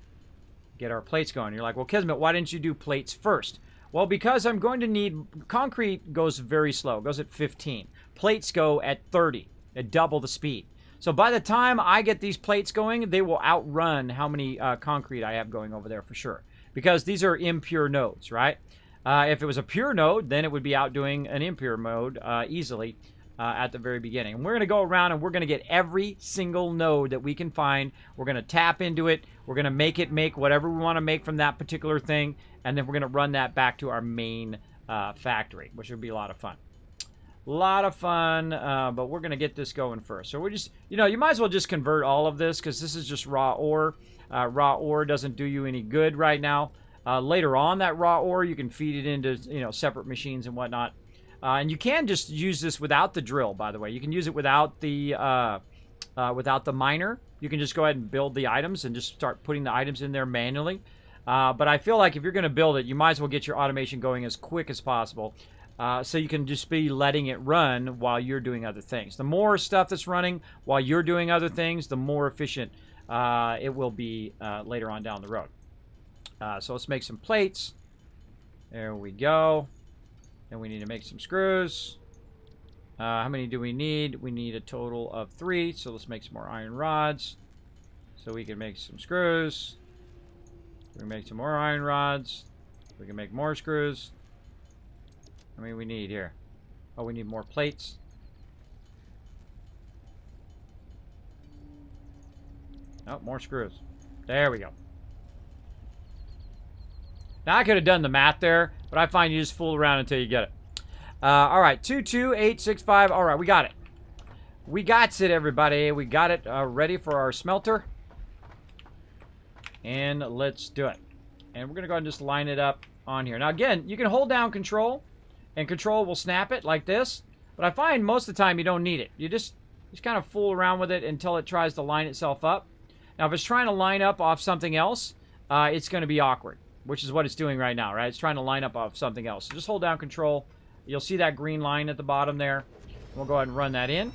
get our plates going. You're like, well, Kismet, why didn't you do plates first? Well, because I'm going to need... Concrete goes very slow. It goes at 15. Plates go at 30. At double the speed. So by the time I get these plates going, they will outrun how many concrete I have going over there for sure. Because these are impure nodes, right? If it was a pure node, then it would be outdoing an impure mode easily at the very beginning. And we're going to go around and we're going to get every single node that we can find. We're going to tap into it. We're going to make it make whatever we want to make from that particular thing. And then we're going to run that back to our main factory, which would be a lot of fun. But we're going to get this going first. So we're just, you know, you might as well just convert all of this because this is just raw ore. Raw ore doesn't do you any good right now. Later on, that raw ore, you can feed it into, you know, separate machines and whatnot. And you can just use this without the drill, by the way. You can use it without the miner. You can just go ahead and build the items and just start putting the items in there manually. But I feel like if you're going to build it, you might as well get your automation going as quick as possible. So you can just be letting it run while you're doing other things. The more stuff that's running while you're doing other things, the more efficient it will be later on down the road. So let's make some plates. There we go. And we need to make some screws. How many do we need? We need a total of 3. So let's make some more iron rods. So we can make some screws. We can make some more iron rods. We can make more screws. How many we need here? Oh, we need more plates. Oh, more screws. There we go. Now, I could have done the math there, but I find you just fool around until you get it. All right, 22865. All right, we got it. We got it, everybody. We got it ready for our smelter. And let's do it. And we're going to go ahead and just line it up on here. Now, again, you can hold down Control, and Control will snap it like this. But I find most of the time you don't need it. You just kind of fool around with it until it tries to line itself up. Now, if it's trying to line up off something else, it's going to be awkward, which is what it's doing right now, right? It's trying to line up off something else. So just hold down Control. You'll see that green line at the bottom there. We'll go ahead and run that in.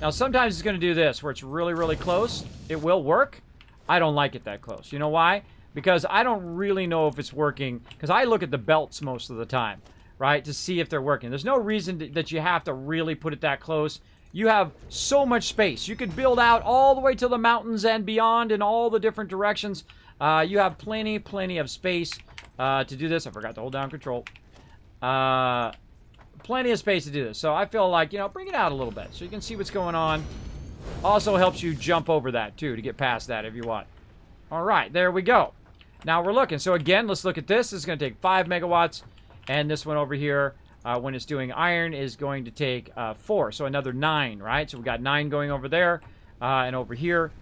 Now, sometimes it's going to do this, where it's really, really close. It will work. I don't like it that close. You know why? Because I don't really know if it's working, because I look at the belts most of the time, right, to see if they're working. There's no reason that you have to really put it that close. You have so much space. You could build out all the way to the mountains and beyond in all the different directions. You have plenty of space to do this. I forgot to hold down Control. Plenty of space to do this. So I feel like, you know, bring it out a little bit so you can see what's going on. Also helps you jump over that, too, to get past that if you want. All right, there we go. Now we're looking. So again, let's look at this. This is going to take 5 megawatts. And this one over here, when it's doing iron, is going to take 4. So another 9, right? So we got 9 going over there. And over here,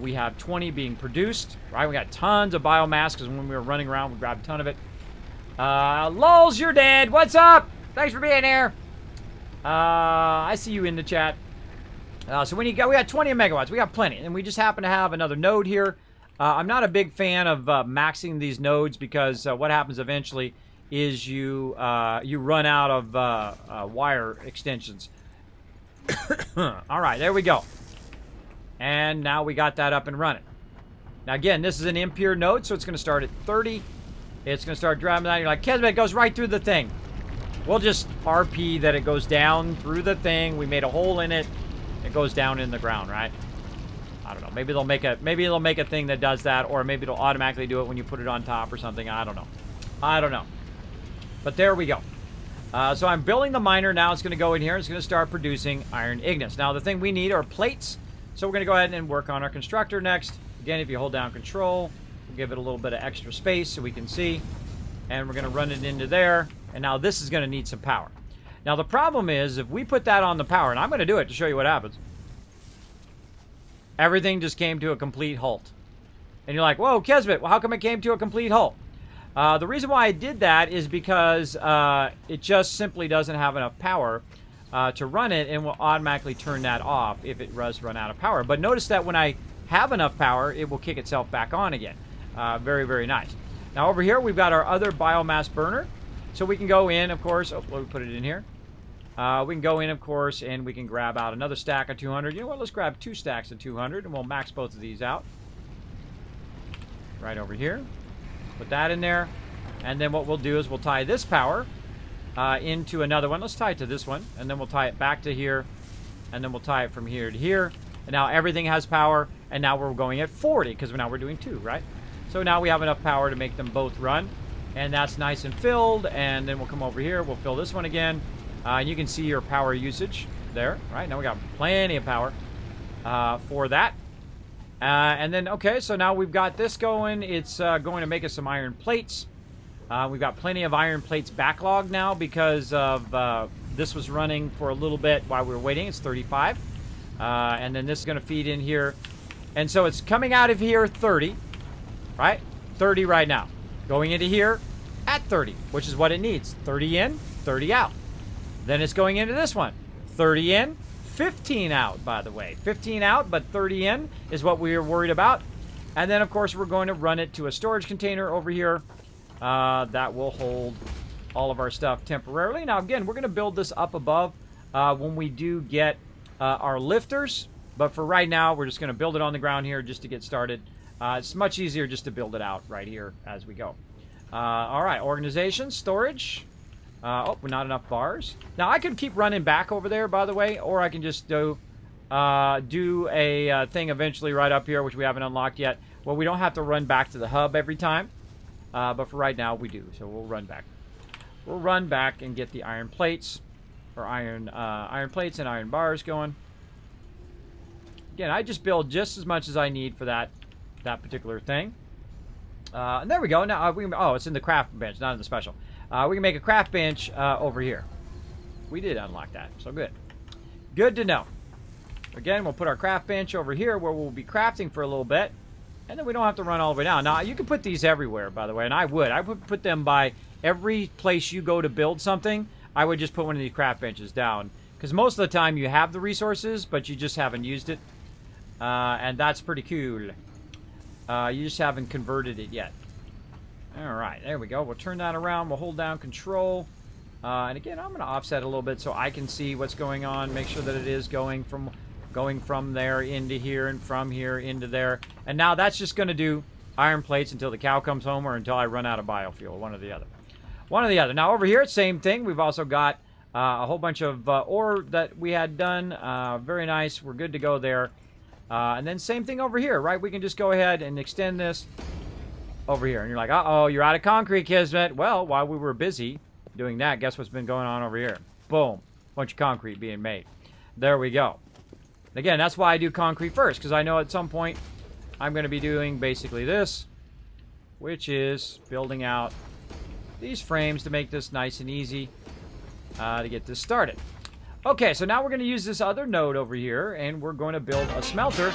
we have 20 being produced, right? We got tons of biomass because when we were running around, we grabbed a ton of it. Lulz, you're dead. What's up? Thanks for being here. I see you in the chat. So when we got 20 megawatts. We got plenty. And we just happen to have another node here. I'm not a big fan of maxing these nodes because what happens eventually is you run out of wire extensions. All right, there we go. And now we got that up and running. Now, again, this is an impure node, so it's going to start at 30. It's going to start driving down. You're like, Kismet, it goes right through the thing. We'll just RP that it goes down through the thing. We made a hole in it. It goes down in the ground, right? I don't know. Maybe they'll make a thing that does that, or maybe it'll automatically do it when you put it on top or something. I don't know. I don't know. But there we go. So I'm building the miner now. It's going to go in here. It's going to start producing iron ignis. Now, the thing we need are plates. So we're going to go ahead and work on our constructor next. Again, if you hold down control, we'll give it a little bit of extra space so we can see. And we're going to run it into there. And now this is going to need some power. Now, the problem is, if we put that on the power, and I'm going to do it to show you what happens. Everything just came to a complete halt. And you're like, whoa, Kismet, well, how come it came to a complete halt? The reason why I did that is because it just simply doesn't have enough power to run it, and will automatically turn that off if it does run out of power. But notice that when I have enough power, it will kick itself back on again. Very, very nice. Now over here, we've got our other biomass burner. So we can go in, of course. Oh, let me put it in here. We can go in, of course, and we can grab out another stack of 200. You know what? Let's grab 2 stacks of 200, and we'll max both of these out. Right over here. Put that in there. And then what we'll do is we'll tie this power into another one. Let's tie it to this one. And then we'll tie it back to here. And then we'll tie it from here to here. And now everything has power. And now we're going at 40 because now we're doing 2, right? So now we have enough power to make them both run. And that's nice and filled. And then we'll come over here. We'll fill this one again. And you can see your power usage there, right? Now we got plenty of power for that. And then, okay, so now we've got this going. It's going to make us some iron plates. We've got plenty of iron plates backlogged now because of this was running for a little bit while we were waiting. It's 35. And then this is going to feed in here. And so it's coming out of here 30, right? 30 right now. Going into here at 30, which is what it needs. 30 in, 30 out. Then it's going into this one. 30 in, 15 out, by the way. 15 out, but 30 in is what we are worried about. And then, of course, we're going to run it to a storage container over here. That will hold all of our stuff temporarily. Now, again, we're going to build this up above when we do get our lifters. But for right now, we're just going to build it on the ground here just to get started. It's much easier just to build it out right here as we go. All right, organization, storage. Oh, not enough bars. Now, I could keep running back over there, by the way, or I can just do a thing eventually right up here, which we haven't unlocked yet. Well, we don't have to run back to the hub every time, but for right now, we do. So we'll run back. We'll run back and get the iron plates, or iron plates and iron bars going. Again, I just build just as much as I need for that particular thing. And there we go. Now, oh, it's in the craft bench, not in the special. We can make a craft bench over here. We did unlock that, so good. Good to know. Again, we'll put our craft bench over here where we'll be crafting for a little bit. And then we don't have to run all the way down. Now, you can put these everywhere, by the way, and I would. I would put them by every place you go to build something. I would just put one of these craft benches down. Because most of the time you have the resources, but you just haven't used it. And that's pretty cool. You just haven't converted it yet. Alright, there we go. We'll turn that around. We'll hold down control. And again, I'm going to offset a little bit so I can see what's going on. Make sure that it is going from there into here and from here into there. And now that's just going to do iron plates until the cow comes home or until I run out of biofuel. One or the other. One or the other. Now over here, same thing. We've also got a whole bunch of ore that we had done. Very nice. We're good to go there. And then same thing over here, right? We can just go ahead and extend this over here. And you're like, uh-oh, you're out of concrete, Kismet. Well, while we were busy doing that, guess what's been going on over here? Boom. Bunch of concrete being made. There we go. Again, that's why I do concrete first, because I know at some point I'm going to be doing basically this, which is building out these frames to make this nice and easy to get this started. Okay, so now we're going to use this other node over here, and we're going to build a smelter.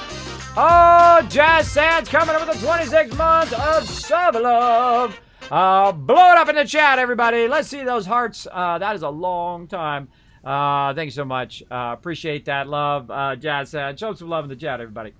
Oh, Jazz Sands coming up with the 26 months of sub love. Blow it up in the chat, everybody. Let's see those hearts. That is a long time. Thanks so much. Appreciate that love, Jazz Sands. Show some love in the chat, everybody.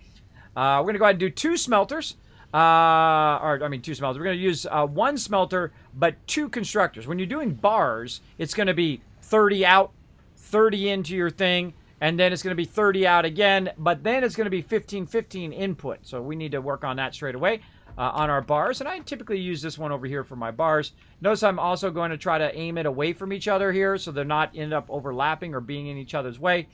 We're going to go ahead and do 2 smelters. We're going to use 1 smelter, but 2 constructors. When you're doing bars, it's going to be 30 out, 30 into your thing, and then it's going to be 30 out again, but then it's going to be 15-15 input. So we need to work on that straight away on our bars, and I typically use this one over here for my bars. Notice I'm also going to try to aim it away from each other here so they're not end up overlapping or being in each other's way.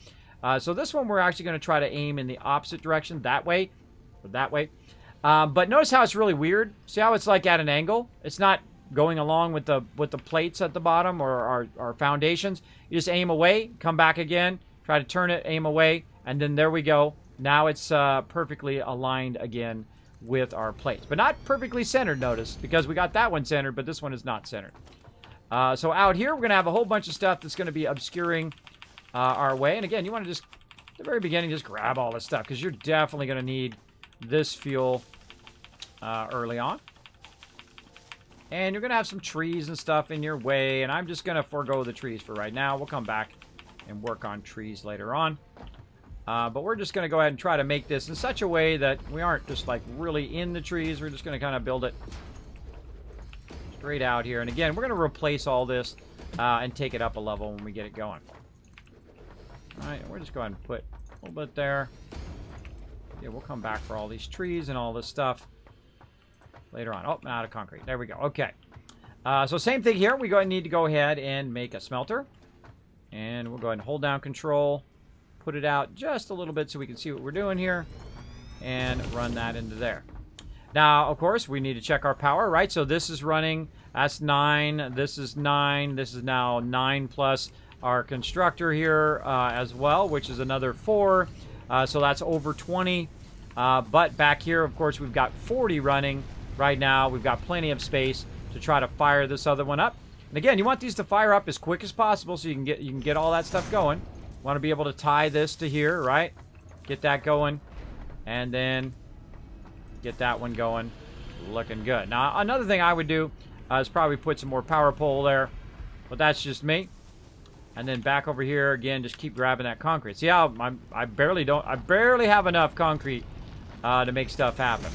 So this one we're actually going to try to aim in the opposite direction, that way, or that way. But notice how it's really weird. See how it's like at an angle? It's not going along with the plates at the bottom or our foundations. You just aim away, come back again, try to turn it, aim away, and then there we go. Now it's perfectly aligned again with our plates. But not perfectly centered, notice, because we got that one centered, but this one is not centered. So out here, we're going to have a whole bunch of stuff that's going to be obscuring our way. And again, you want to just, at the very beginning, just grab all this stuff, because you're definitely going to need this fuel early on. And you're going to have some trees and stuff in your way, and I'm just going to forego the trees for right now. We'll come back and work on trees later on. But we're just going to go ahead and try to make this in such a way that we aren't just like really in the trees. We're just going to kind of build it straight out here. And again, we're going to replace all this and take it up a level when we get it going. All right, we're just going to put a little bit there. Yeah, we'll come back for all these trees and all this stuff later on. Oh, out of concrete. There we go. Okay. So same thing here. We need to go ahead and make a smelter. And we'll go ahead and hold down control. Put it out just a little bit so we can see what we're doing here. And run that into there. Now, of course, we need to check our power, right? So this is running. That's 9. This is 9. This is now 9 plus our constructor here as well, which is another 4. So that's over 20. But back here, of course, we've got 40 running right now. We've got plenty of space to try to fire this other one up. And again, you want these to fire up as quick as possible so you can get all that stuff going. Want to be able to tie this to here, right? Get that going. And then get that one going. Looking good. Now, another thing I would do is probably put some more power pole there. But that's just me. And then back over here, again, just keep grabbing that concrete. See how I barely have enough concrete to make stuff happen.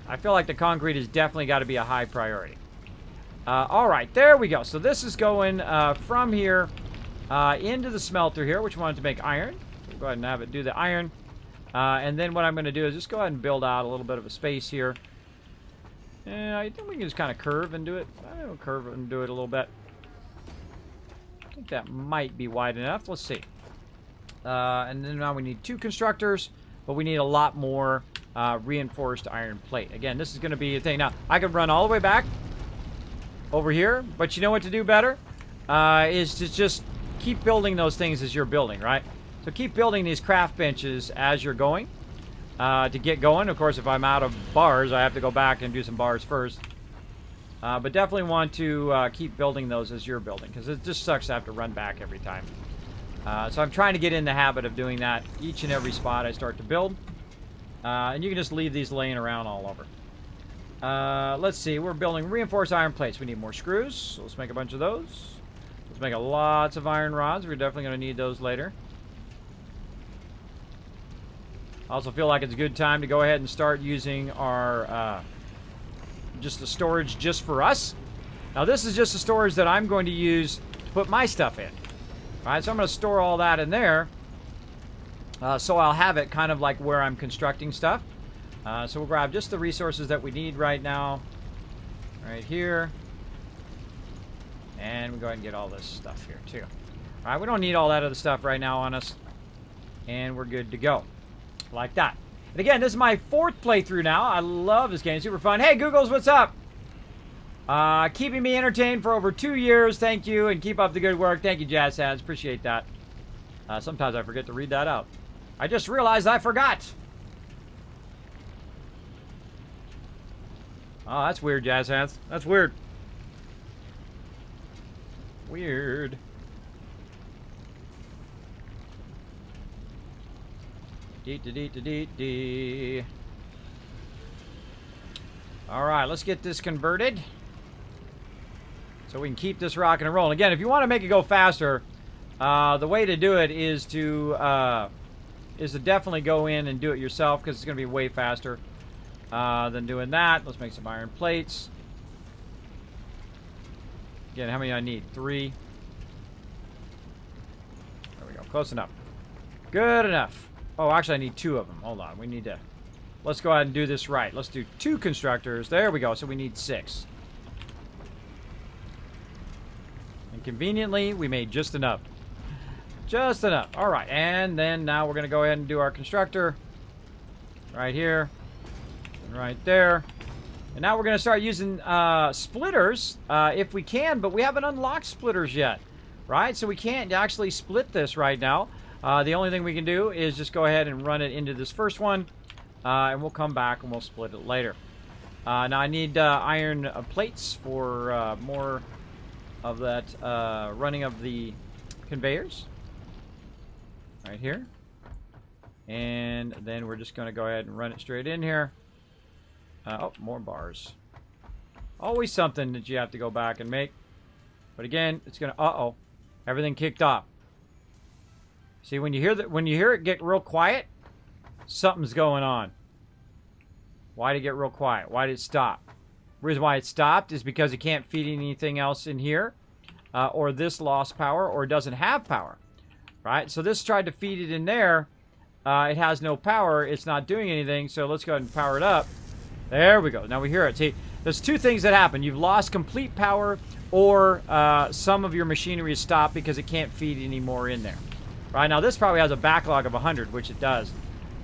I feel like the concrete has definitely got to be a high priority. All right, there we go. So this is going from here into the smelter here, which we wanted to make iron. We'll go ahead and have it do the iron. And then what I'm going to do is just go ahead and build out a little bit of a space here. And I think we can just kind of curve and do it. I'll curve and do it a little bit. I think that might be wide enough. Let's see. And then now we need 2 constructors, but we need a lot more reinforced iron plate. Again, this is going to be a thing. Now, I could run all the way back over here, but you know what to do better? Is to just keep building those things as you're building, right? So keep building these craft benches as you're going to get going. Of course, if I'm out of bars, I have to go back and do some bars first. But definitely want to keep building those as you're building, because it just sucks to have to run back every time. So I'm trying to get in the habit of doing that each and every spot I start to build. And you can just leave these laying around all over. Let's see. We're building reinforced iron plates. We need more screws. So let's make a bunch of those. Let's make lots of iron rods. We're definitely going to need those later. I also feel like it's a good time to go ahead and start using our just the storage just for us. Now this is just the storage that I'm going to use to put my stuff in. Alright, so I'm going to store all that in there. So I'll have it kind of like where I'm constructing stuff. So we'll grab just the resources that we need right now. Right here. And we'll go ahead and get all this stuff here too. Alright, we don't need all that other stuff right now on us. And we're good to go. Like that. And again, this is my 4th playthrough now. I love this game. Super fun. Hey, Googles, what's up? Keeping me entertained for over 2 years. Thank you. And keep up the good work. Thank you, Jazz Hands. Appreciate that. Sometimes I forget to read that out. I just realized I forgot. Oh, that's weird, Jazz Hands. That's weird. Weird. Dee. Alright, let's get this converted. So we can keep this rocking and rolling. Again, if you want to make it go faster, the way to do it is to definitely go in and do it yourself, because it's going to be way faster than doing that. Let's make some iron plates. Again, how many I need? 3. There we Close enough. Good enough. Oh, actually, I need 2 of them. Hold on. We need to... Let's go ahead and do this right. Let's do 2 constructors. There we go. So we need 6. And conveniently, we made just enough. Just enough. All right. And then now we're going to go ahead and do our constructor. Right here. And right there. And now we're going to start using splitters if we can, but we haven't unlocked splitters yet, right? So we can't actually split this right now. The only thing we can do is just go ahead and run it into this first one, and we'll come back and we'll split it later. Now I need iron plates for more of that running of the conveyors. Right here. And then we're just going to go ahead and run it straight in here. Oh, more bars. Always something that you have to go back and make. But again, it's gonna. Uh-oh, everything kicked off. See, when you hear it get real quiet, something's going on. Why did it get real quiet? Why did it stop? The reason why it stopped is because it can't feed anything else in here, or this lost power, or doesn't have power. Right. So this tried to feed it in there. It has no power. It's not doing anything. So let's go ahead and power it up. There we go. Now we hear it. See, there's 2 things that happen. You've lost complete power, or some of your machinery is stopped because it can't feed any more in there. Right now, this probably has a backlog of 100, which it does.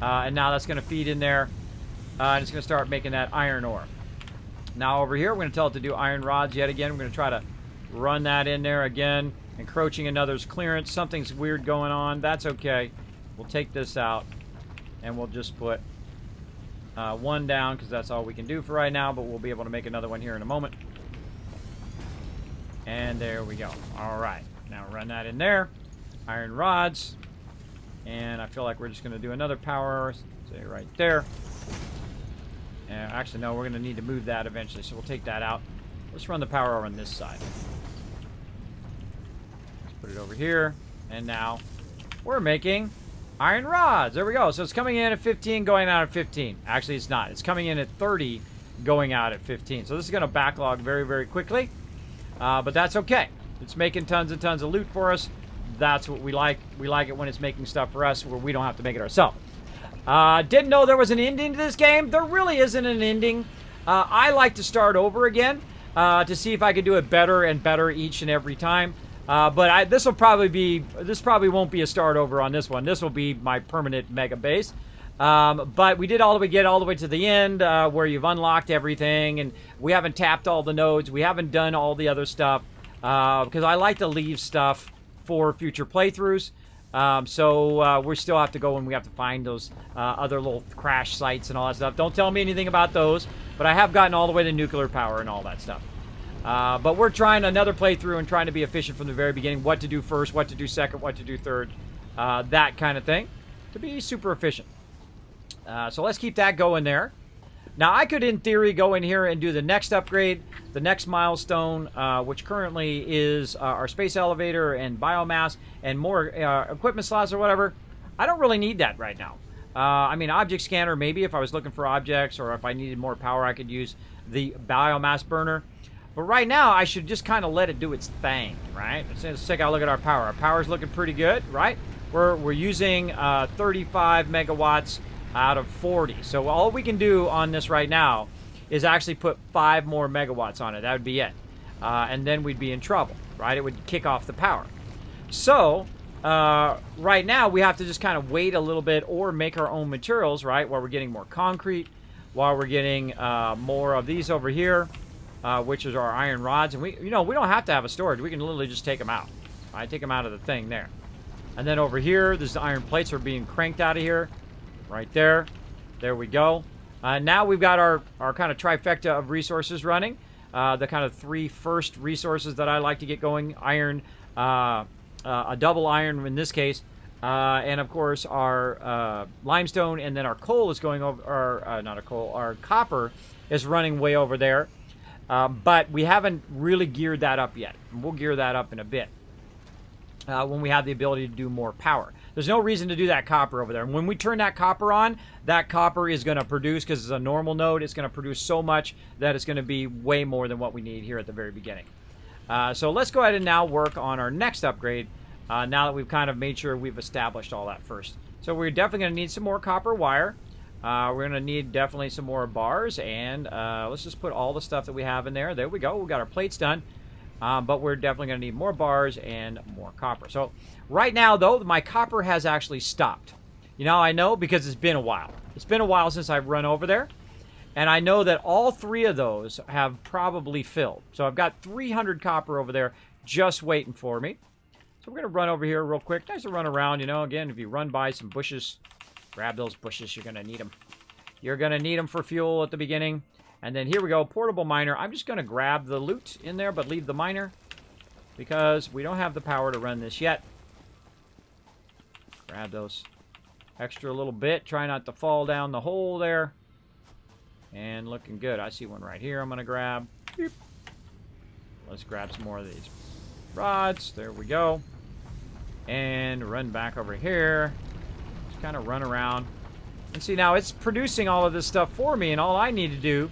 And now that's going to feed in there, and it's going to start making that iron ore. Now over here, we're going to tell it to do iron rods yet again. We're going to try to run that in there again, encroaching another's clearance. Something's weird going on. That's okay. We'll take this out, and we'll just put 1 down because that's all we can do for right now, but we'll be able to make another one here in a moment. And there we go. All right, now run that in there. Iron rods, and I feel like we're just going to do another power, say right there. And actually, no, we're going to need to move that eventually, so we'll take that out. Let's run the power over on this side. Let's put it over here, and now we're making iron rods. There we go. So it's coming in at 15, going out at 15. Actually, it's not. It's coming in at 30, going out at 15. So this is going to backlog very, very quickly. But that's okay. It's making tons and tons of loot for us. That's what we like. We like it when it's making stuff for us where we don't have to make it ourselves. Didn't know there was an ending to this game. There really isn't an ending. I like to start over again to see if I could do it better and better each and every time. But this probably won't be a start over on this one. This will be my permanent mega base. But we did get all the way to the end where you've unlocked everything, and we haven't tapped all the nodes. We haven't done all the other stuff because I like to leave stuff for future playthroughs. So we still have to go and we have to find those other little crash sites and all that stuff. Don't tell me anything about those, but I have gotten all the way to nuclear power and all that stuff. But we're trying another playthrough and trying to be efficient from the very beginning. What to do first, what to do second, what to do third. That kind of thing. To be super efficient. So let's keep that going there. Now, I could, in theory, go in here and do the next upgrade, the next milestone, which currently is our space elevator and biomass and more equipment slots or whatever. I don't really need that right now. I mean, object scanner, maybe if I was looking for objects or if I needed more power, I could use the biomass burner. But right now, I should just kind of let it do its thing, right? Let's take a look at our power. Our power's looking pretty good, right? We're using 35 megawatts out of 40. So all we can do on this right now is actually put 5 more megawatts on it. That would be it. And then we'd be in trouble, right? It would kick off the power. So right now we have to just kind of wait a little bit or make our own materials, right? While we're getting more concrete, while we're getting more of these over here, which is our iron rods. And we don't have to have a storage. We can literally just take them out. Right? Take them out of the thing there. And then over here, there's the iron plates are being cranked out of here. Right there. There we go. Now we've got our kind of trifecta of resources running. The kind of 3 first resources that I like to get going. Iron, a double iron in this case. And of course our limestone, and then our coal is going over, or not a coal, our copper is running way over there. But we haven't really geared that up yet. And we'll gear that up in a bit. When we have the ability to do more power. There's no reason to do that copper over there. And when we turn that copper on, that copper is going to produce, because it's a normal node, it's going to produce so much that it's going to be way more than what we need here at the very beginning. So let's go ahead and now work on our next upgrade, now that we've kind of made sure we've established all that first. So we're definitely going to need some more copper wire. We're going to need definitely some more bars, and let's just put all the stuff that we have in there. There we go. We got our plates done. But we're definitely going to need more bars and more copper. So right now, though, my copper has actually stopped. You know, I know because it's been a while. It's been a while since I've run over there. And I know that all 3 of those have probably filled. So I've got 300 copper over there just waiting for me. So we're going to run over here real quick. Nice to run around, you know. Again, if you run by some bushes, grab those bushes. You're going to need them. You're going to need them for fuel at the beginning. And then here we go, portable miner. I'm just going to grab the loot in there, but leave the miner because we don't have the power to run this yet. Grab those extra little bit. Try not to fall down the hole there. And looking good. I see one right here I'm going to grab. Beep. Let's grab some more of these rods. There we go. And run back over here. Just kind of run around. And see, now it's producing all of this stuff for me, and all I need to do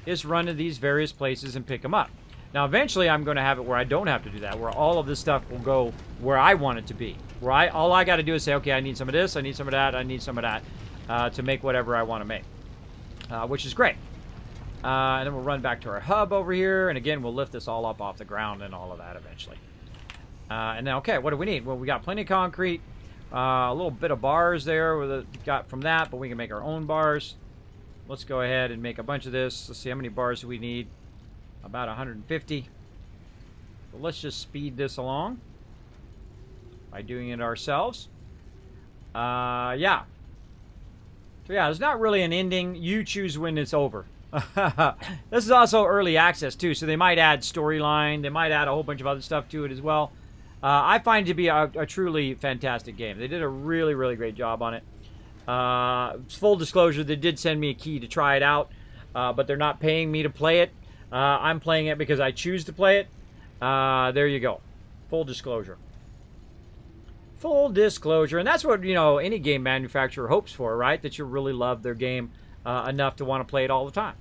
is run to these various places and pick them up. Now, eventually, I'm going to have it where I don't have to do that, where all of this stuff will go where I want it to be. Where all I got to do is say, okay, I need some of this, I need some of that, I need some of that to make whatever I want to make, which is great. And then we'll run back to our hub over here, and again, we'll lift this all up off the ground and all of that eventually. And then, okay, what do we need? Well, we got plenty of concrete, a little bit of bars there we got from that, but we can make our own bars. Let's go ahead and make a bunch of this. Let's see how many bars do we need. About 150. So let's just speed this along by doing it ourselves. Yeah. So yeah, there's not really an ending. You choose when it's over. This is also early access too, so they might add storyline. They might add a whole bunch of other stuff to it as well. I find it to be a truly fantastic game. They did a really, really great job on it. Full disclosure, they did send me a key to try it out, but they're not paying me to play it. I'm playing it because I choose to play it. There you go. Full disclosure. Full disclosure. And that's what, you know, any game manufacturer hopes for, right? That you really love their game enough to want to play it all the time.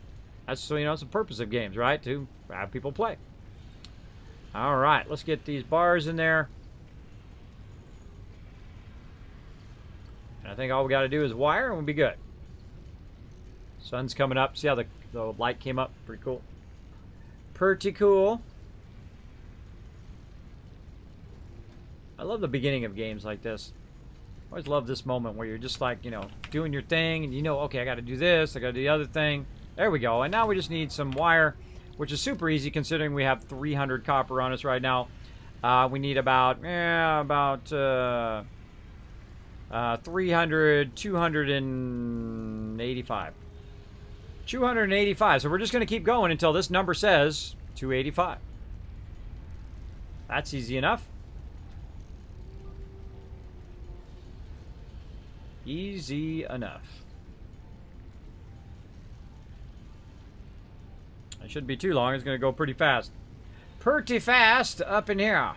That's, you know, it's the purpose of games, right? To have people play. All right, let's get these bars in there. I think all we got to do is wire and we'll be good. Sun's coming up. See how the light came up? Pretty cool. Pretty cool. I love the beginning of games like this. I always love this moment where you're just like, you know, doing your thing and you know, okay, I got to do this, I got to do the other thing. There we go. And now we just need some wire, which is super easy considering we have 300 copper on us right now. We need about 300, 285. 285. So we're just going to keep going until this number says 285. That's easy enough. Easy enough. It shouldn't be too long. It's going to go pretty fast. Pretty fast up in here.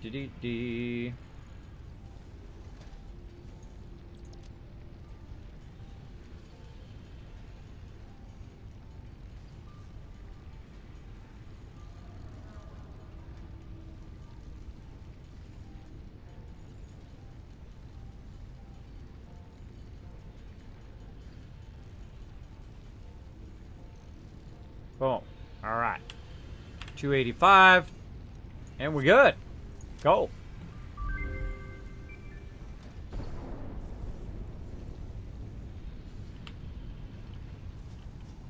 Dee. Boom. All right. 285. And we're good. Go.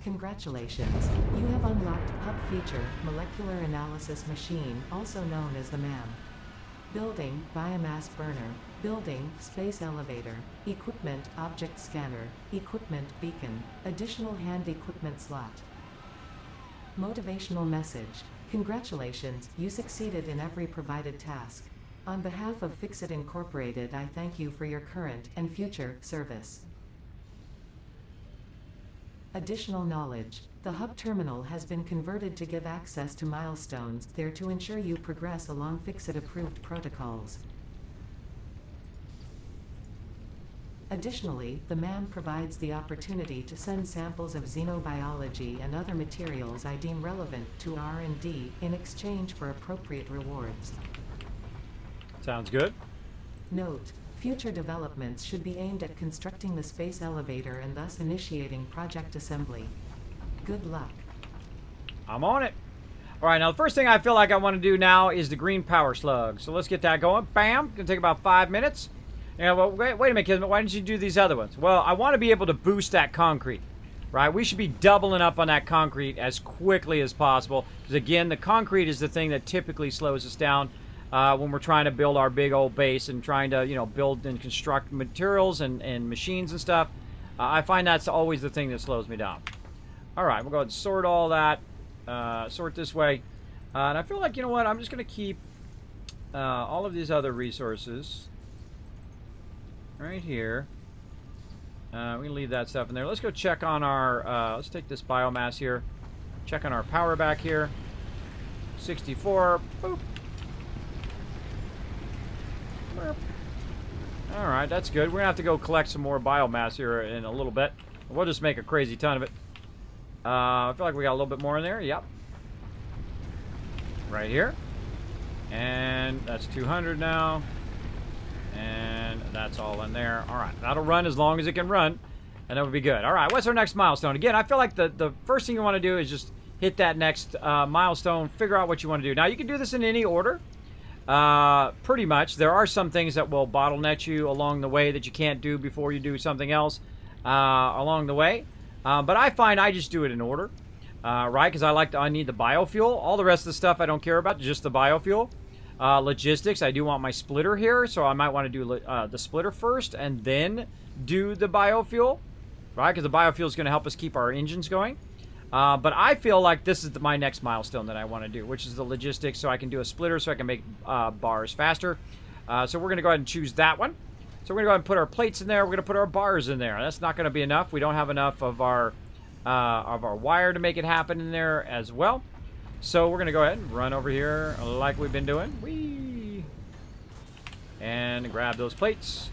Congratulations. You have unlocked Hub Feature, Molecular Analysis Machine, also known as the MAM. Building, Biomass Burner. Building, Space Elevator. Equipment, Object Scanner. Equipment, Beacon. Additional hand equipment slot. Motivational message. Congratulations, you succeeded in every provided task. On behalf of Fixit Incorporated, I thank you for your current and future service. Additional knowledge. The hub terminal has been converted to give access to milestones there to ensure you progress along Fixit approved protocols. Additionally, the MAM provides the opportunity to send samples of xenobiology and other materials I deem relevant to R&D in exchange for appropriate rewards. Sounds good. Note: future developments should be aimed at constructing the space elevator and thus initiating project assembly. Good luck. I'm on it. All right, now the first thing I feel like I want to do now is the green power slug. So let's get that going. Bam. Gonna take about 5 minutes. Yeah, well, wait a minute, Kismet. Why didn't you do these other ones? Well, I want to be able to boost that concrete, right? We should be doubling up on that concrete as quickly as possible. Because, again, the concrete is the thing that typically slows us down when we're trying to build our big old base and trying to, you know, build and construct materials and machines and stuff. I find that's always the thing that slows me down. All right, we'll go ahead and sort all that. Sort this way. And I feel like, you know what, I'm just going to keep all of these other resources right here. We can leave that stuff in there. Let's go check on our, let's take this biomass here. Check on our power back here. 64. Boop. Boop. All right, that's good. We're going to have to go collect some more biomass here in a little bit. We'll just make a crazy ton of it. I feel like we got a little bit more in there. Yep. Right here. And that's 200 now. And that's all in there. All right. That'll run as long as it can run. And that would be good. All right. What's our next milestone? Again, I feel like the first thing you want to do is just hit that next milestone. Figure out what you want to do. Now, you can do this in any order. Pretty much. There are some things that will bottleneck you along the way that you can't do before you do something else along the way. But I find I just do it in order. Right? Because I need the biofuel. All the rest of the stuff I don't care about. Just the biofuel. Logistics, I do want my splitter here, so I might want to do the splitter first and then do the biofuel, right? Because the biofuel is going to help us keep our engines going. But I feel like this is my next milestone that I want to do, which is the logistics, so I can do a splitter so I can make bars faster. So we're going to go ahead and choose that one. So we're going to go ahead and put our plates in there. We're going to put our bars in there. That's not going to be enough. We don't have enough of our wire to make it happen in there as well. So we're going to go ahead and run over here like we've been doing. Whee! And grab those plates.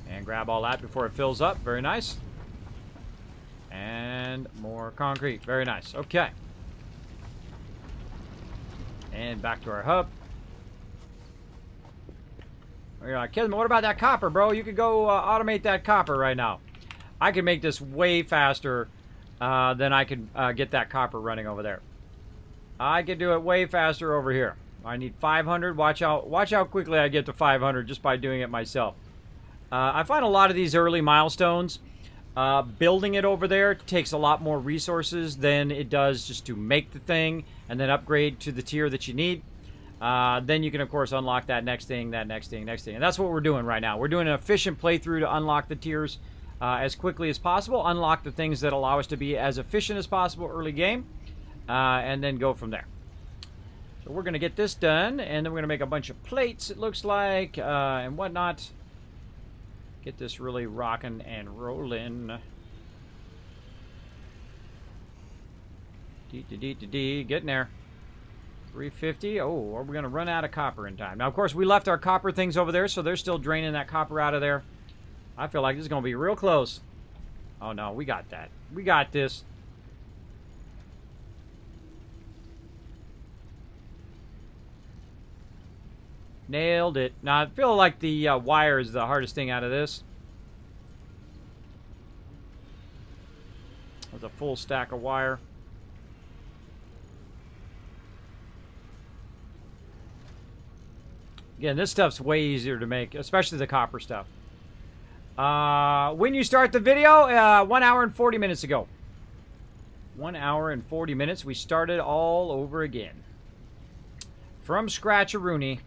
And grab all that before it fills up. Very nice. And more concrete. Very nice. Okay. And back to our hub. You're like, Kismet, what about that copper, bro? You could go automate that copper right now. I could make this way faster than I could get that copper running over there. I could do it way faster over here. I need 500. Watch how quickly I get to 500 just by doing it myself. I find a lot of these early milestones, building it over there takes a lot more resources than it does just to make the thing and then upgrade to the tier that you need. Then you can, of course, unlock that next thing, that next thing, next thing. And that's what we're doing right now. We're doing an efficient playthrough to unlock the tiers as quickly as possible, unlock the things that allow us to be as efficient as possible early game, and then go from there. So we're going to get this done, and then we're going to make a bunch of plates, it looks like, and whatnot. Get this really rocking and rolling. Getting there. 350. Oh, are we going to run out of copper in time? Now, of course, we left our copper things over there, so they're still draining that copper out of there. I feel like this is going to be real close. Oh, no, we got that. We got this. Nailed it. Now, I feel like the wire is the hardest thing out of this. There's a full stack of wire. Again, this stuff's way easier to make, especially the copper stuff. When you start the video, 1 hour and 40 minutes ago. 1 hour and 40 minutes. We started all over again. From scratch-a-rooney.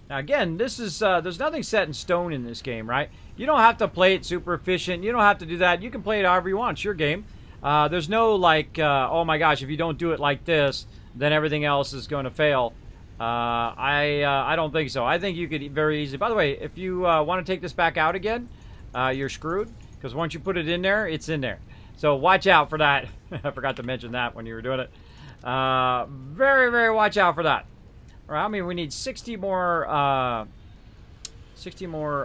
Now, again, this is, there's nothing set in stone in this game, right? You don't have to play it super efficient. You don't have to do that. You can play it however you want. It's your game. There's no, like, oh my gosh, if you don't do it like this, then everything else is going to fail. I don't think so. I think you could very easily. By the way, if you want to take this back out again, you're screwed. Because once you put it in there, it's in there. So watch out for that. I forgot to mention that when you were doing it. Very, very watch out for that. All right, I mean, we need 60 more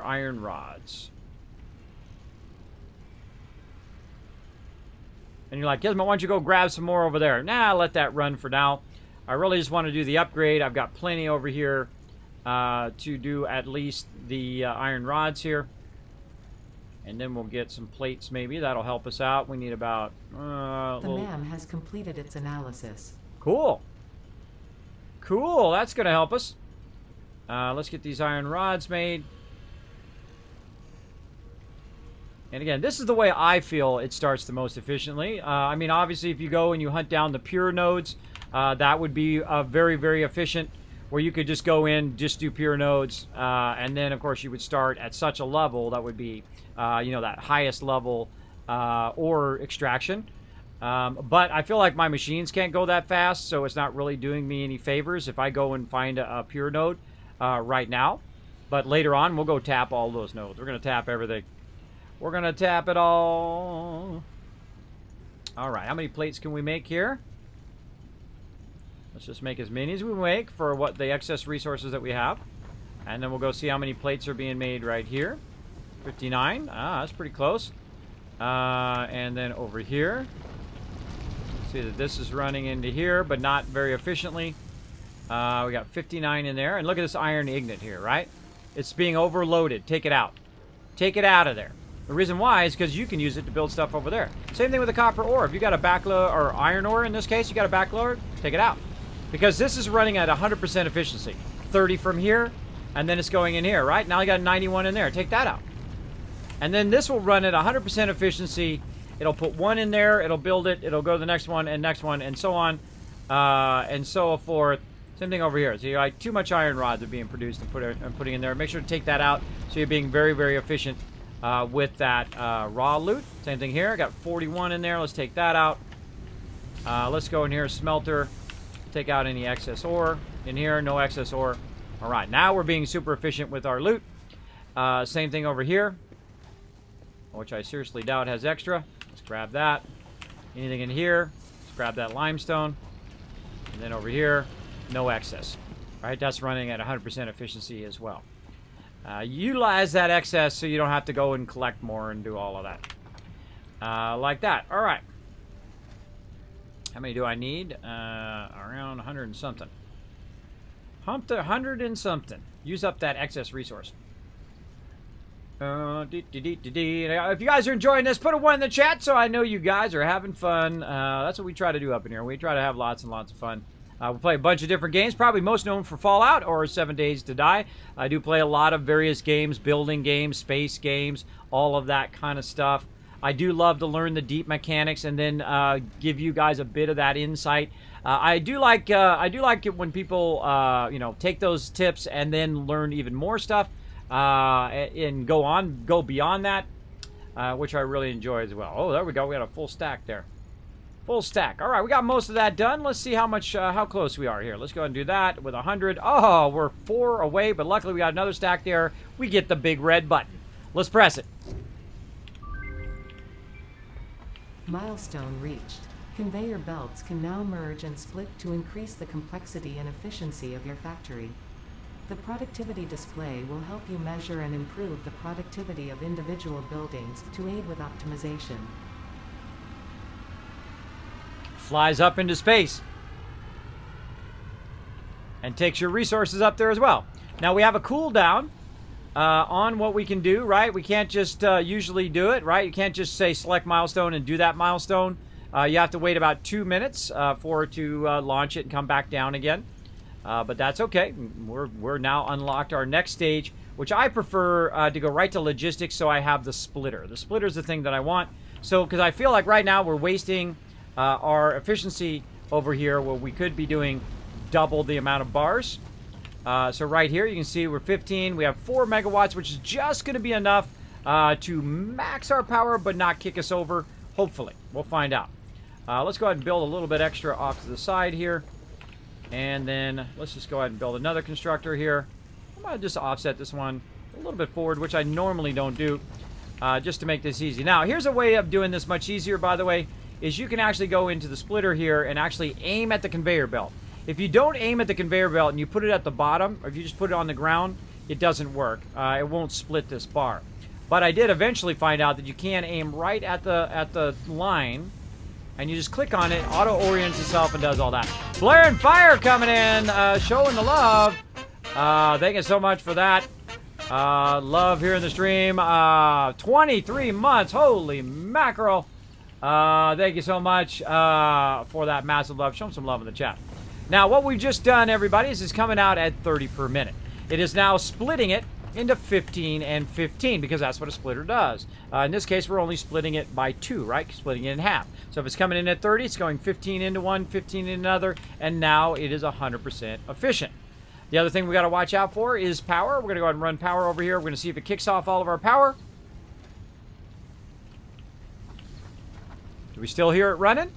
iron rods. And you're like, Kismet, why don't you go grab some more over there? Nah, let that run for now. I really just want to do the upgrade. I've got plenty over here to do at least the iron rods here. And then we'll get some plates maybe. That'll help us out. We need about... the MAM has completed its analysis. Cool. Cool. That's going to help us. Let's get these iron rods made. And again, this is the way I feel it starts the most efficiently. I mean, obviously, if you go and you hunt down the pure nodes, that would be very, very efficient, where you could just go in, just do pure nodes, and then, of course, you would start at such a level that would be, you know, that highest level ore extraction. But I feel like my machines can't go that fast, so it's not really doing me any favors if I go and find a pure node right now. But later on, we'll go tap all those nodes. We're going to tap everything. We're going to tap it all. All right, how many plates can we make here? Let's just make as many as we make for what the excess resources that we have. And then we'll go see how many plates are being made right here. 59. Ah, that's pretty close. And then over here. See that this is running into here, but not very efficiently. We got 59 in there. And look at this iron ignet here, right? It's being overloaded. Take it out. Take it out of there. The reason why is because you can use it to build stuff over there. Same thing with the copper ore. If you got a backload, or iron ore in this case, you got a backload, take it out. Because this is running at 100% efficiency. 30 from here, and then it's going in here, right? Now you got 91 in there. Take that out. And then this will run at 100% efficiency. It'll put one in there, it'll build it, it'll go to the next one, and so on, and so forth. Same thing over here. So you got too much iron rods are being produced and putting in there. Make sure to take that out so you're being very, very efficient with that raw loot. Same thing here. I got 41 in there. Let's take that out. Let's go in here, smelter. Take out any excess ore. In here, no excess ore. All right, now we're being super efficient with our loot. Same thing over here, which I seriously doubt has extra. Let's grab that. Anything in here, let's grab that limestone. And then over here, no excess. All right, that's running at 100% efficiency as well. Utilize that excess so you don't have to go and collect more and do all of that. Like that. All right. How many do I need? Around 100 and something. 100 and something. Use up that excess resource. If you guys are enjoying this, put a 1 in the chat so I know you guys are having fun. That's what we try to do up in here. We try to have lots and lots of fun. We play a bunch of different games, probably most known for Fallout or 7 Days to Die. I do play a lot of various games, building games, space games, all of that kind of stuff. I do love to learn the deep mechanics and then give you guys a bit of that insight. I do like it when people you know, take those tips and then learn even more stuff and go beyond that, which I really enjoy as well. Oh, there we go. We got a full stack there. Full stack. All right, we got most of that done. Let's see how much, how close we are here. Let's go ahead and do that with 100. Oh, we're 4 away, but luckily we got another stack there. We get the big red button. Let's press it. Milestone reached. Conveyor belts can now merge and split to increase the complexity and efficiency of your factory. The productivity display will help you measure and improve the productivity of individual buildings to aid with optimization. Flies up into space and takes your resources up there as well. Now we have a cooldown on what we can do, right? We can't just usually do it, right? You can't just say select milestone and do that milestone. You have to wait about 2 minutes for it to launch it and come back down again. But that's okay. We're now unlocked our next stage, which I prefer to go right to logistics, so I have the splitter. The splitter is the thing that I want. So, because I feel like right now we're wasting our efficiency over here, where we could be doing double the amount of bars. So right here, you can see we're 15. We have 4 megawatts, which is just going to be enough to max our power, but not kick us over. Hopefully, we'll find out. Let's go ahead and build a little bit extra off to the side here. And then let's just go ahead and build another constructor here. I'm going to just offset this one a little bit forward, which I normally don't do. just to make this easy. Now, here's a way of doing this much easier, by the way, is you can actually go into the splitter here and actually aim at the conveyor belt. If you don't aim at the conveyor belt and you put it at the bottom, or if you just put it on the ground, it doesn't work. It won't split this bar. But I did eventually find out that you can aim right at the line, and you just click on it, auto-orients itself, and does all that. Blair and Fire coming in, showing the love. Thank you so much for that. Love here in the stream. 23 months. Holy mackerel. Thank you so much for that massive love. Show them some love in the chat. Now, what we've just done, everybody, is it's coming out at 30 per minute. It is now splitting it into 15 and 15 because that's what a splitter does. In this case, we're only splitting it by 2, right? Splitting it in half. So if it's coming in at 30, it's going 15 into one, 15 into another, and now it is 100% efficient. The other thing we got to watch out for is power. We're going to go ahead and run power over here. We're going to see if it kicks off all of our power. Do we still hear it running?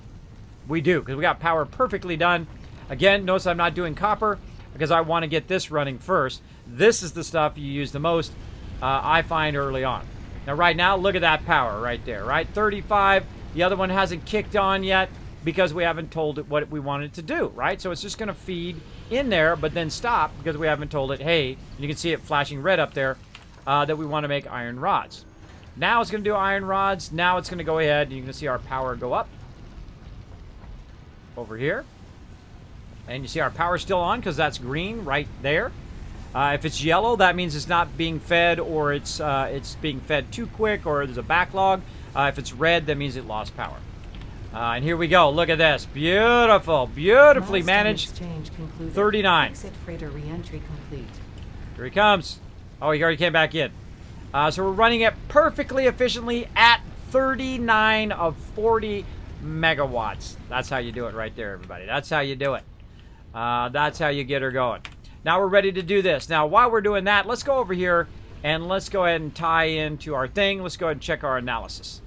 We do, because we got power perfectly done. Again, notice I'm not doing copper because I want to get this running first. This is the stuff you use the most, I find, early on. Now, right now, look at that power right there, right? 35. The other one hasn't kicked on yet because we haven't told it what we want it to do, right? So it's just going to feed in there, but then stop because we haven't told it, hey, you can see it flashing red up there, that we want to make iron rods. Now it's going to do iron rods. Now it's going to go ahead, and you can see our power go up over here. And you see our power still on because that's green right there. If it's yellow, that means it's not being fed, or it's being fed too quick, or there's a backlog. If it's red, that means it lost power. And here we go. Look at this. Beautiful. Beautifully managed. 39. Exit freighter re-entry complete. Here he comes. Oh, he already came back in. So we're running it perfectly efficiently at 39 of 40 megawatts. That's how you do it right there, everybody. That's how you do it. That's how you get her going. Now we're ready to do this. Now, while we're doing that, let's go over here and let's go ahead and tie into our thing. Let's go ahead and check our analysis.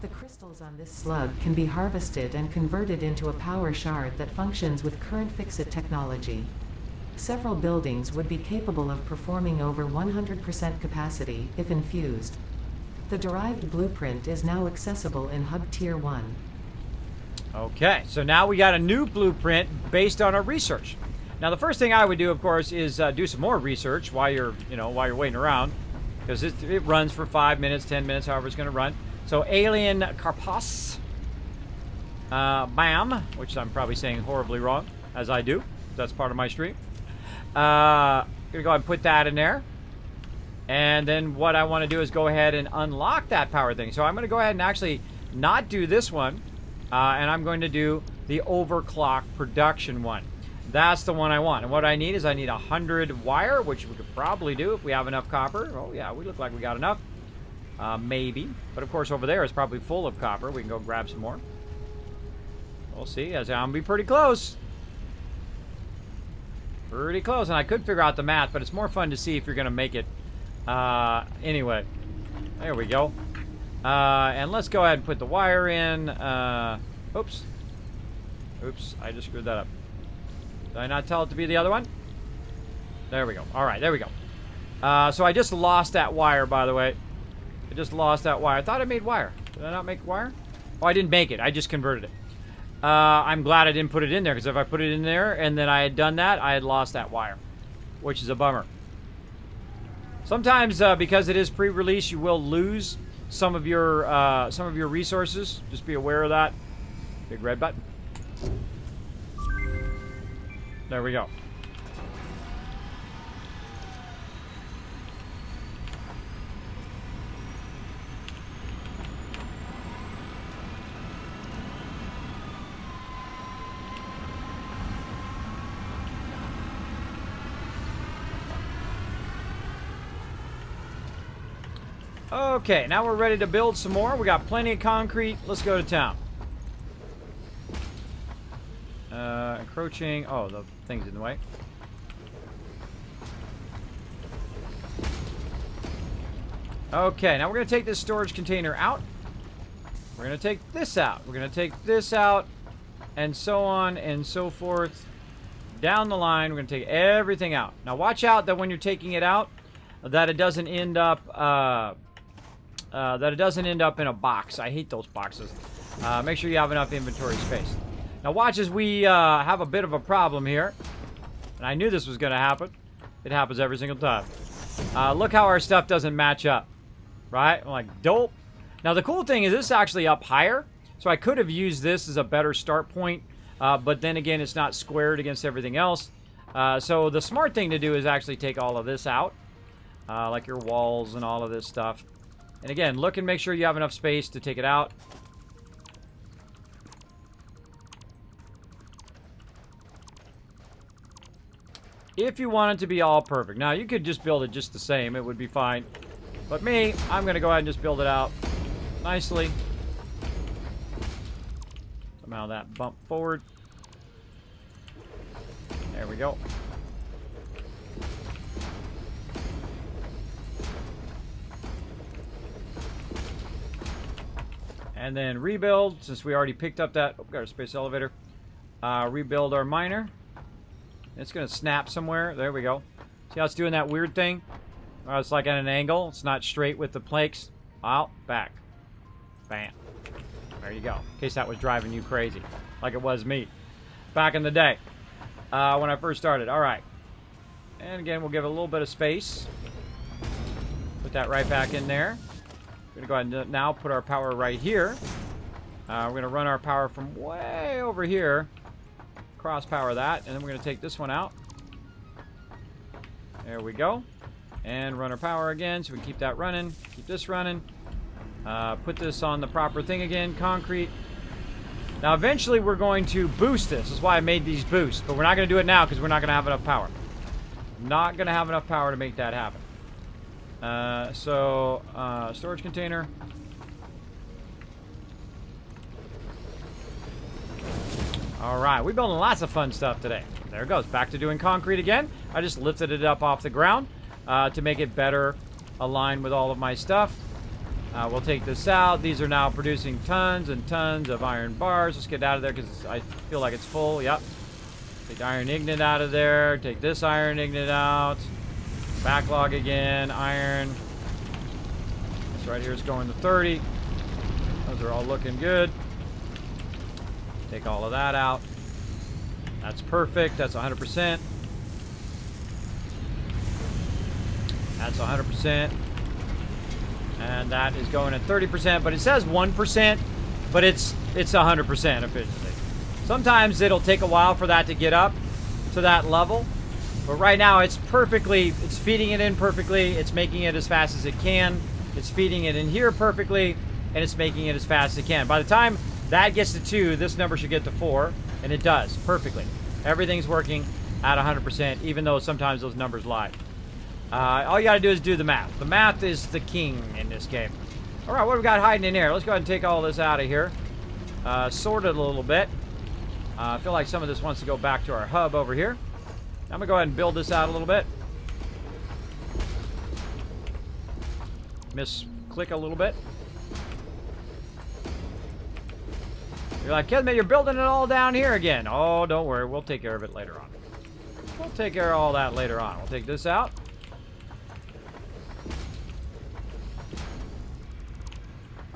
The crystals on this slug can be harvested and converted into a power shard that functions with current fix-it technology. Several buildings would be capable of performing over 100% capacity if infused. The derived blueprint is now accessible in Hub Tier 1. Okay, so now we got a new blueprint based on our research. Now, the first thing I would do, of course, is do some more research while you're waiting around, because it runs for 5 minutes, 10 minutes, however it's going to run. So, Alien Carpas, BAM, which I'm probably saying horribly wrong, as I do. That's part of my stream. Gonna go ahead and put that in there. And then what I want to do is go ahead and unlock that power thing. So I'm going to go ahead and actually not do this one. And I'm going to do the overclock production one. That's the one I want. And what I need is I need 100 wire, which we could probably do if we have enough copper. Oh, yeah, we look like we got enough. Maybe. But, of course, over there is probably full of copper. We can go grab some more. We'll see. I'm going to be pretty close. Pretty close. And I could figure out the math, but it's more fun to see if you're going to make it. Anyway. There we go. And let's go ahead and put the wire in. Oops. Oops, I just screwed that up. Did I not tell it to be the other one? There we go. All right, there we go. So I just lost that wire, by the way. I just lost that wire. I thought I made wire. Did I not make wire? Oh, I didn't make it. I just converted it. I'm glad I didn't put it in there, because if I put it in there and then I had done that, I had lost that wire, which is a bummer. Sometimes, because it is pre-release, you will lose some of your resources. Just be aware of that. Big red button. There we go. Okay, now we're ready to build some more. We got plenty of concrete. Let's go to town. Encroaching. Oh, the thing's in the way. Okay, now we're going to take this storage container out. We're going to take this out. We're going to take this out. And so on and so forth. Down the line, we're going to take everything out. Now watch out that when you're taking it out, that it doesn't end up in a box. I hate those boxes. Make sure you have enough inventory space. Now watch as we have a bit of a problem here. And I knew this was going to happen. It happens every single time. Look how our stuff doesn't match up. Right? I'm like, dope. Now the cool thing is this is actually up higher. So I could have used this as a better start point. But then again, it's not squared against everything else. So the smart thing to do is actually take all of this out. Like your walls and all of this stuff. And again, look and make sure you have enough space to take it out. If you want it to be all perfect. Now, you could just build it just the same. It would be fine. But me, I'm going to go ahead and just build it out nicely. Somehow that bump forward. There we go. And then rebuild, since we already picked up that... Oh, got a space elevator. Rebuild our miner. It's going to snap somewhere. There we go. See how it's doing that weird thing? It's like at an angle. It's not straight with the planks. Out, back. Bam. There you go. In case that was driving you crazy. Like it was me. Back in the day. When I first started. Alright. And again, we'll give it a little bit of space. Put that right back in there. We're going to go ahead and now put our power right here. We're going to run our power from way over here. Cross power that, and then we're going to take this one out. There we go. And run our power again, so we can keep that running. Keep this running. Put this on the proper thing again, concrete. Now eventually we're going to boost this. That's why I made these boosts, but we're not going to do it now because we're not going to have enough power. Not going to have enough power to make that happen. Storage container. Alright, we're building lots of fun stuff today. There it goes. Back to doing concrete again. I just lifted it up off the ground to make it better aligned with all of my stuff. We'll take this out. These are now producing tons and tons of iron bars. Let's get out of there because I feel like it's full. Yep. Take iron ignet out of there. Take this iron ignet out. Backlog again. Iron. This right here is going to 30. Those are all looking good. Take all of that out. That's perfect. That's 100%. That's 100%. And that is going at 30%, but it says 1%, but it's 100% efficiency. Sometimes it'll take a while for that to get up to that level, but right now it's feeding it in perfectly, it's making it as fast as it can, it's feeding it in here perfectly, and it's making it as fast as it can. By the time that gets to 2, this number should get to 4, and it does perfectly. Everything's working at 100%, even though sometimes those numbers lie. All you gotta do is do the math. The math is the king in this game. Alright, what do we got hiding in here? Let's go ahead and take all this out of here. Sort it a little bit. I feel like some of this wants to go back to our hub over here. I'm gonna go ahead and build this out a little bit. Misclick a little bit. You're like, Kismet, you're building it all down here again. Oh, don't worry. We'll take care of it later on. We'll take care of all that later on. We'll take this out.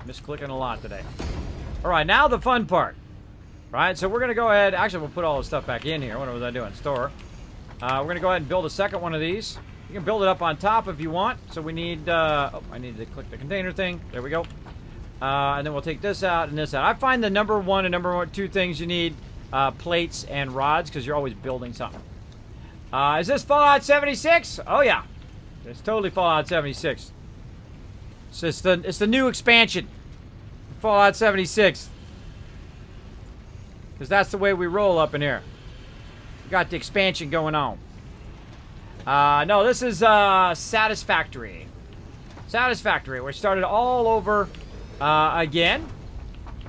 Misclicking a lot today. Alright, now the fun part. Right, so we're going to go ahead. Actually, we'll put all this stuff back in here. What was I doing? Store. We're going to go ahead and build a second one of these. You can build it up on top if you want. So we need... oh, I need to click the container thing. There we go. And then we'll take this out and this out. I find the number 1 and number 2 things you need, plates and rods, because you're always building something. Is this Fallout 76? Oh, yeah. It's totally Fallout 76. It's the new expansion. Fallout 76. Because that's the way we roll up in here. We got the expansion going on. No, this is Satisfactory. Satisfactory. We started all over again.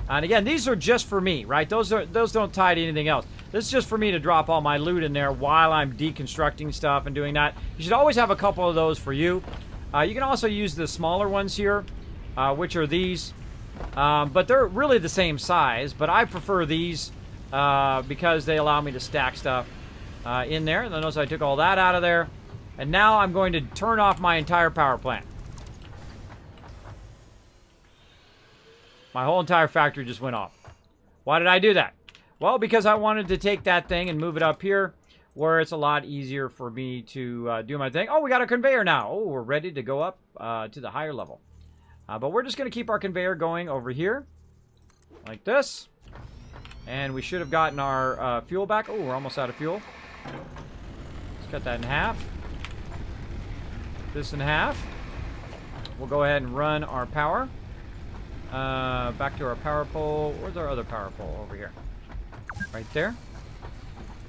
And again, these are just for me, right? Those don't tie to anything else. This is just for me to drop all my loot in there while I'm deconstructing stuff and doing that. You should always have a couple of those for you. You can also use the smaller ones here, which are these. But they're really the same size. But I prefer these because they allow me to stack stuff in there. And notice I took all that out of there. And now I'm going to turn off my entire power plant. My whole entire factory just went off. Why did I do that? Well, because I wanted to take that thing and move it up here where it's a lot easier for me to do my thing. Oh, we got a conveyor now. Oh, we're ready to go up to the higher level. But we're just going to keep our conveyor going over here. Like this. And we should have gotten our fuel back. Oh, we're almost out of fuel. Let's cut that in half. This in half. We'll go ahead and run our power. Back to our power pole. Where's our other power pole? Over here. Right there.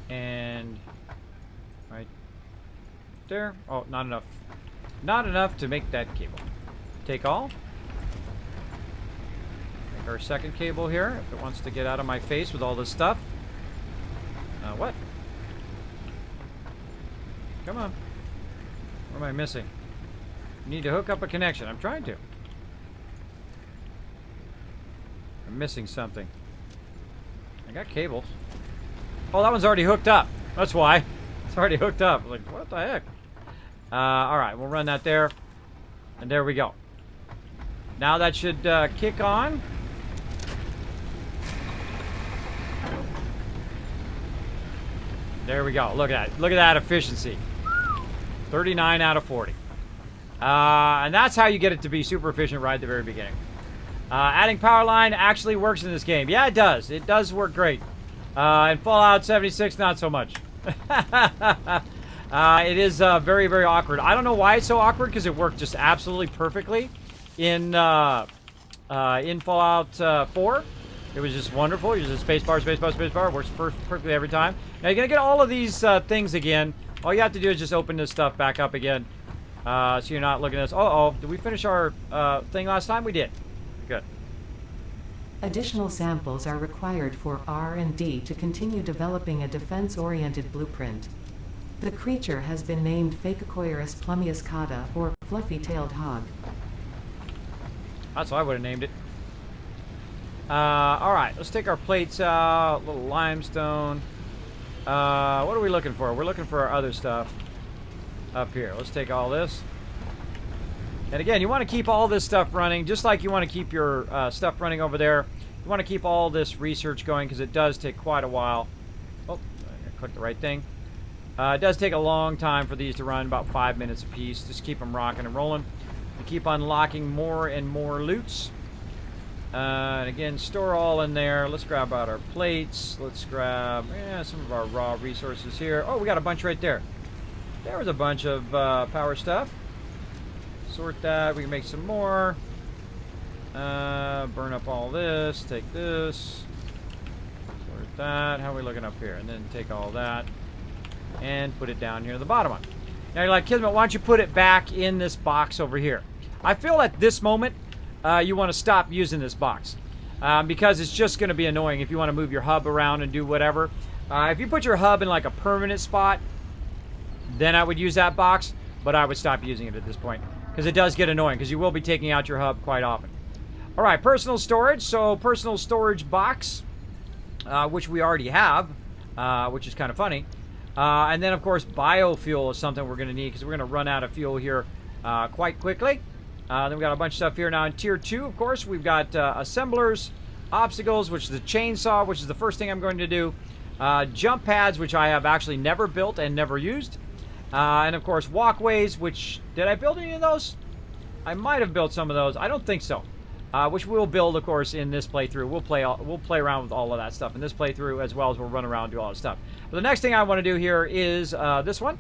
And right there. Oh, not enough. Not enough to make that cable. Take all. Make our second cable here if it wants to get out of my face with all this stuff. What? Come on. What am I missing? You need to hook up a connection. I'm trying to. I'm missing something. I got cables. Oh, that one's already hooked up. That's why. It's already hooked up. Like, what the heck? Alright, we'll run that there. And there we go. Now that should kick on. There we go. Look at that. Look at that efficiency. 39 out of 40. And that's how you get it to be super efficient right at the very beginning. Adding power line actually works in this game. Yeah, it does. It does work great. In Fallout 76, not so much. It is very, very awkward. I don't know why it's so awkward, because it worked just absolutely perfectly in Fallout 4. It was just wonderful. You just spacebar, spacebar, spacebar. Works perfectly every time. Now, you're going to get all of these things again. All you have to do is just open this stuff back up again. So you're not looking at this. Uh-oh. Did we finish our thing last time? We did. Good. Additional samples are required for R&D to continue developing a defense-oriented blueprint. The creature has been named Phacocoirus plumiuscata, or fluffy-tailed hog. That's what I would have named it. Alright, let's take our plates out. A little limestone. What are we looking for? We're looking for our other stuff up here. Let's take all this. And again, you want to keep all this stuff running, just like you want to keep your stuff running over there. You want to keep all this research going, because it does take quite a while. Oh, I clicked the right thing. It does take a long time for these to run, about 5 minutes a piece. Just keep them rocking and rolling. And keep unlocking more and more loots. And again, store all in there. Let's grab out our plates. Let's grab some of our raw resources here. Oh, we got a bunch right there. There was a bunch of power stuff. Sort that. We can make some more. Burn up all this. Take this. Sort that. How are we looking up here? And then take all that and put it down here at the bottom one. Now you're like, Kismet, why don't you put it back in this box over here? I feel at this moment you want to stop using this box because it's just going to be annoying if you want to move your hub around and do whatever. If you put your hub in like a permanent spot, then I would use that box, but I would stop using it at this point because it does get annoying because you will be taking out your hub quite often. All right, personal storage. So personal storage box, which we already have, which is kind of funny. And then, of course, biofuel is something we're going to need because we're going to run out of fuel here quite quickly. Then we got a bunch of stuff here now in Tier 2, of course. We've got assemblers, obstacles, which is the chainsaw, which is the first thing I'm going to do. Jump pads, which I have actually never built and never used. And, of course, walkways, which... Did I build any of those? I might have built some of those. I don't think so. Which we'll build, of course, in this playthrough. We'll play around with all of that stuff in this playthrough, as well as we'll run around and do all this stuff. But the next thing I want to do here is this one.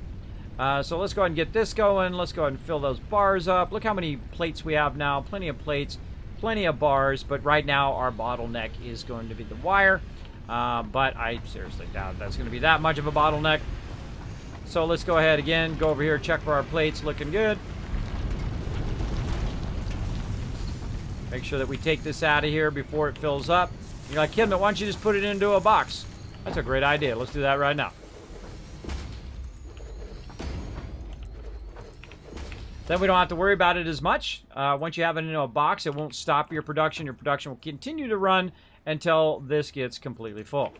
So let's go ahead and get this going. Let's go ahead and fill those bars up. Look how many plates we have now. Plenty of plates, plenty of bars. But right now, our bottleneck is going to be the wire. But I seriously doubt that's going to be that much of a bottleneck. So let's go ahead again, go over here, check for our plates. Looking good. Make sure that we take this out of here before it fills up. You're like, Kismet, why don't you just put it into a box? That's a great idea. Let's do that right now. Then we don't have to worry about it as much. Once you have it into a box, it won't stop your production. Your production will continue to run until this gets completely full.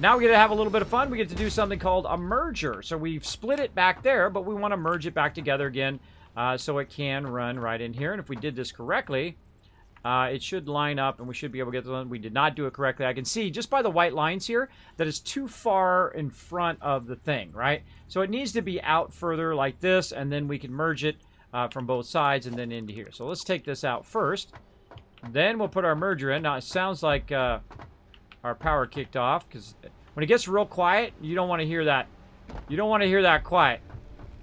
Now we get to have a little bit of fun. We get to do something called a merger. So we've split it back there, but we want to merge it back together again so it can run right in here. And if we did this correctly, it should line up and we should be able to get the one. We did not do it correctly. I can see just by the white lines here that it's too far in front of the thing, right? So it needs to be out further like this, and then we can merge it from both sides and then into here. So let's take this out first. Then we'll put our merger in. Now it sounds like our power kicked off, because when it gets real quiet, you don't want to hear that. You don't want to hear that quiet.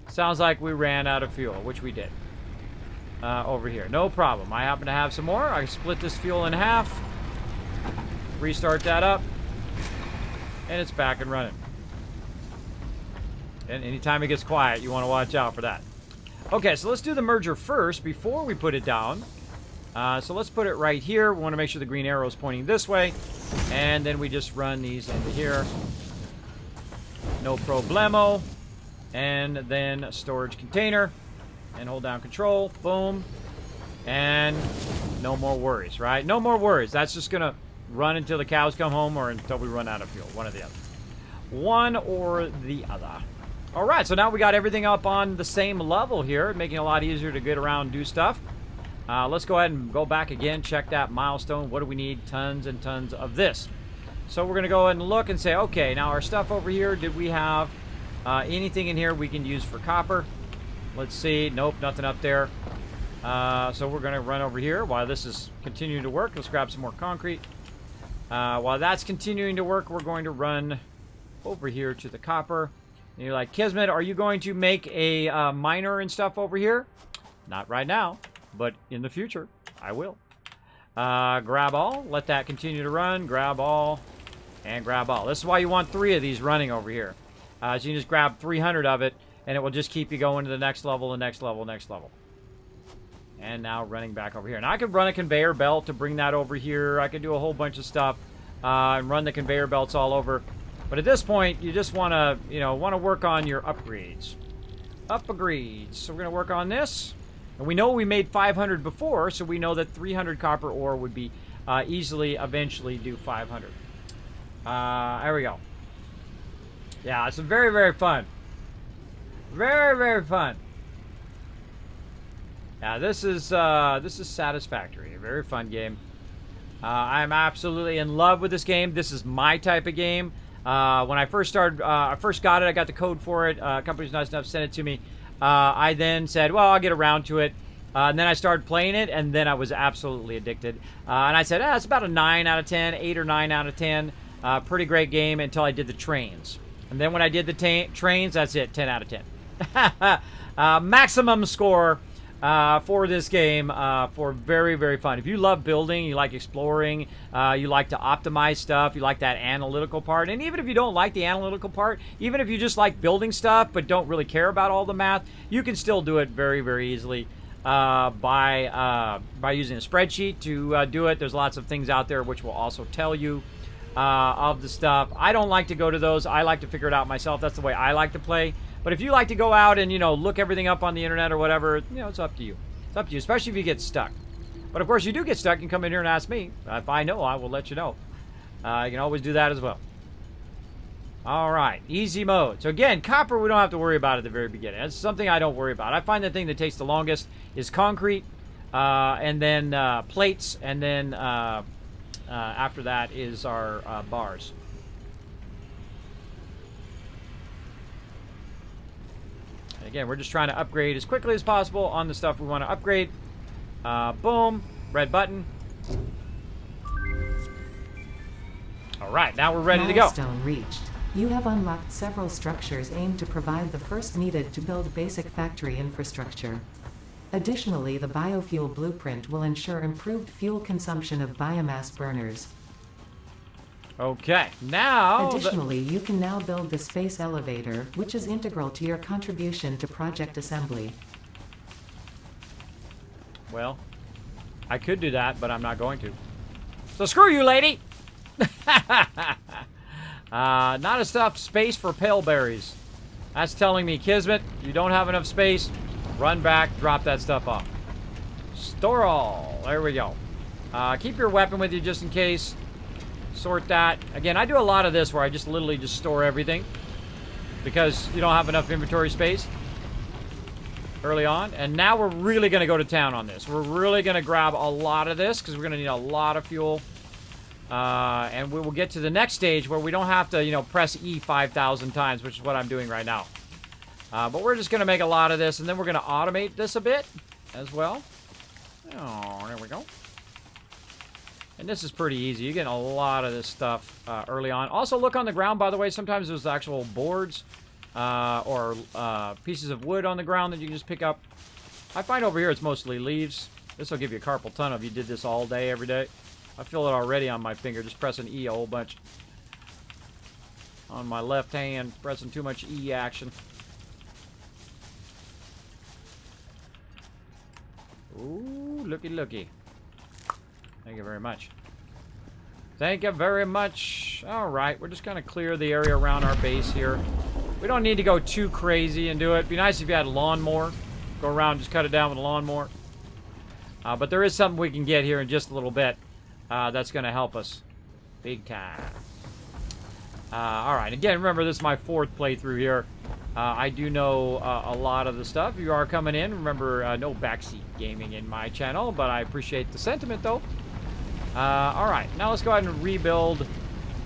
Sounds like we ran out of fuel, which we did. Over here. No problem. I happen to have some more. I split this fuel in half. Restart that up. And it's back and running. And anytime it gets quiet, you want to watch out for that. Okay, so let's do the merger first before we put it down. So let's put it right here. We want to make sure the green arrow is pointing this way. And then we just run these into here. No problemo. And then a storage container. And hold down control. Boom. And no more worries, right? No more worries. That's just going to run until the cows come home or until we run out of fuel. One or the other. One or the other. All right, so now we got everything up on the same level here, making it a lot easier to get around and do stuff. Let's go ahead and go back again, check that milestone. What do we need? Tons and tons of this. So we're going to go ahead and look and say, okay, now our stuff over here, did we have anything in here we can use for copper? Let's see. Nope, nothing up there. So we're going to run over here while this is continuing to work. Let's grab some more concrete. While that's continuing to work, we're going to run over here to the copper. And you're like, Kismet, are you going to make a miner and stuff over here? Not right now. But in the future, I will. Grab all. Let that continue to run. Grab all. And grab all. This is why you want 3 of these running over here. So you can just grab 300 of it, and it will just keep you going to the next level, the next level, next level. And now running back over here. Now I could run a conveyor belt to bring that over here. I could do a whole bunch of stuff and run the conveyor belts all over. But at this point, you just want to, work on your upgrades. Upgrades. So we're going to work on this. And we know we made 500 before, so we know that 300 copper ore would be easily, eventually do 500. There we go. Yeah, it's very, very fun. Very, very fun. Yeah, this is Satisfactory. A very fun game. I'm absolutely in love with this game. This is my type of game. When I first got it, I got the code for it. A company's nice enough to send it to me. I then said, well, I'll get around to it. And then I started playing it, and then I was absolutely addicted. And I said, it's about a 9 out of 10, 8 or 9 out of 10. Pretty great game until I did the trains. And then when I did the trains, that's it, 10 out of 10. Maximum score for this game for very, very fun. If you love building, you like exploring, you like to optimize stuff, you like that analytical part, and even if you don't like the analytical part, even if you just like building stuff but don't really care about all the math, you can still do it very, very easily by using a spreadsheet to do it. There's lots of things out there which will also tell you of the stuff. I don't like to go to those. I like to figure it out myself. That's the way I like to play. But if you like to go out and, look everything up on the internet or whatever, it's up to you. It's up to you, especially if you get stuck. But of course, you do get stuck, you can come in here and ask me. If I know, I will let you know. You can always do that as well. All right, easy mode. So again, copper we don't have to worry about at the very beginning. That's something I don't worry about. I find the thing that takes the longest is concrete, and then plates, and then after that is our bars. Again, we're just trying to upgrade as quickly as possible on the stuff we want to upgrade. Boom. Red button. All right, now we're ready to go. Milestone reached. You have unlocked several structures aimed to provide the first needed to build basic factory infrastructure. Additionally, the biofuel blueprint will ensure improved fuel consumption of biomass burners. Okay, now... Additionally, you can now build the space elevator, which is integral to your contribution to project assembly. Well, I could do that, but I'm not going to. So screw you, lady! Not enough space for pale berries. That's telling me, Kismet, you don't have enough space. Run back, drop that stuff off. Store all. There we go. Keep your weapon with you just in case. Sort that. Again, I do a lot of this where I just literally just store everything because you don't have enough inventory space early on. And now we're really going to go to town on this. We're really going to grab a lot of this because we're going to need a lot of fuel. And we will get to the next stage where we don't have to, you know, press E 5,000 times, which is what I'm doing right now. But we're just going to make a lot of this, and then we're going to automate this a bit as well. Oh, there we go. And this is pretty easy. You're getting a lot of this stuff early on. Also, look on the ground, by the way. Sometimes there's actual boards or pieces of wood on the ground that you can just pick up. I find over here it's mostly leaves. This will give you a carpal tunnel if you did this all day, every day. I feel it already on my finger, just pressing E a whole bunch. On my left hand, pressing too much E action. Ooh, looky, looky. Thank you very much. Thank you very much. All right, we're just going to clear the area around our base here. We don't need to go too crazy and do it. It'd be nice if you had a lawnmower. Go around, just cut it down with a lawnmower. But there is something we can get here in just a little bit. That's going to help us big time. All right, again, remember, this is my 4th playthrough here. I do know a lot of the stuff. If you are coming in, remember, no backseat gaming in my channel, but I appreciate the sentiment, though. All right, now let's go ahead and rebuild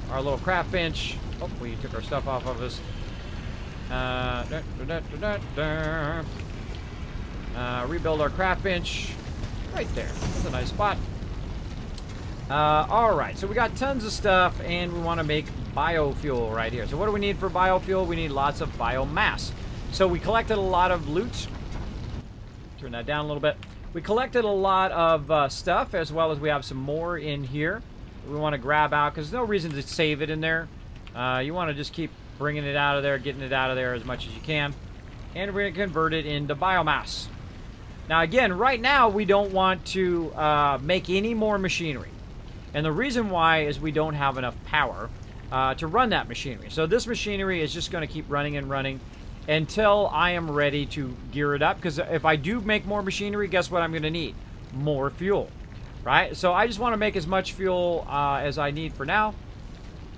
our little craft bench. Oh, we took our stuff off of us. Rebuild our craft bench right there. That's a nice spot. All right, so we got tons of stuff, and we want to make biofuel right here. So what do we need for biofuel? We need lots of biomass. So we collected a lot of loot. Turn that down a little bit. We collected a lot of stuff, as well as we have some more in here we want to grab out, because there's no reason to save it in there. You want to just keep bringing it out of there, getting it out of there as much as you can. And we're going to convert it into biomass. Now, again, right now, we don't want to make any more machinery. And the reason why is we don't have enough power to run that machinery. So this machinery is just going to keep running and running until I am ready to gear it up. Because if I do make more machinery, guess what I'm going to need? More fuel, right? So I just want to make as much fuel as I need for now.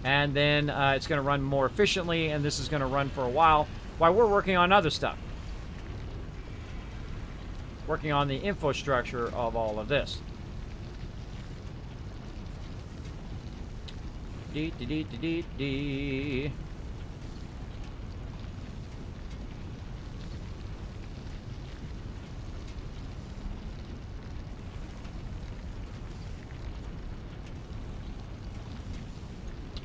And then it's going to run more efficiently, and this is going to run for a while we're working on other stuff. Working on the infrastructure of all of this.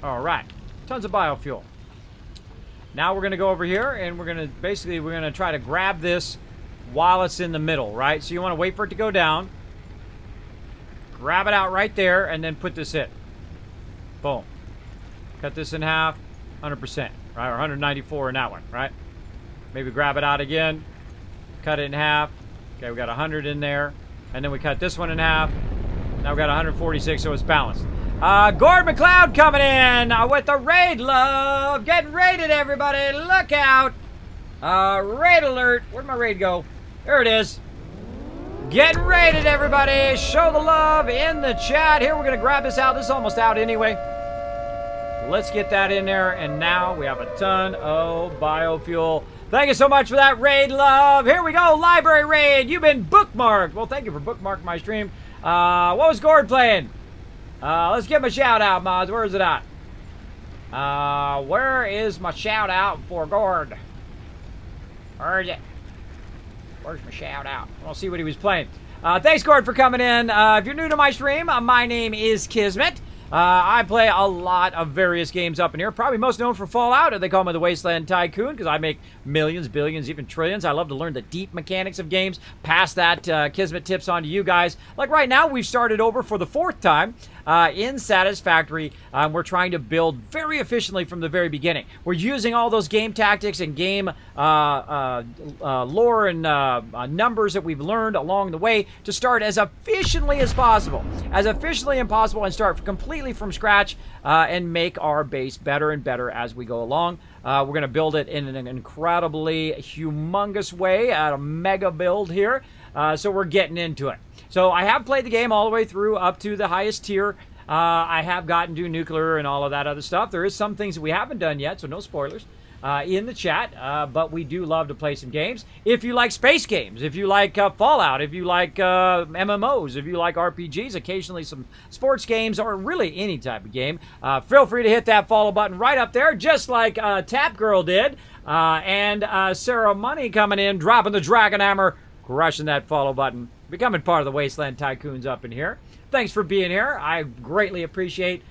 All right, tons of biofuel. Now we're going to go over here, and we're going to try to grab this while it's in the middle, right? So you want to wait for it to go down, grab it out right there, and then put this in. Boom. Cut this in half, 100%, right? Or 194 in that one, right? Maybe grab it out again, cut it in half. Okay, we got 100 in there, and then we cut this one in half. Now we got 146, so it's balanced. Gord McLeod coming in with the raid love. Getting raided, everybody. Look out. Raid alert. Where'd my raid go? There it is. Getting raided, everybody. Show the love in the chat. Here, we're going to grab this out. This is almost out anyway. Let's get that in there. And now we have a ton of biofuel. Thank you so much for that raid love. Here we go. Library raid. You've been bookmarked. Well, thank you for bookmarking my stream. What was Gord playing? Let's give him a shout out, mods. Where is it at? Where is my shout out for Gord? Where is it? Where's my shout out? I'll see what he was playing. Thanks, Gord, for coming in. If you're new to my stream, my name is Kismet. I play a lot of various games up in here. Probably most known for Fallout. They call me the Wasteland Tycoon because I make millions, billions, even trillions. I love to learn the deep mechanics of games. Pass that Kismet tips on to you guys. Like right now, we've started over for the 4th time in Satisfactory. We're trying to build very efficiently from the very beginning. We're using all those game tactics and game lore and numbers that we've learned along the way to start as efficiently as possible. And start completely from scratch and make our base better and better as we go along. We're going to build it in an incredibly humongous way, at a mega build here. So we're getting into it. So I have played the game all the way through up to the highest tier. I have gotten to nuclear and all of that other stuff. There is some things that we haven't done yet, so no spoilers in the chat. But we do love to play some games. If you like space games, if you like Fallout, if you like MMOs, if you like RPGs, occasionally some sports games, or really any type of game, feel free to hit that follow button right up there, just like Tap Girl did. And Sarah Money coming in, dropping the Dragon Hammer, crushing that follow button, becoming part of the Wasteland Tycoons up in here. Thanks for being here. I greatly appreciate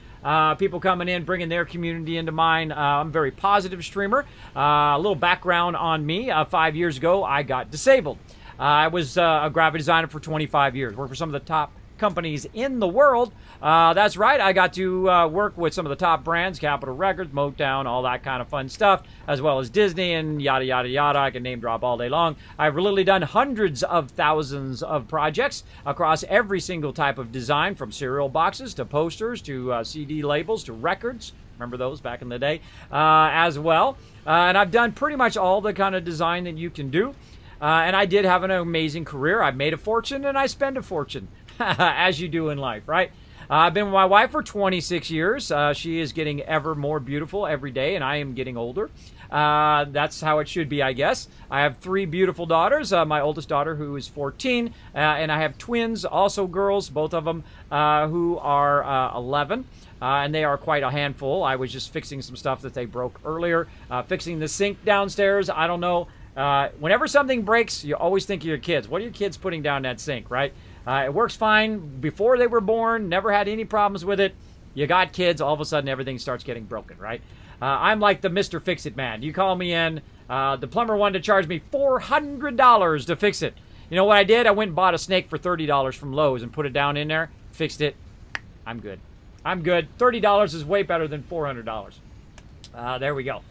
people coming in, bringing their community into mine. I'm a very positive streamer. A little background on me. 5 years ago, I got disabled. I was a graphic designer for 25 years. Worked for some of the top companies in the world. That's right, I got to work with some of the top brands, Capitol Records, Motown, all that kind of fun stuff, as well as Disney and yada, yada, yada. I can name drop all day long. I've literally done hundreds of thousands of projects across every single type of design, from cereal boxes to posters to CD labels to records. Remember those back in the day as well. And I've done pretty much all the kind of design that you can do. And I did have an amazing career. I made a fortune and I spend a fortune. As you do in life, right? I've been with my wife for 26 years. She is getting ever more beautiful every day, and I am getting older. That's how it should be, I guess. I have 3 beautiful daughters. My oldest daughter, who is 14, and I have twins, also girls, both of them, who are 11. And they are quite a handful. I was just fixing some stuff that they broke earlier. Fixing the sink downstairs. I don't know. Whenever something breaks, you always think of your kids. What are your kids putting down that sink, right? It works fine before they were born, never had any problems with it. You got kids, all of a sudden everything starts getting broken, right? I'm like the Mr. Fix-It man. You call me in, the plumber wanted to charge me $400 to fix it. You know what I did? I went and bought a snake for $30 from Lowe's and put it down in there, fixed it. I'm good. I'm good. $30 is way better than $400. There we go.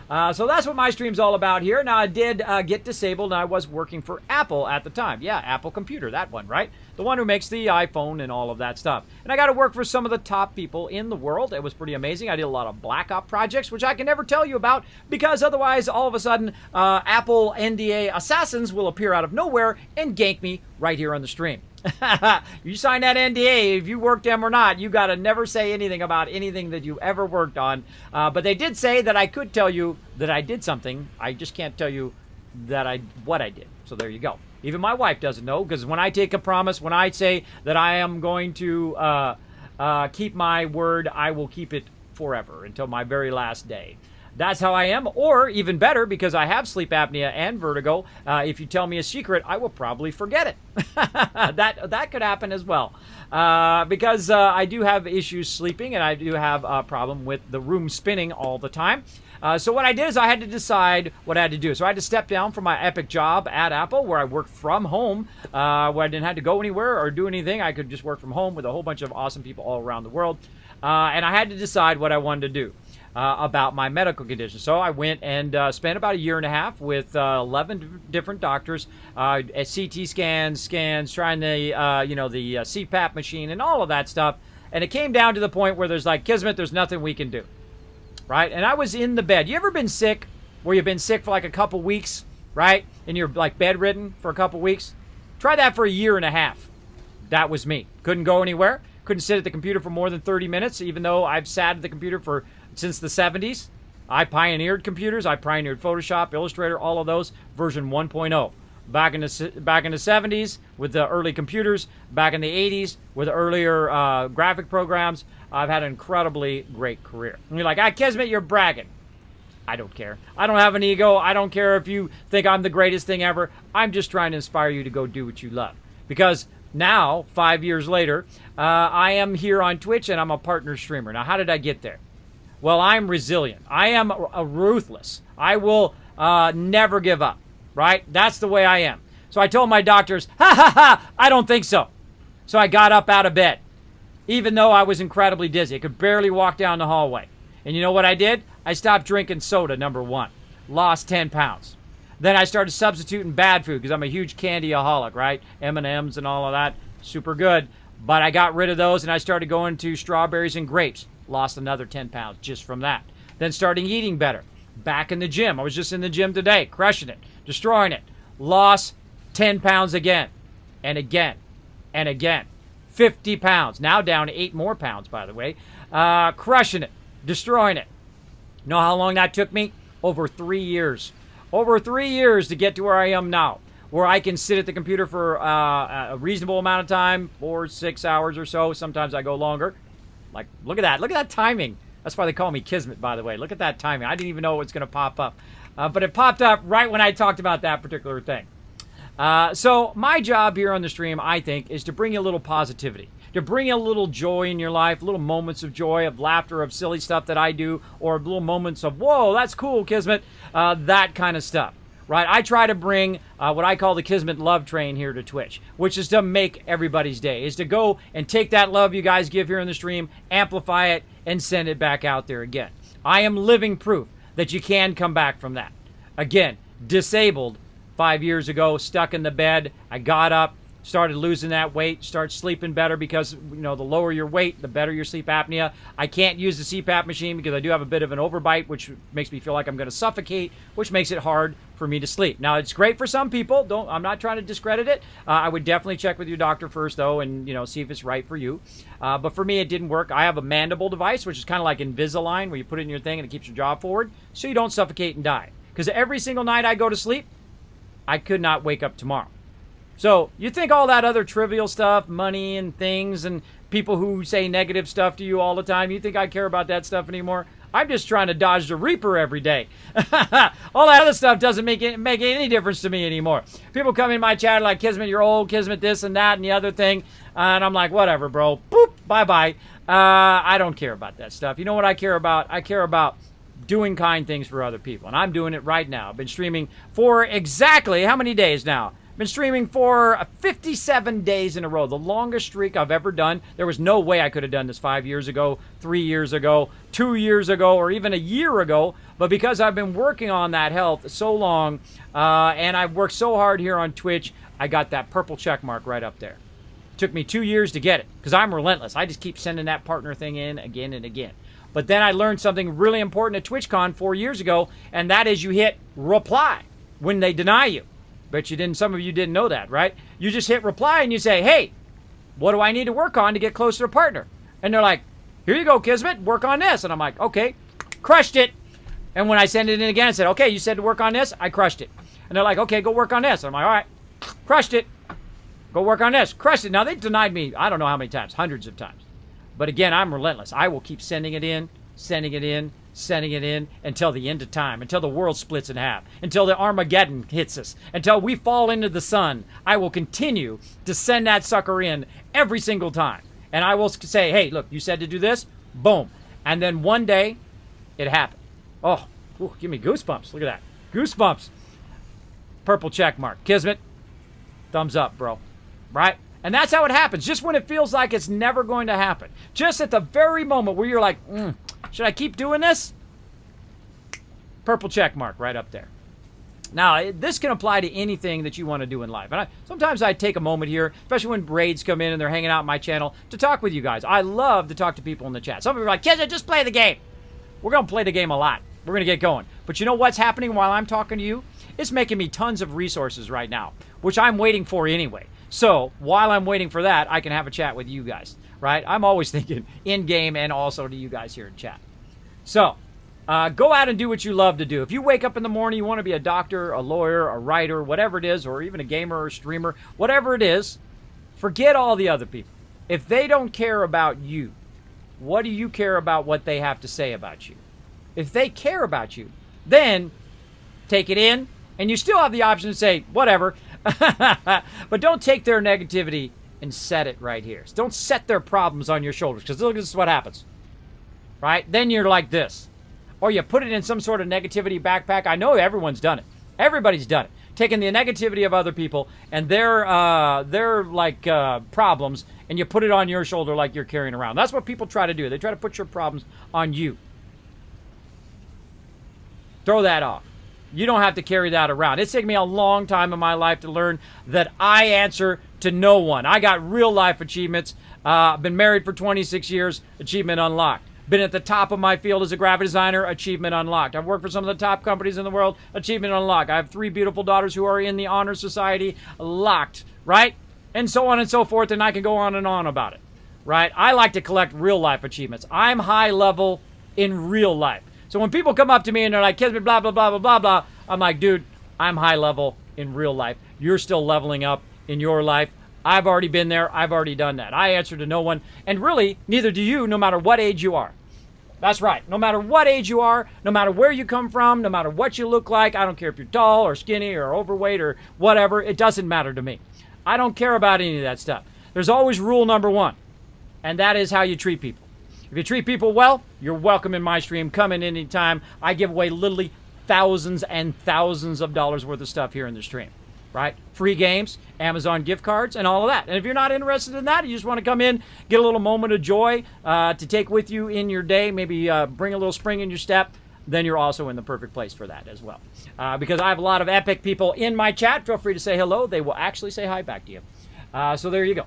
So that's what my stream's all about here. Now, I did get disabled, and I was working for Apple at the time. Yeah, Apple Computer, that one, right? The one who makes the iPhone and all of that stuff. And I got to work for some of the top people in the world. It was pretty amazing. I did a lot of Black Ops projects, which I can never tell you about, because otherwise, all of a sudden, Apple NDA assassins will appear out of nowhere and gank me right here on the stream. You sign that NDA, if you worked them or not, you got to never say anything about anything that you ever worked on. But they did say that I could tell you that I did something. I just can't tell you that what I did. So there you go. Even my wife doesn't know, because when I take a promise, when I say that I am going to keep my word, I will keep it forever until my very last day. That's how I am, or even better, because I have sleep apnea and vertigo, if you tell me a secret, I will probably forget it. that could happen as well, because I do have issues sleeping, and I do have a problem with the room spinning all the time. So what I did is I had to decide what I had to do. So I had to step down from my epic job at Apple, where I worked from home, where I didn't have to go anywhere or do anything. I could just work from home with a whole bunch of awesome people all around the world. And I had to decide what I wanted to do about my medical condition. So I went and spent about a year and a half with 11 different doctors, at CT scans, trying the CPAP machine and all of that stuff. And it came down to the point where there's like, Kismet, there's nothing we can do. Right? And I was in the bed. You ever been sick where you've been sick for like a couple weeks, right? And you're like bedridden for a couple weeks? Try that for a year and a half. That was me. Couldn't go anywhere. Couldn't sit at the computer for more than 30 minutes, even though I've sat at the computer since the 70s. I pioneered computers. I pioneered Photoshop, Illustrator, all of those, version 1.0. Back in the 70s with the early computers, back in the 80s with earlier graphic programs. I've had an incredibly great career. And you're like, Kismet, you're bragging. I don't care. I don't have an ego. I don't care if you think I'm the greatest thing ever. I'm just trying to inspire you to go do what you love. Because now, 5 years later, I am here on Twitch and I'm a partner streamer. Now, how did I get there? Well, I'm resilient. I am ruthless. I will never give up, right? That's the way I am. So I told my doctors, I don't think so. So I got up out of bed, even though I was incredibly dizzy. I could barely walk down the hallway. And you know what I did? I stopped drinking soda, number one. Lost 10 pounds. Then I started substituting bad food, because I'm a huge candyaholic, right? M&Ms and all of that, super good. But I got rid of those, and I started going to strawberries and grapes. Lost another 10 pounds just from that. Then starting eating better. Back in the gym. I was just in the gym today, crushing it, destroying it. Lost 10 pounds again, and again, and again. 50 pounds. Now down 8 more pounds, by the way. Crushing it. Destroying it. Know how long that took me? Over 3 years. Over 3 years to get to where I am now, where I can sit at the computer for a reasonable amount of time, 4 6 hours or so. Sometimes I go longer. Like, look at that. Look at that timing. That's why they call me Kismet, by the way. Look at that timing. I didn't even know it was going to pop up. But it popped up right when I talked about that particular thing. So my job here on the stream, I think, is to bring you a little positivity, to bring you a little joy in your life, little moments of joy, of laughter, of silly stuff that I do, or little moments of, whoa, that's cool, Kismet, that kind of stuff, right? I try to bring what I call the Kismet love train here to Twitch, which is to make everybody's day, is to go and take that love you guys give here in the stream, amplify it, and send it back out there again. I am living proof that you can come back from that. Again, disabled 5 years ago, stuck in the bed. I got up, started losing that weight, start sleeping better because, you know, the lower your weight, the better your sleep apnea. I can't use the CPAP machine because I do have a bit of an overbite, which makes me feel like I'm going to suffocate, which makes it hard for me to sleep. Now, it's great for some people. I'm not trying to discredit it. I would definitely check with your doctor first, though, and, you know, see if it's right for you. But for me, it didn't work. I have a mandible device, which is kind of like Invisalign, where you put it in your thing and it keeps your jaw forward so you don't suffocate and die. Because every single night I go to sleep, I could not wake up tomorrow. So you think all that other trivial stuff, money and things and people who say negative stuff to you all the time, you think I care about that stuff anymore? I'm just trying to dodge the Reaper every day. All that other stuff doesn't make any difference to me anymore. People come in my chat like, Kismet, you're old, Kismet, this and that and the other thing. And I'm like, whatever, bro. Boop, bye-bye. I don't care about that stuff. You know what I care about? I care about doing kind things for other people. And I'm doing it right now. I've been streaming for exactly how many days now? I've been streaming for 57 days in a row, the longest streak I've ever done. There was no way I could have done this 5 years ago, 3 years ago, 2 years ago, or even a year ago. But because I've been working on that health so long, and I've worked so hard here on Twitch, I got that purple check mark right up there. It took me 2 years to get it because I'm relentless. I just keep sending that partner thing in again and again. But then I learned something really important at TwitchCon 4 years ago, and that is you hit reply when they deny you. Bet you didn't. Some of you didn't know that, right? You just hit reply and you say, hey, what do I need to work on to get closer to partner? And they're like, here you go, Kismet, work on this. And I'm like, okay, crushed it. And when I send it in again, I said, okay, you said to work on this. I crushed it. And they're like, okay, go work on this. And I'm like, all right, crushed it. Go work on this. Crushed it. Now, they denied me, I don't know how many times, hundreds of times. But again, I'm relentless. I will keep sending it in, sending it in, sending it in until the end of time, until the world splits in half, until the Armageddon hits us, until we fall into the sun. I will continue to send that sucker in every single time. And I will say, hey, look, you said to do this, boom. And then one day, it happened. Oh, ooh, give me goosebumps. Look at that. Goosebumps. Purple check mark. Kismet, thumbs up, bro. Right? And that's how it happens. Just when it feels like it's never going to happen. Just at the very moment where you're like, should I keep doing this? Purple check mark right up there. Now, this can apply to anything that you want to do in life. And sometimes I take a moment here, especially when raids come in and they're hanging out on my channel, to talk with you guys. I love to talk to people in the chat. Some people are like, Kismet, just play the game. We're going to play the game a lot. We're going to get going. But you know what's happening while I'm talking to you? It's making me tons of resources right now, which I'm waiting for anyway. So while I'm waiting for that, I can have a chat with you guys, right? I'm always thinking in-game and also to you guys here in chat. So go out and do what you love to do. If you wake up in the morning, you want to be a doctor, a lawyer, a writer, whatever it is, or even a gamer or a streamer, whatever it is, forget all the other people. If they don't care about you, what do you care about what they have to say about you? If they care about you, then take it in, and you still have the option to say, whatever. But don't take their negativity and set it right here. Don't set their problems on your shoulders, because look, this is what happens. Right? Then you're like this. Or you put it in some sort of negativity backpack. I know everyone's done it. Everybody's done it. Taking the negativity of other people and their problems, and you put it on your shoulder like you're carrying around. That's what people try to do. They try to put your problems on you. Throw that off. You don't have to carry that around. It's taken me a long time in my life to learn that I answer to no one. I got real life achievements. Been married for 26 years, achievement unlocked. Been at the top of my field as a graphic designer, achievement unlocked. I've worked for some of the top companies in the world, achievement unlocked. I have 3 beautiful daughters who are in the Honor Society, locked, right? and so on and so forth, and I can go on about it, right? I like to collect real-life achievements. I'm high level in real life. So when people come up to me and they're like, Kismet, blah, blah, blah, blah, blah, blah, I'm like, dude, I'm high level in real life. You're still leveling up in your life. I've already been there. I've already done that. I answer to no one. And really, neither do you, no matter what age you are. That's right. No matter what age you are, no matter where you come from, no matter what you look like, I don't care if you're tall or skinny or overweight or whatever, it doesn't matter to me. I don't care about any of that stuff. There's always rule number one, and that is how you treat people. If you treat people well, you're welcome in my stream. Come in anytime. I give away literally thousands and thousands of dollars worth of stuff here in the stream, right? Free games, Amazon gift cards, and all of that. And if you're not interested in that, you just want to come in, get a little moment of joy to take with you in your day, maybe bring a little spring in your step, then you're also in the perfect place for that as well. Because I have a lot of epic people in my chat. Feel free to say hello. They will actually say hi back to you. So there you go.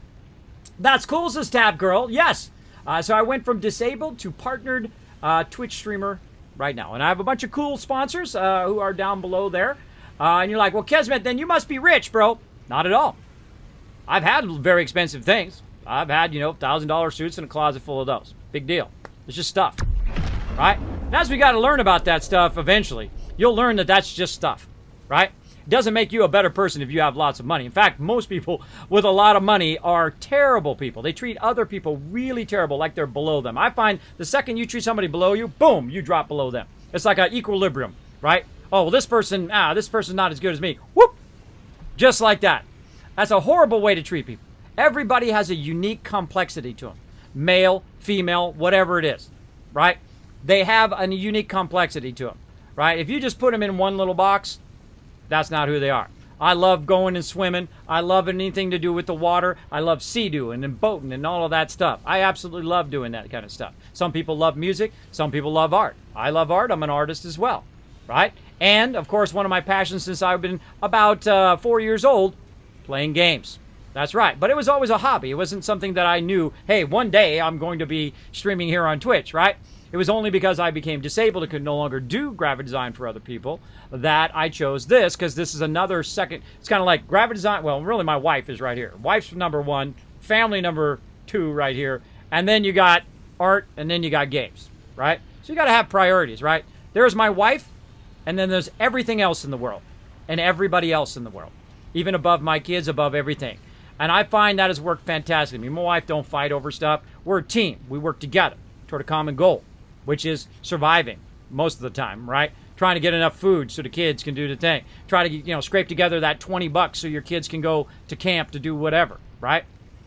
That's cool, says Tab Girl. Yes. So I went from disabled to partnered Twitch streamer right now. And I have a bunch of cool sponsors who are down below there. And you're like, well, Kismet, then you must be rich, bro. Not at all. I've had very expensive things. I've had, $1,000 suits and a closet full of those. Big deal. It's just stuff. Right? And as we got to learn about that stuff eventually, you'll learn that that's just stuff. Right? It doesn't make you a better person if you have lots of money. In fact, most people with a lot of money are terrible people. They treat other people really terrible, like they're below them. I find the second you treat somebody below you, boom, you drop below them. It's like an equilibrium, right? Oh, well, this person's not as good as me. Whoop! Just like that. That's a horrible way to treat people. Everybody has a unique complexity to them. Male, female, whatever it is, right? They have a unique complexity to them, right? If you just put them in one little box, that's not who they are. I love going and swimming. I love anything to do with the water. I love sea-doing and boating and all of that stuff. I absolutely love doing that kind of stuff. Some people love music. Some people love art. I love art. I'm an artist as well, right? And, of course, one of my passions since I've been about 4 years old, playing games. That's right. But it was always a hobby. It wasn't something that I knew, hey, one day I'm going to be streaming here on Twitch, right? It was only because I became disabled and could no longer do graphic design for other people that I chose this, because this is another second. It's kind of like graphic design. Well, really, my wife is right here. Wife's number one, family number two right here. And then you got art, and then you got games, right? So you got to have priorities, right? There's my wife, and then there's everything else in the world, and everybody else in the world, even above my kids, above everything. And I find that has worked fantastically. Me and my wife don't fight over stuff. We're a team. We work together toward a common goal, which is surviving most of the time, right? Trying to get enough food so the kids can do the thing. Try to, scrape together that $20 so your kids can go to camp to do whatever, right?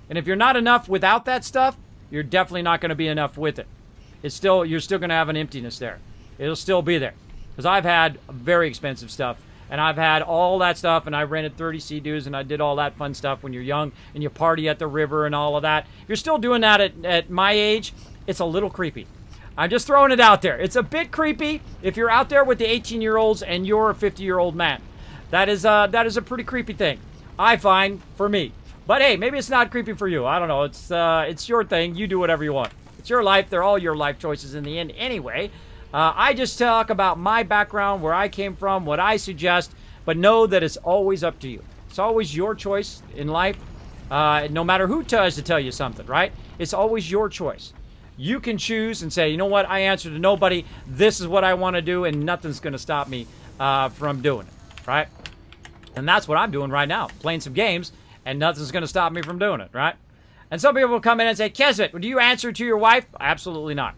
And if you're not enough without that stuff, you're definitely not going to be enough with it. You're still going to have an emptiness there. It'll still be there. Because I've had very expensive stuff, and I've had all that stuff, and I rented 30 Sea-Doos, and I did all that fun stuff when you're young, and you party at the river and all of that. If you're still doing that at my age, it's a little creepy. I'm just throwing it out there. It's a bit creepy if you're out there with the 18-year-olds and you're a 50-year-old man. That is a pretty creepy thing, I find, for me. But hey, maybe it's not creepy for you. I don't know. It's your thing. You do whatever you want. It's your life. They're all your life choices in the end anyway. I just talk about my background, where I came from, what I suggest, but know that it's always up to you. It's always your choice in life, no matter who tries to tell you something, right? It's always your choice. You can choose and say, you know what, I answer to nobody. This is what I want to do, and nothing's going to stop me from doing it, right? And that's what I'm doing right now, playing some games, and nothing's going to stop me from doing it, right? And some people will come in and say, Kismet, do you answer to your wife? Absolutely not.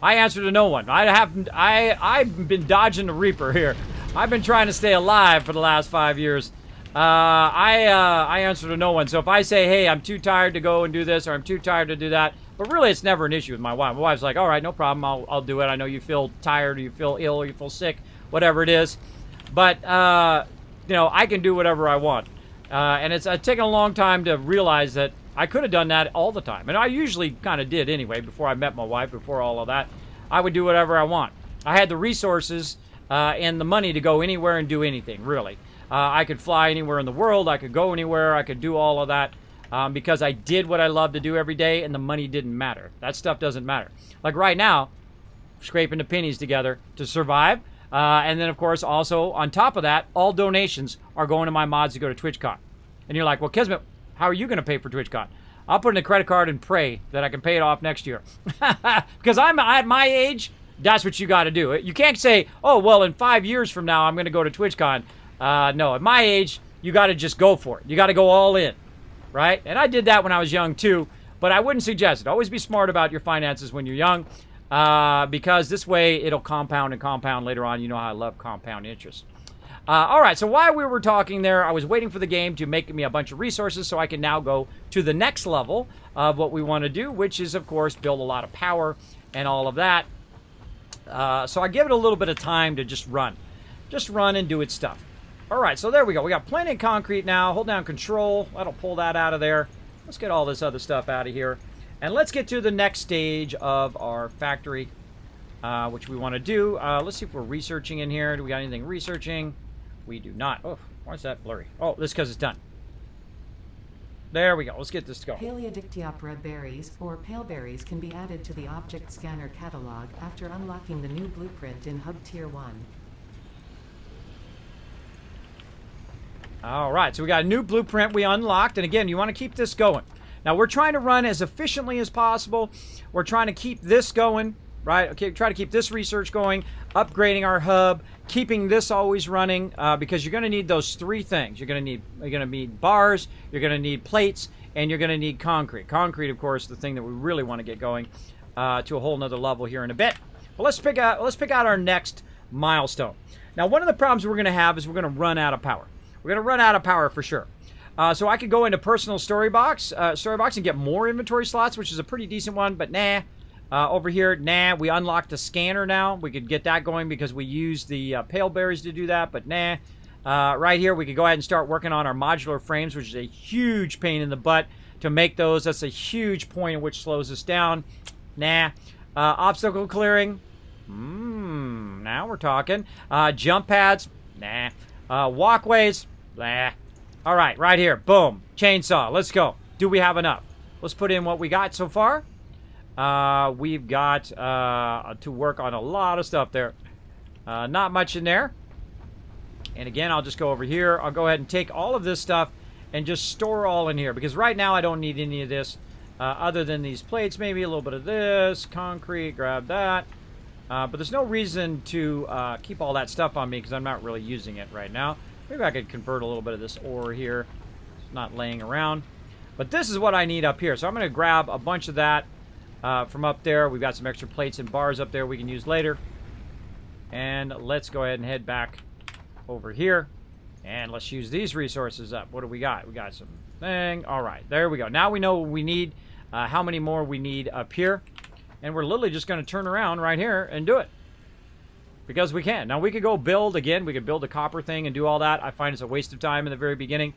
I answer to no one. I've been dodging the Reaper here. I've been trying to stay alive for the last 5 years. I answer to no one. So if I say, hey, I'm too tired to go and do this, or I'm too tired to do that, but really it's never an issue with my wife. My wife's like, all right, no problem, I'll do it. I know you feel tired, or you feel ill, or you feel sick, whatever it is. But, I can do whatever I want. And it's taken a long time to realize that I could have done that all the time. And I usually kind of did anyway, before I met my wife, before all of that. I would do whatever I want. I had the resources and the money to go anywhere and do anything, really. I could fly anywhere in the world. I could go anywhere. I could do all of that because I did what I love to do every day, and the money didn't matter. That stuff doesn't matter. Like right now, scraping the pennies together to survive. And then, of course, also on top of that, all donations are going to my mods to go to TwitchCon. And you're like, well, Kismet, How are you going to pay for TwitchCon? I'll put in a credit card and pray that I can pay it off next year. Because I'm at my age, that's what you got to do. You can't say, oh, well, in 5 years from now, I'm going to go to TwitchCon. No, at my age, you got to just go for it. You got to go all in, right? And I did that when I was young, too. But I wouldn't suggest it. Always be smart about your finances when you're young. Because this way, it'll compound and compound later on. You know how I love compound interest. All right, so while we were talking there, I was waiting for the game to make me a bunch of resources so I can now go to the next level of what we want to do, which is, of course, build a lot of power and all of that. So I give it a little bit of time to just run. Just run and do its stuff. All right, so there we go. We got plenty of concrete now. Hold down control. That'll pull that out of there. Let's get all this other stuff out of here. And let's get to the next stage of our factory, which we want to do. Let's see if we're researching in here. Do we got anything researching? We do not. Oh, why is that blurry? Oh, this is because it's done. There we go. Let's get this going. Paleodictyopora berries, or pale berries, can be added to the Object Scanner catalog after unlocking the new blueprint in Hub Tier 1. All right, so we got a new blueprint we unlocked. And again, you want to keep this going. Now, we're trying to run as efficiently as possible. We're trying to keep this going, right? Okay, try to keep this research going, upgrading our hub, keeping this always running, because you're going to need those three things. You're going to need bars, you're going to need plates, and you're going to need concrete. Concrete, of course, the thing that we really want to get going to a whole nother level here in a bit. But let's pick out our next milestone. Now, one of the problems we're going to have is we're going to run out of power. We're going to run out of power for sure. So I could go into personal storybox and get more inventory slots, which is a pretty decent one, but nah. Over here, nah. We unlocked the scanner now. We could get that going because we used the pale berries to do that, but nah. Right here, we could go ahead and start working on our modular frames, which is a huge pain in the butt to make those. That's a huge point which slows us down. Nah. Obstacle clearing. Now we're talking. Jump pads. Nah. Walkways. Nah. All right, right here. Boom. Chainsaw. Let's go. Do we have enough? Let's put in what we got so far. We've got to work on a lot of stuff there. Not much in there. And again, I'll just go over here. I'll go ahead and take all of this stuff and just store all in here. Because right now I don't need any of this other than these plates. Maybe a little bit of this. Concrete. Grab that. But there's no reason to keep all that stuff on me because I'm not really using it right now. Maybe I could convert a little bit of this ore here. It's not laying around. But this is what I need up here. So I'm going to grab a bunch of that from up there. We've got some extra plates and bars up there we can use later. And let's go ahead and head back over here. And let's use these resources up. What do we got? We got some thing. All right, there we go. Now we know what we need, how many more we need up here. And we're literally just going to turn around right here and do it. Because we can. Now we could go build, again, we could build a copper thing and do all that. I find it's a waste of time in the very beginning.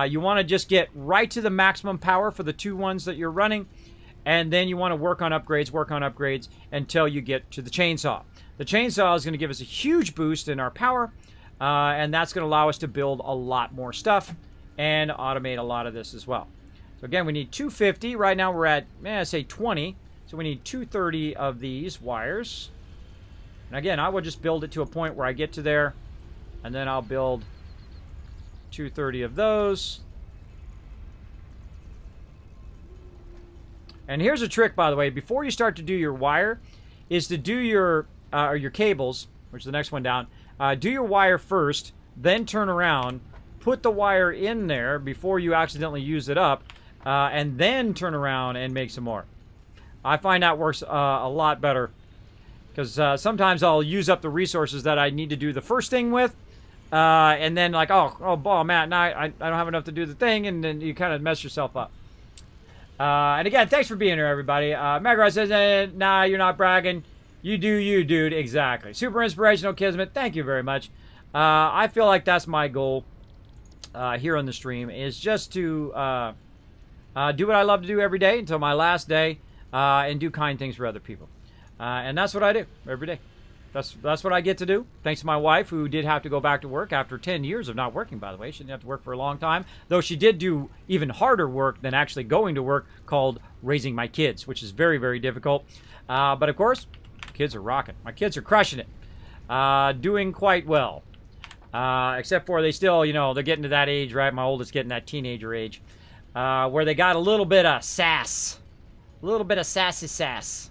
You want to just get right to the maximum power for the two ones that you're running. And then you want to work on upgrades until you get to the chainsaw. The chainsaw is going to give us a huge boost in our power. And that's going to allow us to build a lot more stuff and automate a lot of this as well. So again, we need 250. Right now we're at, say 20. So we need 230 of these wires. And again, I will just build it to a point where I get to there. And then I'll build 230 of those. And here's a trick, by the way. Before you start to do your wire, is to do your cables, which is the next one down. Do your wire first, then turn around, put the wire in there before you accidentally use it up, and then turn around and make some more. I find that works a lot better. Because sometimes I'll use up the resources that I need to do the first thing with. And then like, oh man, now I don't have enough to do the thing. And then you kind of mess yourself up. And again, thanks for being here, everybody. Megarod says, nah, you're not bragging. You do you, dude. Exactly. Super inspirational, Kismet. Thank you very much. I feel like that's my goal here on the stream. Is just to do what I love to do every day until my last day. And do kind things for other people. And that's what I do every day. That's what I get to do. Thanks to my wife, who did have to go back to work after 10 years of not working, by the way. She didn't have to work for a long time. Though she did do even harder work than actually going to work, called raising my kids, which is very, very difficult. But of course, kids are rocking. My kids are crushing it. Doing quite well. Except for they still, they're getting to that age, right? My oldest getting that teenager age. where they got a little bit of sass. A little bit of sassy sass.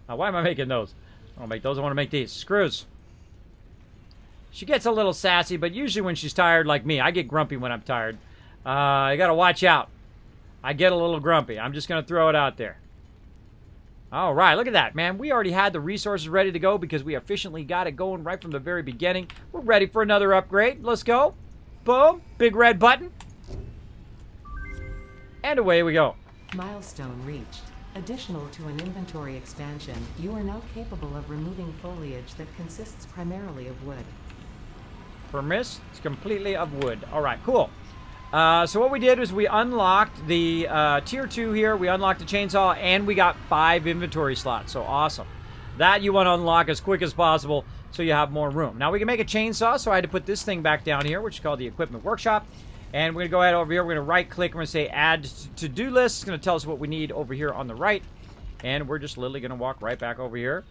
Why am I making those? I don't make those. I want to make these. Screws. She gets a little sassy, but usually when she's tired like me, I get grumpy when I'm tired. You got to watch out. I get a little grumpy. I'm just going to throw it out there. All right, look at that, man. We already had the resources ready to go because we efficiently got it going right from the very beginning. We're ready for another upgrade. Let's go. Boom. Big red button. And away we go. Milestone reached. Additional to an inventory expansion, you are now capable of removing foliage that consists primarily of wood. Permits completely of wood. All right, cool. So what we did was we unlocked the tier 2 here. We unlocked the chainsaw, and we got 5 inventory slots. So awesome. That you want to unlock as quick as possible so you have more room. Now we can make a chainsaw, so I had to put this thing back down here, which is called the equipment workshop. And we're going to go ahead over here. We're going to right click. We're going to say add to-do list. It's going to tell us what we need over here on the right. And we're just literally going to walk right back over here.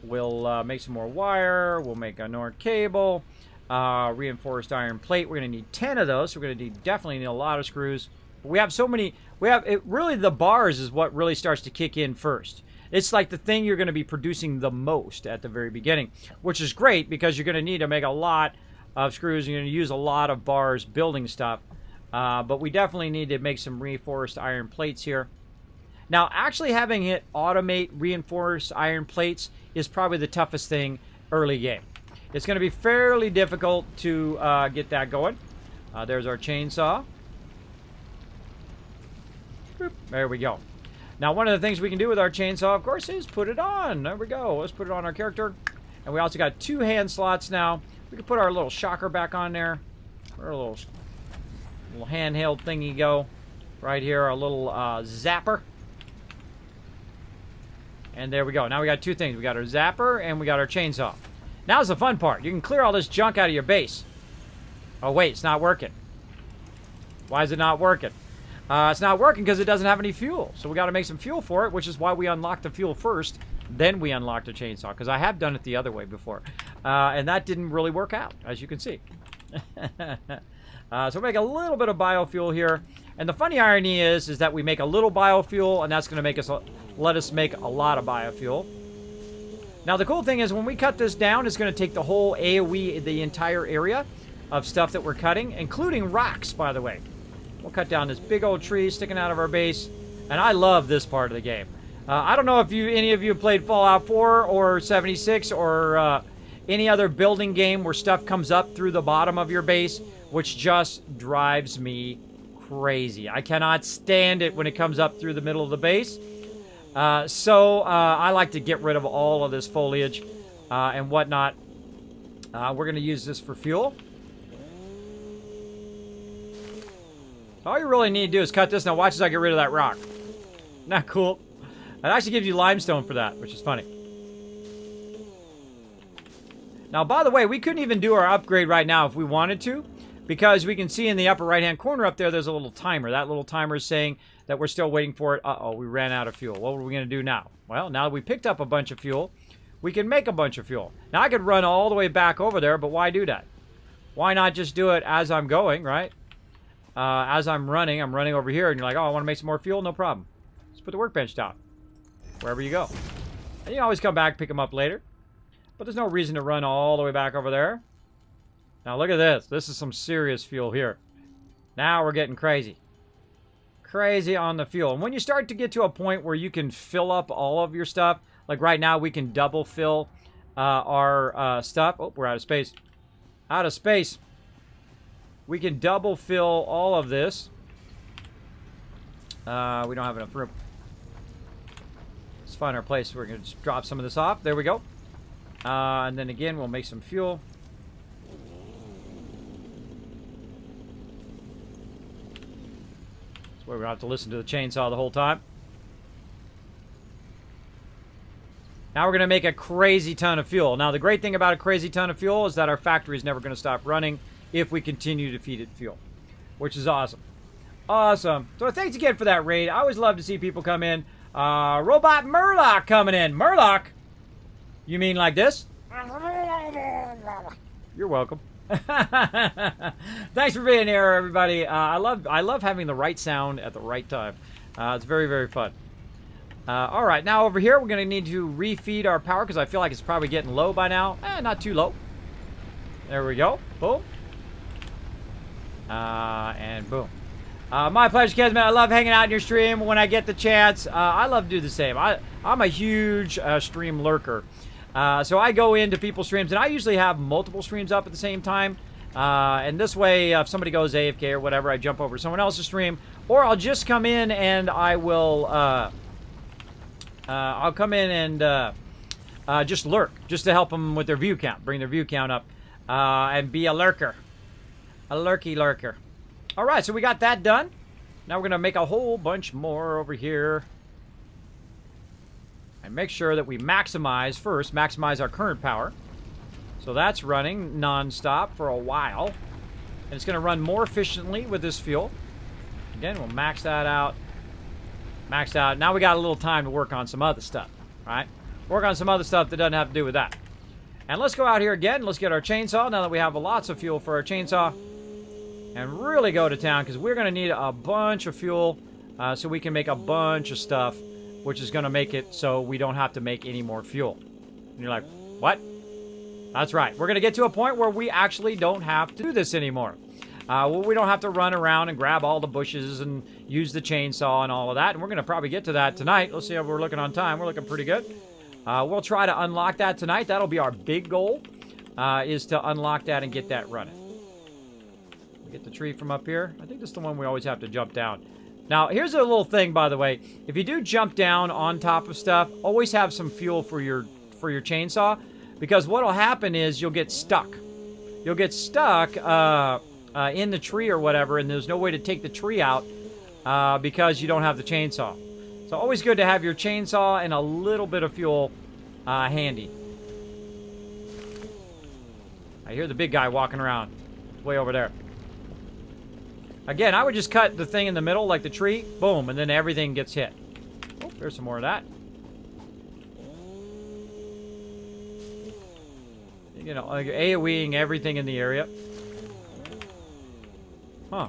We'll make some more wire. We'll make another cable. Reinforced iron plate. We're going to need 10 of those. So we're going to definitely need a lot of screws. But we have so many. Really the bars is what really starts to kick in first. It's like the thing you're going to be producing the most at the very beginning, which is great because you're going to need to make a lot of screws. You're going to use a lot of bars building stuff. But we definitely need to make some reinforced iron plates here. Now, actually having it automate reinforced iron plates is probably the toughest thing early game. It's going to be fairly difficult to get that going. There's our chainsaw. Boop. There we go. Now, one of the things we can do with our chainsaw, of course, is put it on. There we go. Let's put it on our character. And we also got 2 hand slots now. We can put our little shocker back on there. Our little handheld thingy go. Right here, our little zapper. And there we go. Now we got 2 things. We got our zapper and we got our chainsaw. Now's the fun part. You can clear all this junk out of your base. Oh, wait. It's not working. Why is it not working? It's not working because it doesn't have any fuel. So we got to make some fuel for it, which is why we unlocked the fuel first. Then we unlocked the chainsaw. Because I have done it the other way before. And that didn't really work out, as you can see. So we make a little bit of biofuel here. And the funny irony is that we make a little biofuel, and that's going to make us let us make a lot of biofuel. Now, the cool thing is when we cut this down, it's going to take the whole AoE, the entire area of stuff that we're cutting, including rocks, by the way. We'll cut down this big old tree sticking out of our base, and I love this part of the game. I don't know if any of you have played Fallout 4 or 76 or any other building game where stuff comes up through the bottom of your base, which just drives me crazy. I cannot stand it when it comes up through the middle of the base. So I like to get rid of all of this foliage and whatnot. We're going to use this for fuel. All you really need to do is cut this. Now watch as I get rid of that rock. Not cool. It actually gives you limestone for that, which is funny. Now, by the way, we couldn't even do our upgrade right now if we wanted to, because we can see in the upper right-hand corner up there, there's a little timer. That little timer is saying that we're still waiting for it. Uh-oh, we ran out of fuel. What are we going to do now? Well, now that we picked up a bunch of fuel, we can make a bunch of fuel. Now, I could run all the way back over there, but why do that? Why not just do it as I'm going, right? As I'm running over here, and you're like, oh, I want to make some more fuel? No problem. Just put the workbench down. Wherever you go. And you always come back, pick them up later. But there's no reason to run all the way back over there. Now look at this. This is some serious fuel here. Now we're getting crazy. Crazy on the fuel. And when you start to get to a point where you can fill up all of your stuff, like right now we can double fill our stuff. Oh, we're out of space. Out of space. We can double fill all of this. We don't have enough room. Let's find our place. We're going to just drop some of this off. There we go. And then again, we'll make some fuel. That's where we don't have to listen to the chainsaw the whole time. Now we're going to make a crazy ton of fuel. Now the great thing about a crazy ton of fuel is that our factory is never going to stop running if we continue to feed it fuel, which is awesome. Awesome. So thanks again for that raid. I always love to see people come in. Robot Murloc coming in. Murloc? You mean like this? You're welcome. Thanks for being here, everybody. I love having the right sound at the right time. It's very, very fun. All right, now over here, we're going to need to refeed our power because I feel like it's probably getting low by now. Not too low. There we go. Boom. And boom. My pleasure, Kismet. I love hanging out in your stream when I get the chance. I love to do the same. I'm a huge stream lurker. So I go into people's streams, and I usually have multiple streams up at the same time. And this way, if somebody goes AFK or whatever, I jump over to someone else's stream. Or I'll just come in and I will... I'll come in and just lurk. Just to help them with their view count. Bring their view count up. And be a lurker. A lurky lurker. Alright, so we got that done. Now we're going to make a whole bunch more over here. And make sure that we maximize our current power. So that's running non-stop for a while. And it's going to run more efficiently with this fuel. Again, we'll max that out. Maxed out. Now we got a little time to work on some other stuff. Right? Work on some other stuff that doesn't have to do with that. And let's go out here again. Let's get our chainsaw now that we have lots of fuel for our chainsaw. And really go to town because we're going to need a bunch of fuel so we can make a bunch of stuff, which is going to make it so we don't have to make any more fuel. And you're like, what? That's right. We're going to get to a point where we actually don't have to do this anymore. Well, we don't have to run around and grab all the bushes and use the chainsaw and all of that. And we're going to probably get to that tonight. Let's see how we're looking on time. We're looking pretty good. We'll try to unlock that tonight. That'll be our big goal, is to unlock that and get that running. Get the tree from up here. I think this is the one we always have to jump down. Now, here's a little thing, by the way. If you do jump down on top of stuff, always have some fuel for your chainsaw, because what'll happen is you'll get stuck. You'll get stuck in the tree or whatever, and there's no way to take the tree out because you don't have the chainsaw. So always good to have your chainsaw and a little bit of fuel handy. I hear the big guy walking around. It's way over there. Again, I would just cut the thing in the middle, like the tree. Boom, and then everything gets hit. Oh, there's some more of that. You know, like AoEing everything in the area. Huh.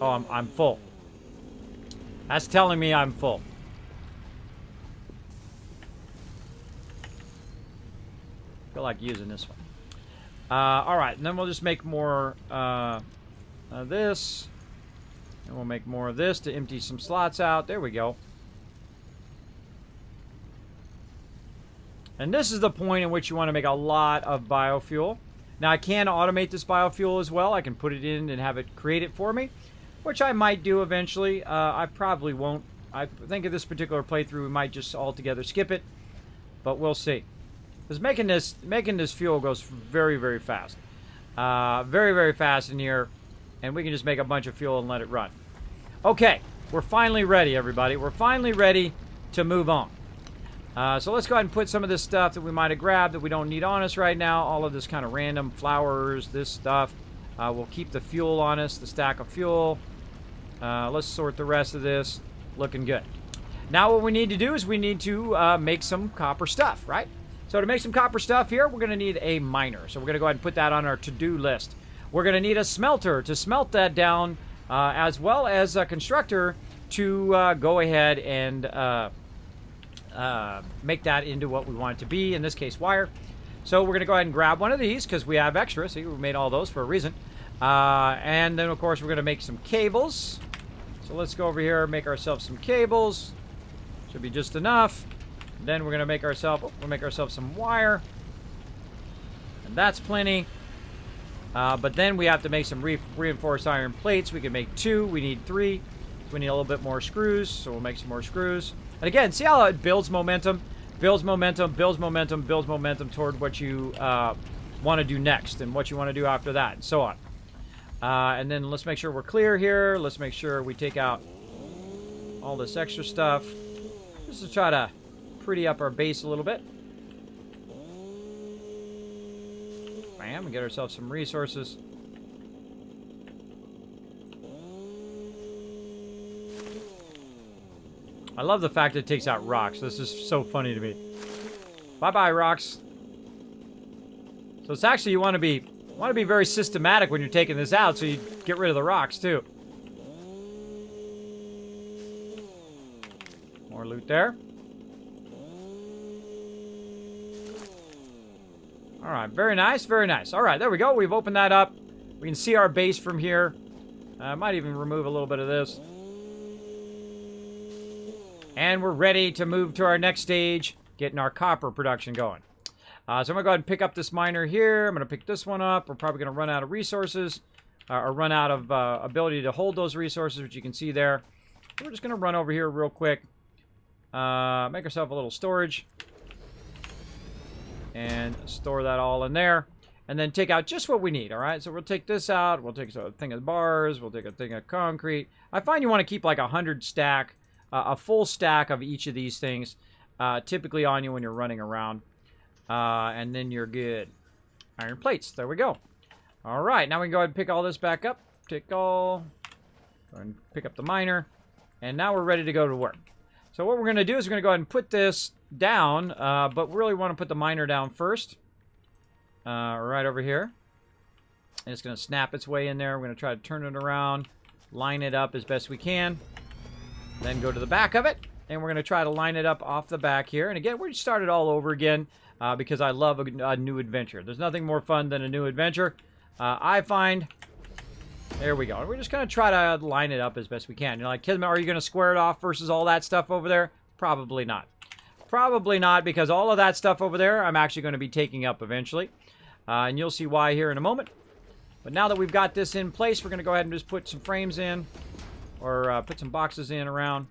Oh, I'm full. That's telling me I'm full. I feel like using this one. Alright, and then we'll just make more this. And we'll make more of this to empty some slots out. There we go. And this is the point in which you want to make a lot of biofuel. Now, I can automate this biofuel as well. I can put it in and have it create it for me, which I might do eventually. I probably won't. I think of this particular playthrough, we might just altogether skip it, but we'll see. Because making this fuel goes very, very fast. Very, very fast in here. And we can just make a bunch of fuel and let it run. Okay. We're finally ready, everybody. We're finally ready to move on. So let's go ahead and put some of this stuff that we might have grabbed that we don't need on us right now. All of this kind of random flowers, this stuff. We'll keep the fuel on us, the stack of fuel. Let's sort the rest of this. Looking good. Now what we need to do is we need to make some copper stuff, right? So to make some copper stuff here, we're going to need a miner. So we're going to go ahead and put that on our to-do list. We're going to need a smelter to smelt that down, as well as a constructor to go ahead and make that into what we want it to be, in this case wire. So we're going to go ahead and grab one of these because we have extra. See, we made all those for a reason. And then, of course, we're going to make some cables. So let's go over here and make ourselves some cables. Should be just enough. Then we're going to make ourselves some wire. And that's plenty. But then we have to make some reinforced iron plates. We can make 2. We need 3. We need a little bit more screws. So we'll make some more screws. And again, see how it builds momentum? Builds momentum, builds momentum, builds momentum toward what you want to do next. And what you want to do after that. And so on. And then let's make sure we're clear here. Let's make sure we take out all this extra stuff. Just to try to pretty up our base a little bit. Bam, and get ourselves some resources. I love the fact that it takes out rocks. This is so funny to me. Bye-bye, rocks. So it's actually, you want to be very systematic when you're taking this out, so you get rid of the rocks too. More loot there. All right, very nice, very nice. All right, there we go. We've opened that up. We can see our base from here. I might even remove a little bit of this. And we're ready to move to our next stage, getting our copper production going. So I'm going to go ahead and pick up this miner here. I'm going to pick this one up. We're probably going to run out of resources, or run out of ability to hold those resources, which you can see there. So we're just going to run over here real quick. Make ourselves a little storage. And store that all in there. And then take out just what we need, all right? So we'll take this out. We'll take a thing of bars. We'll take a thing of concrete. I find you want to keep like 100 stack, a full stack of each of these things, typically on you when you're running around. And then you're good. Iron plates. There we go. All right. Now we can go ahead and pick all this back up. Take all. Go ahead and pick up the miner. And now we're ready to go to work. So what we're going to do is we're going to go ahead and put this down. But we really want to put the miner down first. Right over here. And it's going to snap its way in there. We're going to try to turn it around. Line it up as best we can. Then go to the back of it. And we're going to try to line it up off the back here. And again, we're just started all over again. Because I love a new adventure. There's nothing more fun than a new adventure. I find... There we go. We're just going to try to line it up as best we can. You're like, Kismet, are you going to square it off versus all that stuff over there? Probably not. Probably not, because all of that stuff over there, I'm actually going to be taking up eventually. And you'll see why here in a moment. But now that we've got this in place, we're going to go ahead and just put some frames in. Or put some boxes in around.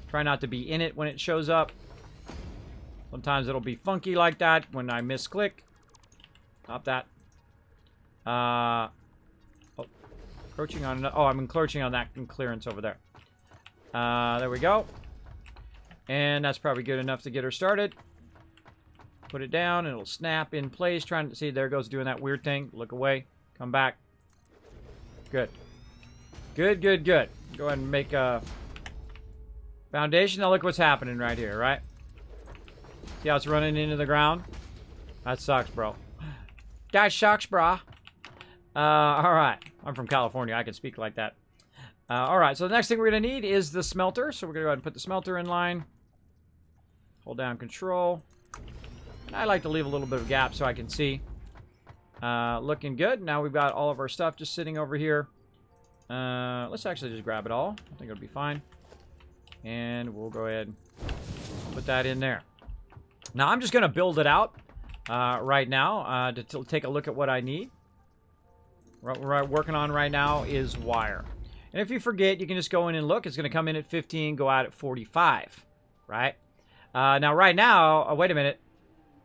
Try not to be in it when it shows up. Sometimes it'll be funky like that when I misclick. Stop that. Encroaching on... Oh, I'm encroaching on that clearance over there. There we go. And that's probably good enough to get her started. Put it down, and it'll snap in place. Trying to see, there it goes, doing that weird thing. Look away. Come back. Good. Good, good, good. Go ahead and make a foundation. Now look what's happening right here, right? See how it's running into the ground? That sucks, bro. That sucks, brah. Alright. I'm from California. I can speak like that. Alright, so the next thing we're going to need is the smelter. So we're going to go ahead and put the smelter in line. Hold down control. And I like to leave a little bit of gap so I can see. Looking good. Now we've got all of our stuff just sitting over here. Let's actually just grab it all. I think it'll be fine. And we'll go ahead and put that in there. Now, I'm just going to build it out right now to take a look at what I need. What we're working on right now is wire. And if you forget, you can just go in and look. It's going to come in at 15, go out at 45, right? Now, right now, wait a minute.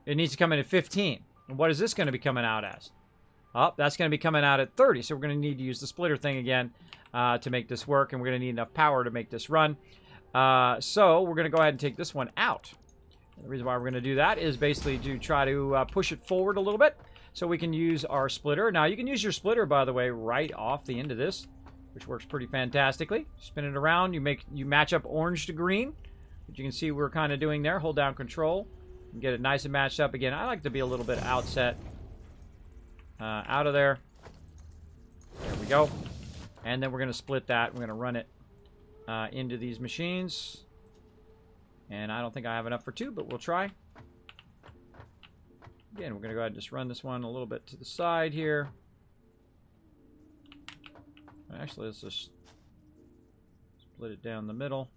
It needs to come in at 15. And what is this going to be coming out as? Oh, that's going to be coming out at 30. So we're going to need to use the splitter thing again to make this work. And we're going to need enough power to make this run. So we're going to go ahead and take this one out. The reason why we're going to do that is basically to try to push it forward a little bit so we can use our splitter. Now, you can use your splitter, by the way, right off the end of this, which works pretty fantastically. Spin it around. You match up orange to green, which you can see we're kind of doing there. Hold down control and get it nice and matched up again. I like to be a little bit outset out of there. There we go. And then we're going to split that. We're going to run it into these machines. And I don't think I have enough for two, but we'll try. Again, we're going to go ahead and just run this one a little bit to the side here. Actually, let's just split it down the middle.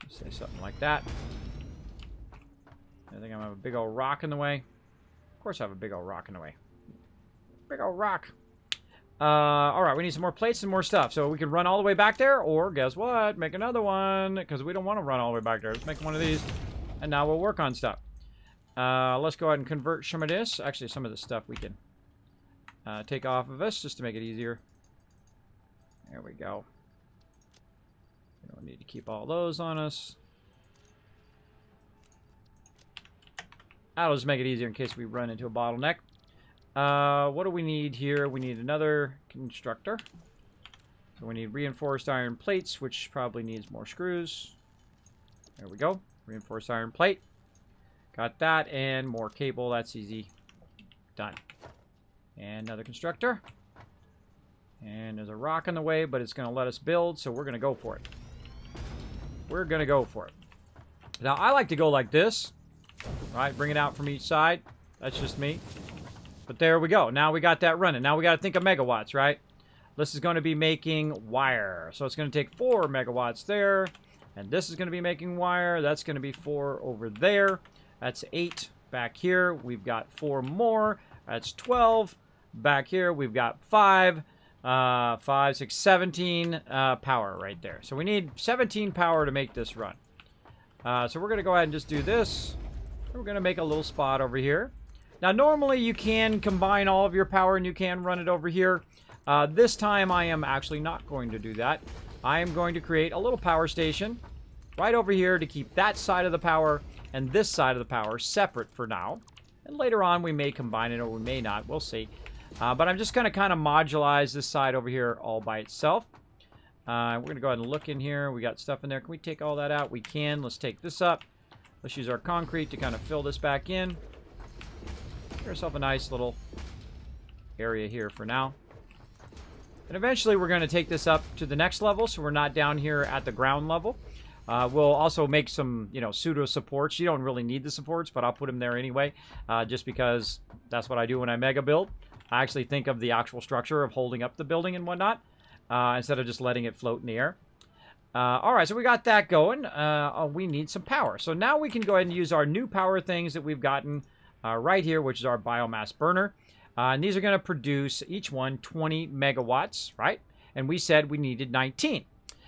Say something like that. I think I'm going to have a big old rock in the way. Of course I have a big old rock in the way. Big old rock. Alright, we need some more plates and more stuff. So we can run all the way back there, or guess what? Make another one, because we don't want to run all the way back there. Let's make one of these, and now we'll work on stuff. Let's go ahead and convert some of this. Actually, some of this stuff we can take off of us, just to make it easier. There we go. We don't need to keep all those on us. That'll just make it easier in case we run into a bottleneck. What do we need here? We need another constructor. So we need reinforced iron plates, which probably needs more screws. There we go. Reinforced iron plate. Got that, and more cable. That's easy. Done. And another constructor. And there's a rock in the way, but it's going to let us build, so we're going to go for it. We're going to go for it. Now, I like to go like this. Right, bring it out from each side. That's just me. But there we go. Now we got that running. Now we got to think of megawatts, right? This is going to be making wire. So it's going to take 4 megawatts there. And this is going to be making wire. That's going to be 4 over there. That's 8 back here. We've got 4 more. That's 12. Back here, we've got 5. 5, 6, 17 power right there. So we need 17 power to make this run. So we're going to go ahead and just do this. We're going to make a little spot over here. Now, normally you can combine all of your power and you can run it over here. This time I am actually not going to do that. I am going to create a little power station right over here to keep that side of the power and this side of the power separate for now. And later on we may combine it or we may not. We'll see. But I'm just going to kind of modulize this side over here all by itself. We're going to go ahead and look in here. We got stuff in there. Can we take all that out? We can. Let's take this up. Let's use our concrete to kind of fill this back in. Get yourself a nice little area here for now. And eventually we're going to take this up to the next level, so we're not down here at the ground level. We'll also make some, pseudo supports. You don't really need the supports, but I'll put them there anyway, just because that's what I do when I mega build. I actually think of the actual structure of holding up the building and whatnot, instead of just letting it float in the air. Alright, so we got that going. We need some power. So now we can go ahead and use our new power things that we've gotten right here, which is our biomass burner. And these are going to produce, each one, 20 megawatts, right? And we said we needed 19.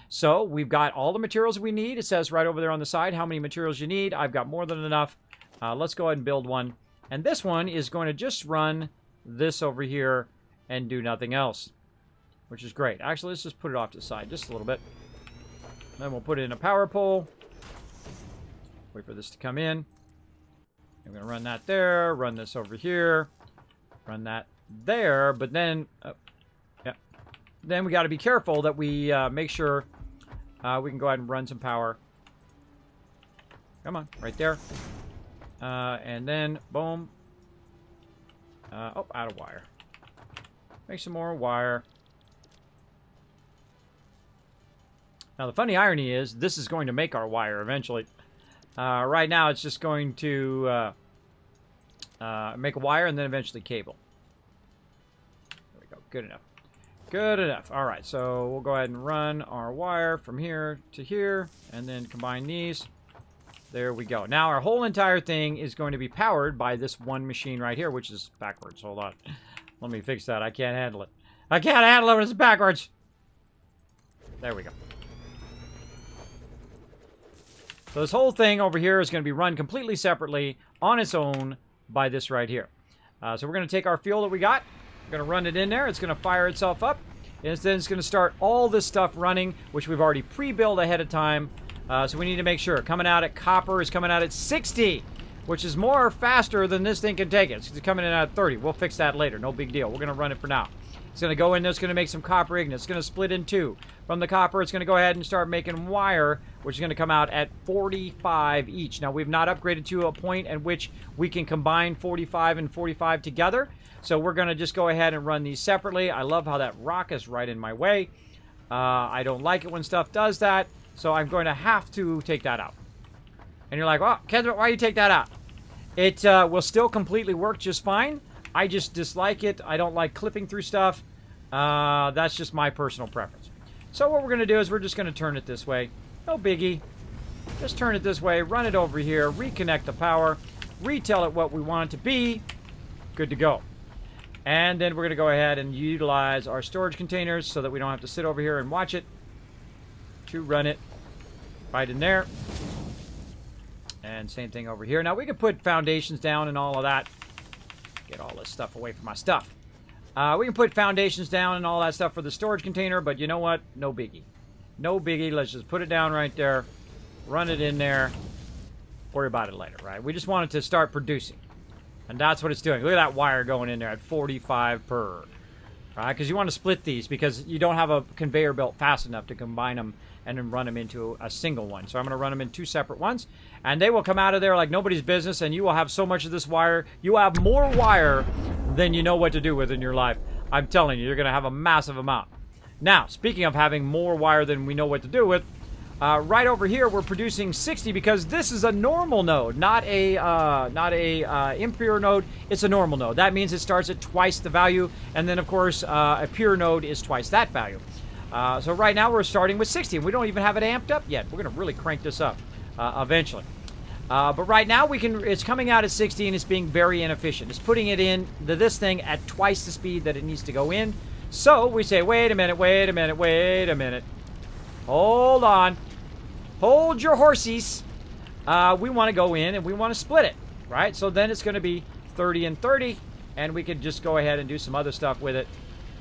So we've got all the materials we need. It says right over there on the side how many materials you need. I've got more than enough. Let's go ahead and build one. And this one is going to just run this over here and do nothing else, which is great. Actually, let's just put it off to the side just a little bit. Then we'll put it in a power pole. Wait for this to come in. I'm going to run that there, run this over here, run that there, but then, then we got to be careful that we make sure we can go ahead and run some power. Come on, right there. And then, boom. Out of wire. Make some more wire. Now, the funny irony is, this is going to make our wire eventually. Right now, it's just going to make a wire and then eventually cable. There we go. Good enough. Good enough. All right, so we'll go ahead and run our wire from here to here and then combine these. There we go. Now, our whole entire thing is going to be powered by this one machine right here, which is backwards. Hold on. Let me fix that. I can't handle it. I can't handle it when it's backwards. There we go. So this whole thing over here is going to be run completely separately on its own by this right here. So we're going to take our fuel that we got. We're going to run it in there. It's going to fire itself up. And then it's going to start all this stuff running, which we've already pre-built ahead of time. So we need to make sure. Coming out at copper is coming out at 60, which is more faster than this thing can take it. It's coming in at 30. We'll fix that later. No big deal. We're going to run it for now. It's going to go in there. It's going to make some copper ignition. It's going to split in 2. From the copper, it's going to go ahead and start making wire, which is going to come out at 45 each. Now, we've not upgraded to a point at which we can combine 45 and 45 together. So we're going to just go ahead and run these separately. I love how that rock is right in my way. I don't like it when stuff does that. So I'm going to have to take that out. And you're like, well, Kismet, why do you take that out? It will still completely work just fine. I just dislike it. I don't like clipping through stuff. That's just my personal preference. So what we're going to do is we're just going to turn it this way. No biggie. Just turn it this way, run it over here, reconnect the power, retell it what we want it to be. Good to go. And then we're going to go ahead and utilize our storage containers so that we don't have to sit over here and watch it. To run it right in there. And same thing over here. Now we can put foundations down and all of that. Get all this stuff away from my stuff. We can put foundations down and all that stuff for the storage container, but you know what? No biggie. No biggie. Let's just put it down right there. Run it in there. Worry about it later, right? We just want it to start producing. And that's what it's doing. Look at that wire going in there at 45 per. right? Because you want to split these because you don't have a conveyor belt fast enough to combine them and then run them into a single one. So I'm going to run them in 2 separate ones, and they will come out of there like nobody's business, and you will have so much of this wire. You will have more wire than you know what to do with in your life. I'm telling you, you're going to have a massive amount. Now, speaking of having more wire than we know what to do with, right over here we're producing 60 because this is a normal node, not a impure node. It's a normal node. That means it starts at twice the value, and then of course a pure node is twice that value. So right now we're starting with 60, and we don't even have it amped up yet. We're going to really crank this up eventually. But right now it's coming out at 60, and it's being very inefficient. It's putting it in this thing at twice the speed that it needs to go in. So we say, wait a minute, wait a minute, wait a minute. Hold on. Hold your horsies. We want to go in and we want to split it, right? So then it's going to be 30 and 30, and we could just go ahead and do some other stuff with it.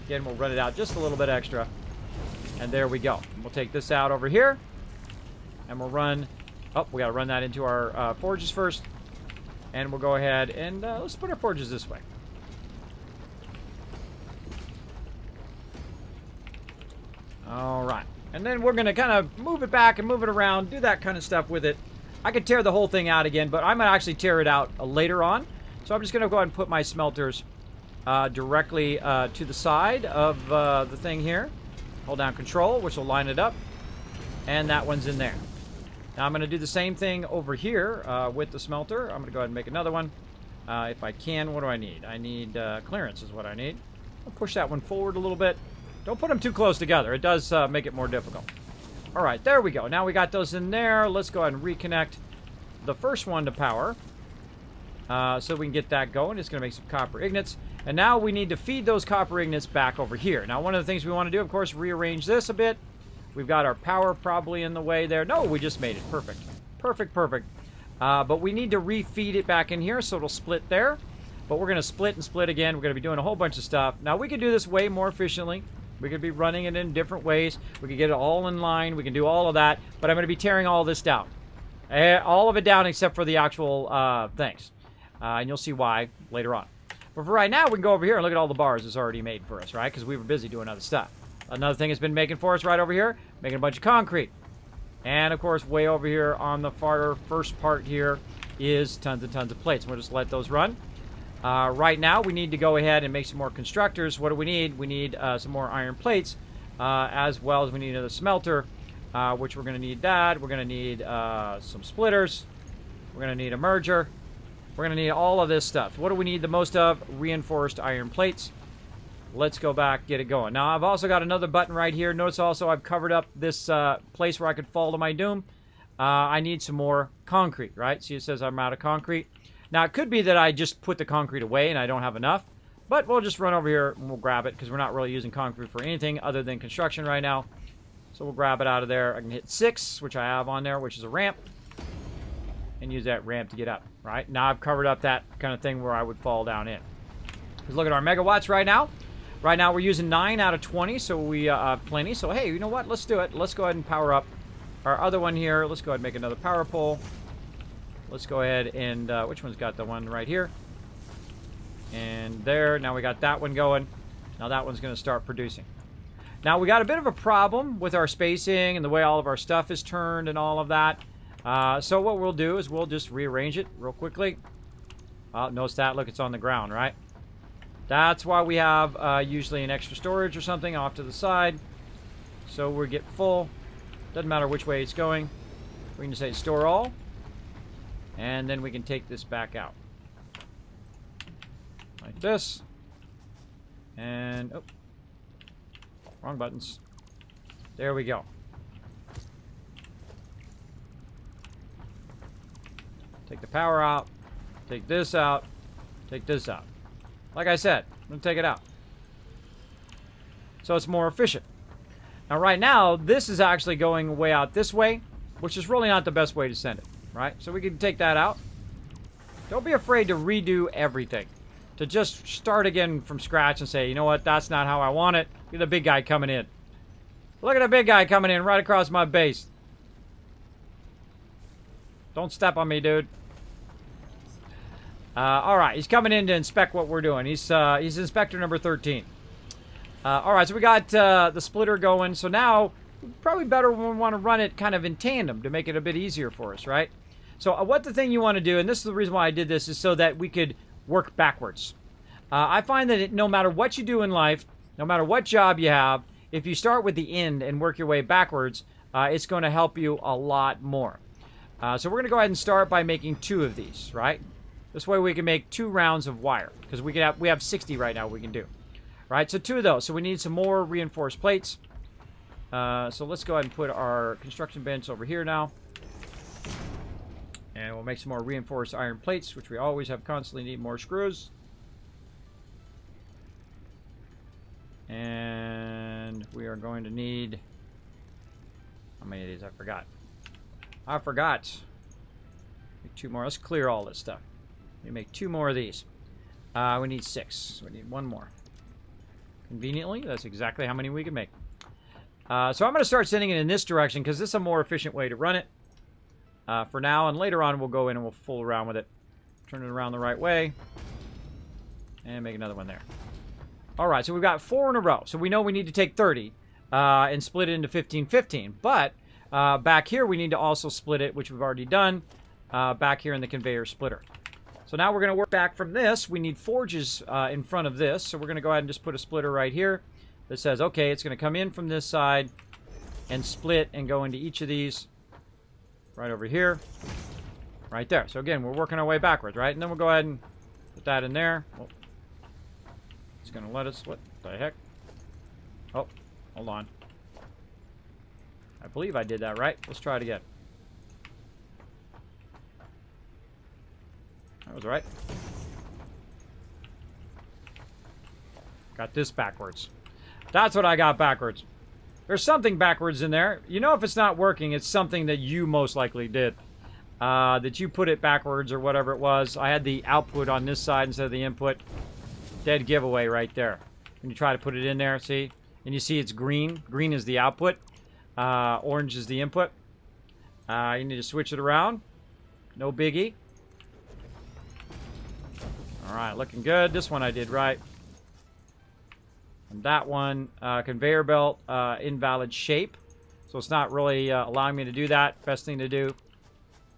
Again, we'll run it out just a little bit extra. And there we go. We'll take this out over here, and we'll run... Oh, we got to run that into our forges first. And we'll go ahead and let's put our forges this way. All right. And then we're going to kind of move it back and move it around, do that kind of stuff with it. I could tear the whole thing out again, but I'm going to actually tear it out later on. So I'm just going to go ahead and put my smelters directly to the side of the thing here. Hold down Control, which will line it up. And that one's in there. Now I'm going to do the same thing over here with the smelter. I'm going to go ahead and make another one. If I can, what do I need? I need clearance is what I need. I'll push that one forward a little bit. Don't put them too close together. It does make it more difficult. All right, there we go. Now we got those in there. Let's go ahead and reconnect the first one to power. So we can get that going. It's going to make some copper ingots. And now we need to feed those copper ingots back over here. Now one of the things we want to do, of course, rearrange this a bit. We've got our power probably in the way there. No, we just made it. Perfect. Perfect, perfect. But we need to refeed it back in here so it'll split there. But we're going to split and split again. We're going to be doing a whole bunch of stuff. Now we can do this way more efficiently. We could be running it in different ways. We could get it all in line. We can do all of that. But I'm going to be tearing all this down. All of it down except for the actual things. And you'll see why later on. But for right now, we can go over here and look at all the bars it's already made for us, right? Because we were busy doing other stuff. Another thing it's been making for us right over here, making a bunch of concrete. And, of course, way over here on the first part here is tons and tons of plates. We'll just let those run. Right now, we need to go ahead and make some more constructors. What do we need? We need some more iron plates, as well as we need another smelter, which we're going to need that. We're going to need some splitters. We're going to need a merger. We're going to need all of this stuff. What do we need the most of? Reinforced iron plates. Let's go back, get it going. Now, I've also got another button right here. Notice also I've covered up this place where I could fall to my doom. I need some more concrete, right? See, it says I'm out of concrete. Now, it could be that I just put the concrete away and I don't have enough. But we'll just run over here and we'll grab it because we're not really using concrete for anything other than construction right now. So we'll grab it out of there. I can hit 6, which I have on there, which is a ramp. And use that ramp to get up, right? Now I've covered up that kind of thing where I would fall down in. Let's look at our megawatts right now. Right now we're using 9 out of 20, so we have plenty. So hey, you know what? Let's do it. Let's go ahead and power up our other one here. Let's go ahead and make another power pole. Let's go ahead and, which one's got the one right here? And there. Now we got that one going. Now that one's going to start producing. Now we got a bit of a problem with our spacing and the way all of our stuff is turned and all of that. So what we'll do is we'll just rearrange it real quickly. Notice that. Look, it's on the ground, right? That's why we have usually an extra storage or something off to the side. So we get full. Doesn't matter which way it's going. We can just say store all. And then we can take this back out. Like this. And, oh. Wrong buttons. There we go. Take the power out. Take this out. Take this out. Like I said, I'm going to take it out. So it's more efficient. Now right now, this is actually going way out this way, which is really not the best way to send it, right? So we can take that out. Don't be afraid to redo everything. To just start again from scratch and say, you know what, that's not how I want it. Look at the big guy coming in. Look at the big guy coming in right across my base. Don't step on me, dude. All right, he's coming in to inspect what we're doing. He's inspector number 13. All right, so we got the splitter going. So now, probably better when we want to run it kind of in tandem to make it a bit easier for us, right? So what the thing you want to do, and this is the reason why I did this, is so that we could work backwards. I find that no matter what you do in life, no matter what job you have, if you start with the end and work your way backwards, it's going to help you a lot more. So we're going to go ahead and start by making 2 of these, right? This way we can make 2 rounds of wire, because we have 60 right now we can do. Right, so 2 of those. So we need some more reinforced plates. So let's go ahead and put our construction bench over here now. And we'll make some more reinforced iron plates, which we always have constantly need more screws. And we are going to need... How many of these? I forgot. Make 2 more. Let's clear all this stuff. We make 2 more of these. We need 6. So we need 1 more. Conveniently, that's exactly how many we can make. So I'm going to start sending it in this direction because this is a more efficient way to run it for now. And later on, we'll go in and we'll fool around with it. Turn it around the right way. And make another one there. All right, so we've got 4 in a row. So we know we need to take 30 and split it into 15-15. But back here, we need to also split it, which we've already done, back here in the conveyor splitter. So now we're going to work back from this. We need forges in front of this. So we're going to go ahead and just put a splitter right here that says, okay, it's going to come in from this side and split and go into each of these right over here, right there. So again, we're working our way backwards, right? And then we'll go ahead and put that in there. Oh, it's going to let us, what the heck? Oh, hold on. I believe I did that right. Let's try it again. That was right. Got this backwards. That's what I got backwards. There's something backwards in there. You know if it's not working, it's something that you most likely did. That you put it backwards or whatever it was. I had the output on this side instead of the input. Dead giveaway right there. When you try to put it in there, see? And you see it's green. Green is the output. Orange is the input. You need to switch it around. No biggie. Alright, looking good. This one I did right. And that one, conveyor belt, invalid shape. So it's not really allowing me to do that. Best thing to do,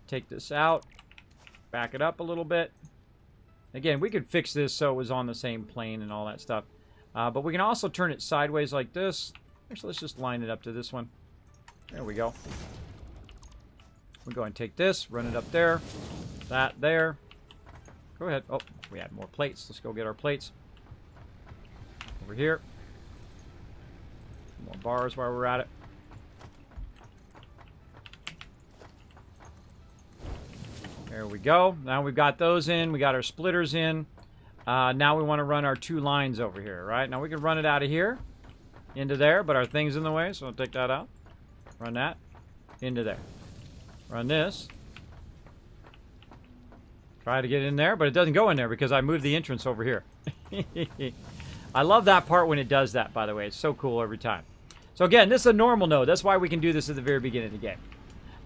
take this out. Back it up a little bit. Again, we could fix this so it was on the same plane and all that stuff. But we can also turn it sideways like this. Actually, let's just line it up to this one. There we go. We'll go and take this, run it up there. That there. Go ahead. Oh, we had more plates. Let's go get our plates. Over here. More bars while we're at it. There we go. Now we've got those in. We got our splitters in. Now we want to run our 2 lines over here, right? Now we can run it out of here into there, but our thing's in the way, so I'll take that out. Run that into there. Run this. Try to get in there, but it doesn't go in there because I moved the entrance over here. I love that part when it does that, by the way. It's so cool every time. So again, this is a normal node. That's why we can do this at the very beginning of the game.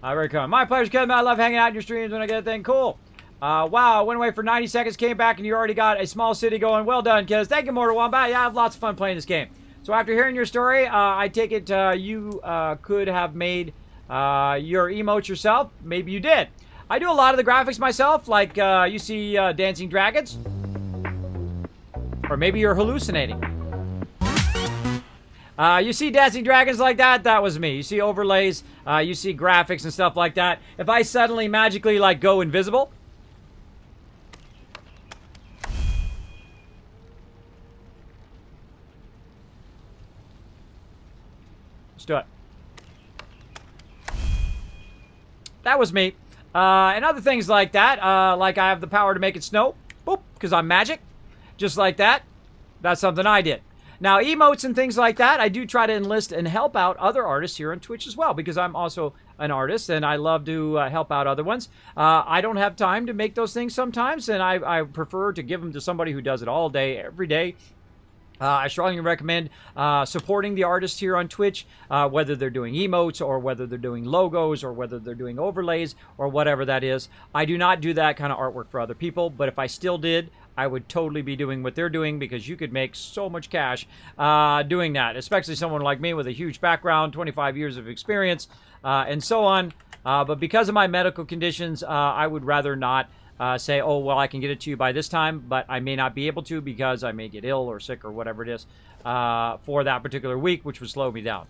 Very cool. My pleasure, Kismet. I love hanging out in your streams when I get a thing. Cool. Wow, went away for 90 seconds, came back, and you already got a small city going. Well done, Kiz. Thank you, Mortal Wombat. Yeah, I have lots of fun playing this game. So after hearing your story, I take it you could have made your emotes yourself. Maybe you did. I do a lot of the graphics myself, like you see dancing dragons. Or maybe you're hallucinating. You see dancing dragons like that? That was me. You see overlays, you see graphics and stuff like that. If I suddenly magically like go invisible, let's do it. That was me. And other things like that, like I have the power to make it snow, boop, because I'm magic, just like that. That's something I did. Now, emotes and things like that, I do try to enlist and help out other artists here on Twitch as well, because I'm also an artist, and I love to help out other ones. I don't have time to make those things sometimes, and I prefer to give them to somebody who does it all day, every day. I strongly recommend supporting the artists here on Twitch, whether they're doing emotes or whether they're doing logos or whether they're doing overlays or whatever that is. I do not do that kind of artwork for other people, but if I still did, I would totally be doing what they're doing because you could make so much cash doing that, especially someone like me with a huge background, 25 years of experience, and so on. But because of my medical conditions, I would rather not say, oh, well, I can get it to you by this time, but I may not be able to because I may get ill or sick or whatever it is for that particular week, which would slow me down.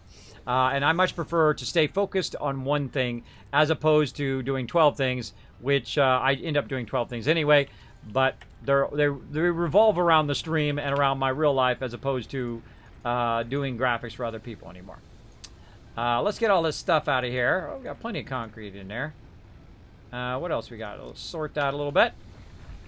And I much prefer to stay focused on one thing as opposed to doing 12 things, which I end up doing 12 things anyway, but they revolve around the stream and around my real life as opposed to doing graphics for other people anymore. Let's get all this stuff out of here. Oh, we got plenty of concrete in there. What else we got? Let's sort that a little bit.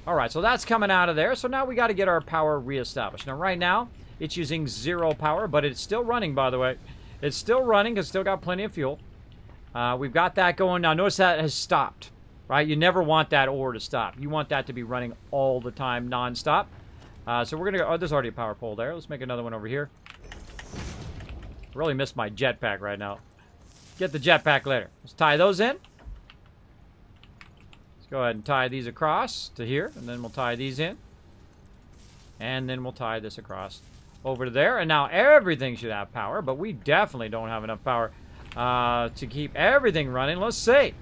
All right, so that's coming out of there. So now we got to get our power reestablished. Now, right now, it's using 0 power, but it's still running, by the way. It's still running. It's still got plenty of fuel. We've got that going. Now, notice that has stopped, right? You never want that ore to stop. You want that to be running all the time, nonstop. So we're going to go... Oh, there's already a power pole there. Let's make another one over here. Really missed my jetpack right now. Get the jetpack later. Let's tie those in. Let's go ahead and tie these across to here, and then we'll tie these in. And then we'll tie this across over to there. And now everything should have power, but we definitely don't have enough power to keep everything running. Let's see.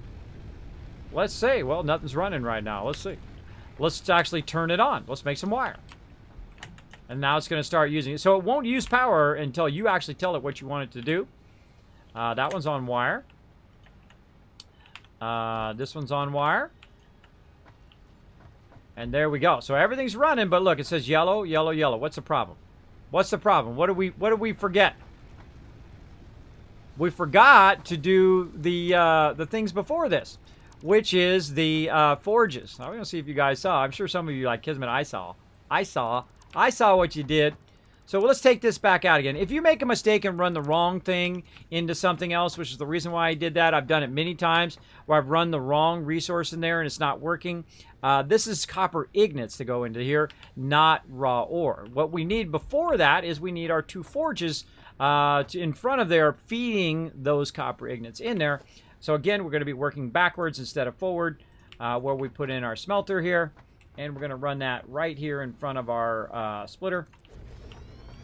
Let's see. Well, nothing's running right now. Let's see. Let's actually turn it on. Let's make some wire. And now it's going to start using it. So it won't use power until you actually tell it what you want it to do. That one's on wire. This one's on wire. And there we go. So everything's running, but look, it says yellow, yellow, yellow. What's the problem? What's the problem? What did we forget? We forgot to do the things before this, which is the forges. Now we're gonna see if you guys saw. I'm sure some of you like Kismet. I saw what you did. So let's take this back out again. If you make a mistake and run the wrong thing into something else, which is the reason why I did that, I've done it many times where I've run the wrong resource in there and it's not working. This is copper ignites to go into here, not raw ore. What we need before that is we need our 2 forges in front of there feeding those copper ignites in there. So again, we're going to be working backwards instead of forward, where we put in our smelter here. And we're going to run that right here in front of our splitter.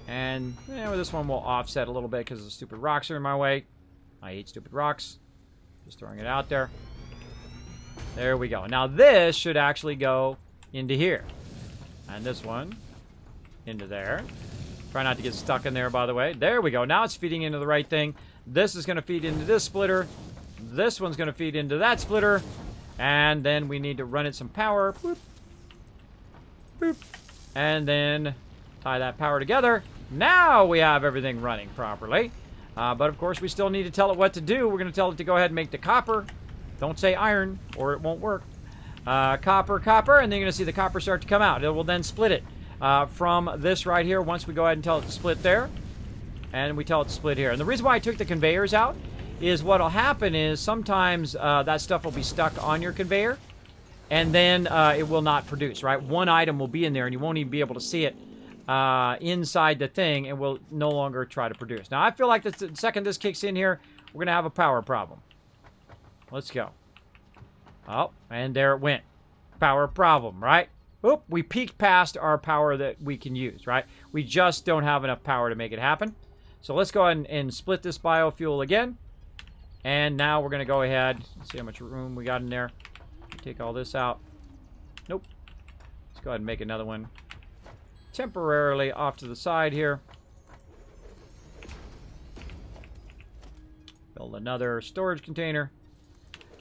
And this one will offset a little bit because the stupid rocks are in my way. I hate stupid rocks. Just throwing it out there. There we go. Now this should actually go into here. And this one into there. Try not to get stuck in there, by the way. There we go. Now it's feeding into the right thing. This is going to feed into this splitter. This one's going to feed into that splitter. And then we need to run it some power. Boop. Boop. And then tie that power together. Now we have everything running properly. But of course, we still need to tell it what to do. We're going to tell it to go ahead and make the copper. Don't say iron, or it won't work. Copper, copper, and then you're going to see the copper start to come out. It will then split it from this right here once we go ahead and tell it to split there. And we tell it to split here. And the reason why I took the conveyors out is what will happen is sometimes that stuff will be stuck on your conveyor. And then it will not produce, right? One item will be in there, and you won't even be able to see it inside the thing, and will no longer try to produce. Now, I feel like the second this kicks in here, we're going to have a power problem. Let's go. Oh, and there it went. Power problem, right? Oop, we peaked past our power that we can use, right? We just don't have enough power to make it happen. So let's go ahead and split this biofuel again. And now we're going to go ahead. Let's see how much room we got in there. Take all this out. Nope. Let's go ahead and make another one temporarily off to the side here. Build another storage container.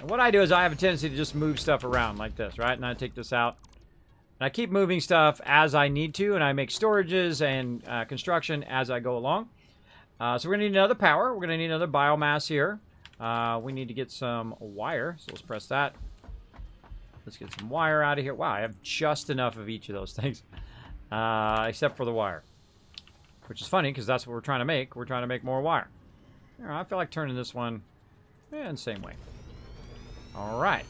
And what I do is I have a tendency to just move stuff around like this, right? And I take this out. And I keep moving stuff as I need to, and I make storages and construction as I go along. So we're going to need another power. We're going to need another biomass here. We need to get some wire, so let's press that. Let's get some wire out of here. Wow, I have just enough of each of those things. Except for the wire. Which is funny, because that's what we're trying to make. We're trying to make more wire. I feel like turning this one in the same way. Alright.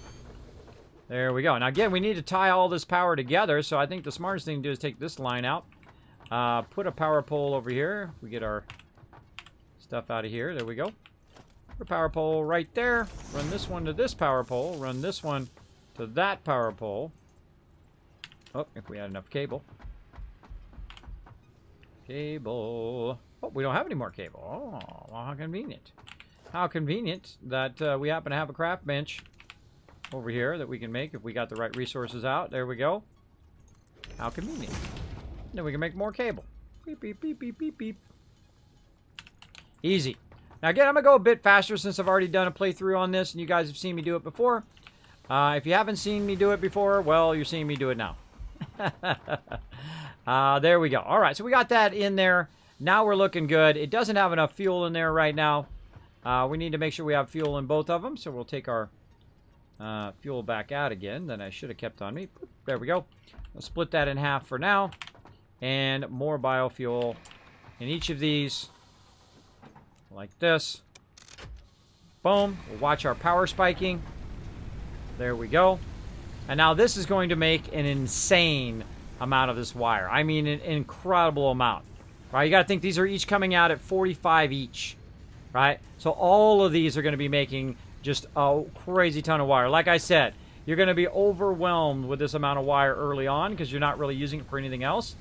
There we go. Now again, we need to tie all this power together, so I think the smartest thing to do is take this line out. Put a power pole over here. We get our stuff out of here. There we go. Put a power pole right there. Run this one to this power pole. Run this one to that power pole. Oh, if we had enough cable. Cable. Oh, we don't have any more cable. Oh, well, how convenient. How convenient that we happen to have a craft bench over here that we can make if we got the right resources out. There we go. How convenient. Then we can make more cable. Beep, beep, beep, beep, beep, beep. Easy. Now, again, I'm going to go a bit faster since I've already done a playthrough on this, and you guys have seen me do it before. If you haven't seen me do it before, well, you're seeing me do it now. There we go. All right, so we got that in there. Now we're looking good. It doesn't have enough fuel in there right now. We need to make sure we have fuel in both of them, so we'll take our fuel back out again. Then I should have kept on me. There we go. We'll split that in half for now. And more biofuel in each of these. Like this. Boom. We'll watch our power spiking. There we go. And now this is going to make an insane amount of this wire. I mean, an incredible amount. Right? You got to think these are each coming out at 45 each. Right? So all of these are going to be making just a crazy ton of wire. Like I said, you're going to be overwhelmed with this amount of wire early on because you're not really using it for anything else.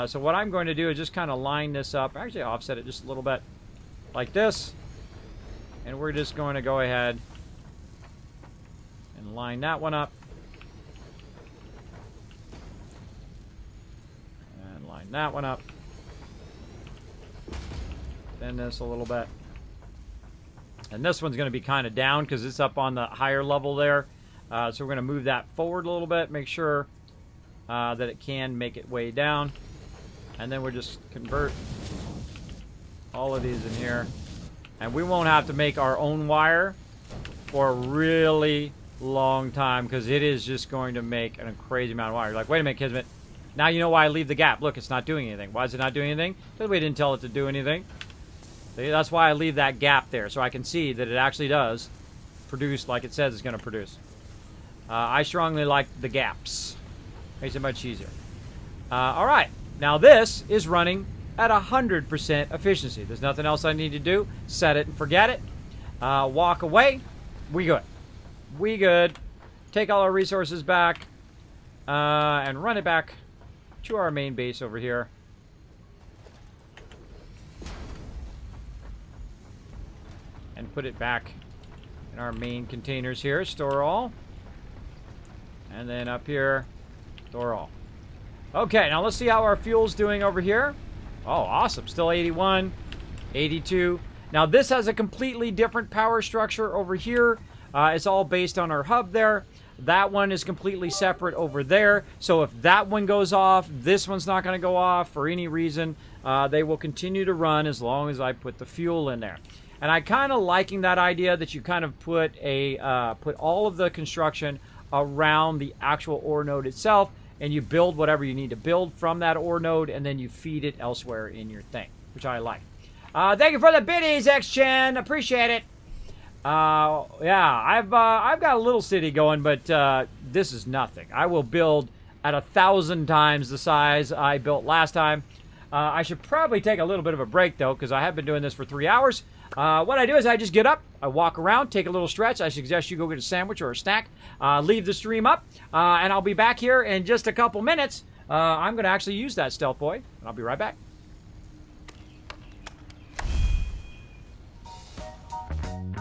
So what I'm going to do is just kind of line this up. Actually, offset it just a little bit like this. And we're just going to go ahead and line that one up. And line that one up. Bend this a little bit. And this one's going to be kind of down because it's up on the higher level there. So we're going to move that forward a little bit. Make sure that it can make it way down. And then we'll just convert all of these in here. And we won't have to make our own wire for a really long time because it is just going to make a crazy amount of wire. You're like, wait a minute, Kismet. Now you know why I leave the gap. Look, it's not doing anything. Why is it not doing anything? Because we didn't tell it to do anything. See, that's why I leave that gap there, so I can see that it actually does produce like it says it's going to produce. I strongly like the gaps. Makes it much easier. All right. Now this is running at 100% efficiency. There's nothing else I need to do. Set it and forget it. Walk away. We good. We good. Take all our resources back and run it back to our main base over here. And put it back in our main containers here. Store all. And then up here, store all. Okay, now let's see how our fuel's doing over here. Oh, awesome. Still 81, 82. Now this has a completely different power structure over here. It's all based on our hub there. That one is completely separate over there. So if that one goes off, this one's not going to go off for any reason. They will continue to run as long as I put the fuel in there. And I kind of liking that idea that you kind of put all of the construction around the actual ore node itself, and you build whatever you need to build from that ore node, and then you feed it elsewhere in your thing, which I like. Thank you for the biddies, X-Chen. Appreciate it. Yeah, I've got a little city going, but this is nothing. I will build at 1,000 times the size I built last time. I should probably take a little bit of a break, though, because I have been doing this for 3 hours. What I do is I just get up, I walk around, take a little stretch. I suggest you go get a sandwich or a snack, leave the stream up, and I'll be back here in just a couple minutes. I'm going to actually use that stealth boy, and I'll be right back.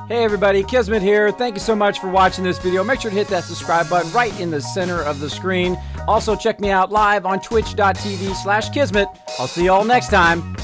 Hey everybody, Kismet here. Thank you so much for watching this video. Make sure to hit that subscribe button right in the center of the screen. Also check me out live on twitch.tv/Kismet. I'll see you all next time.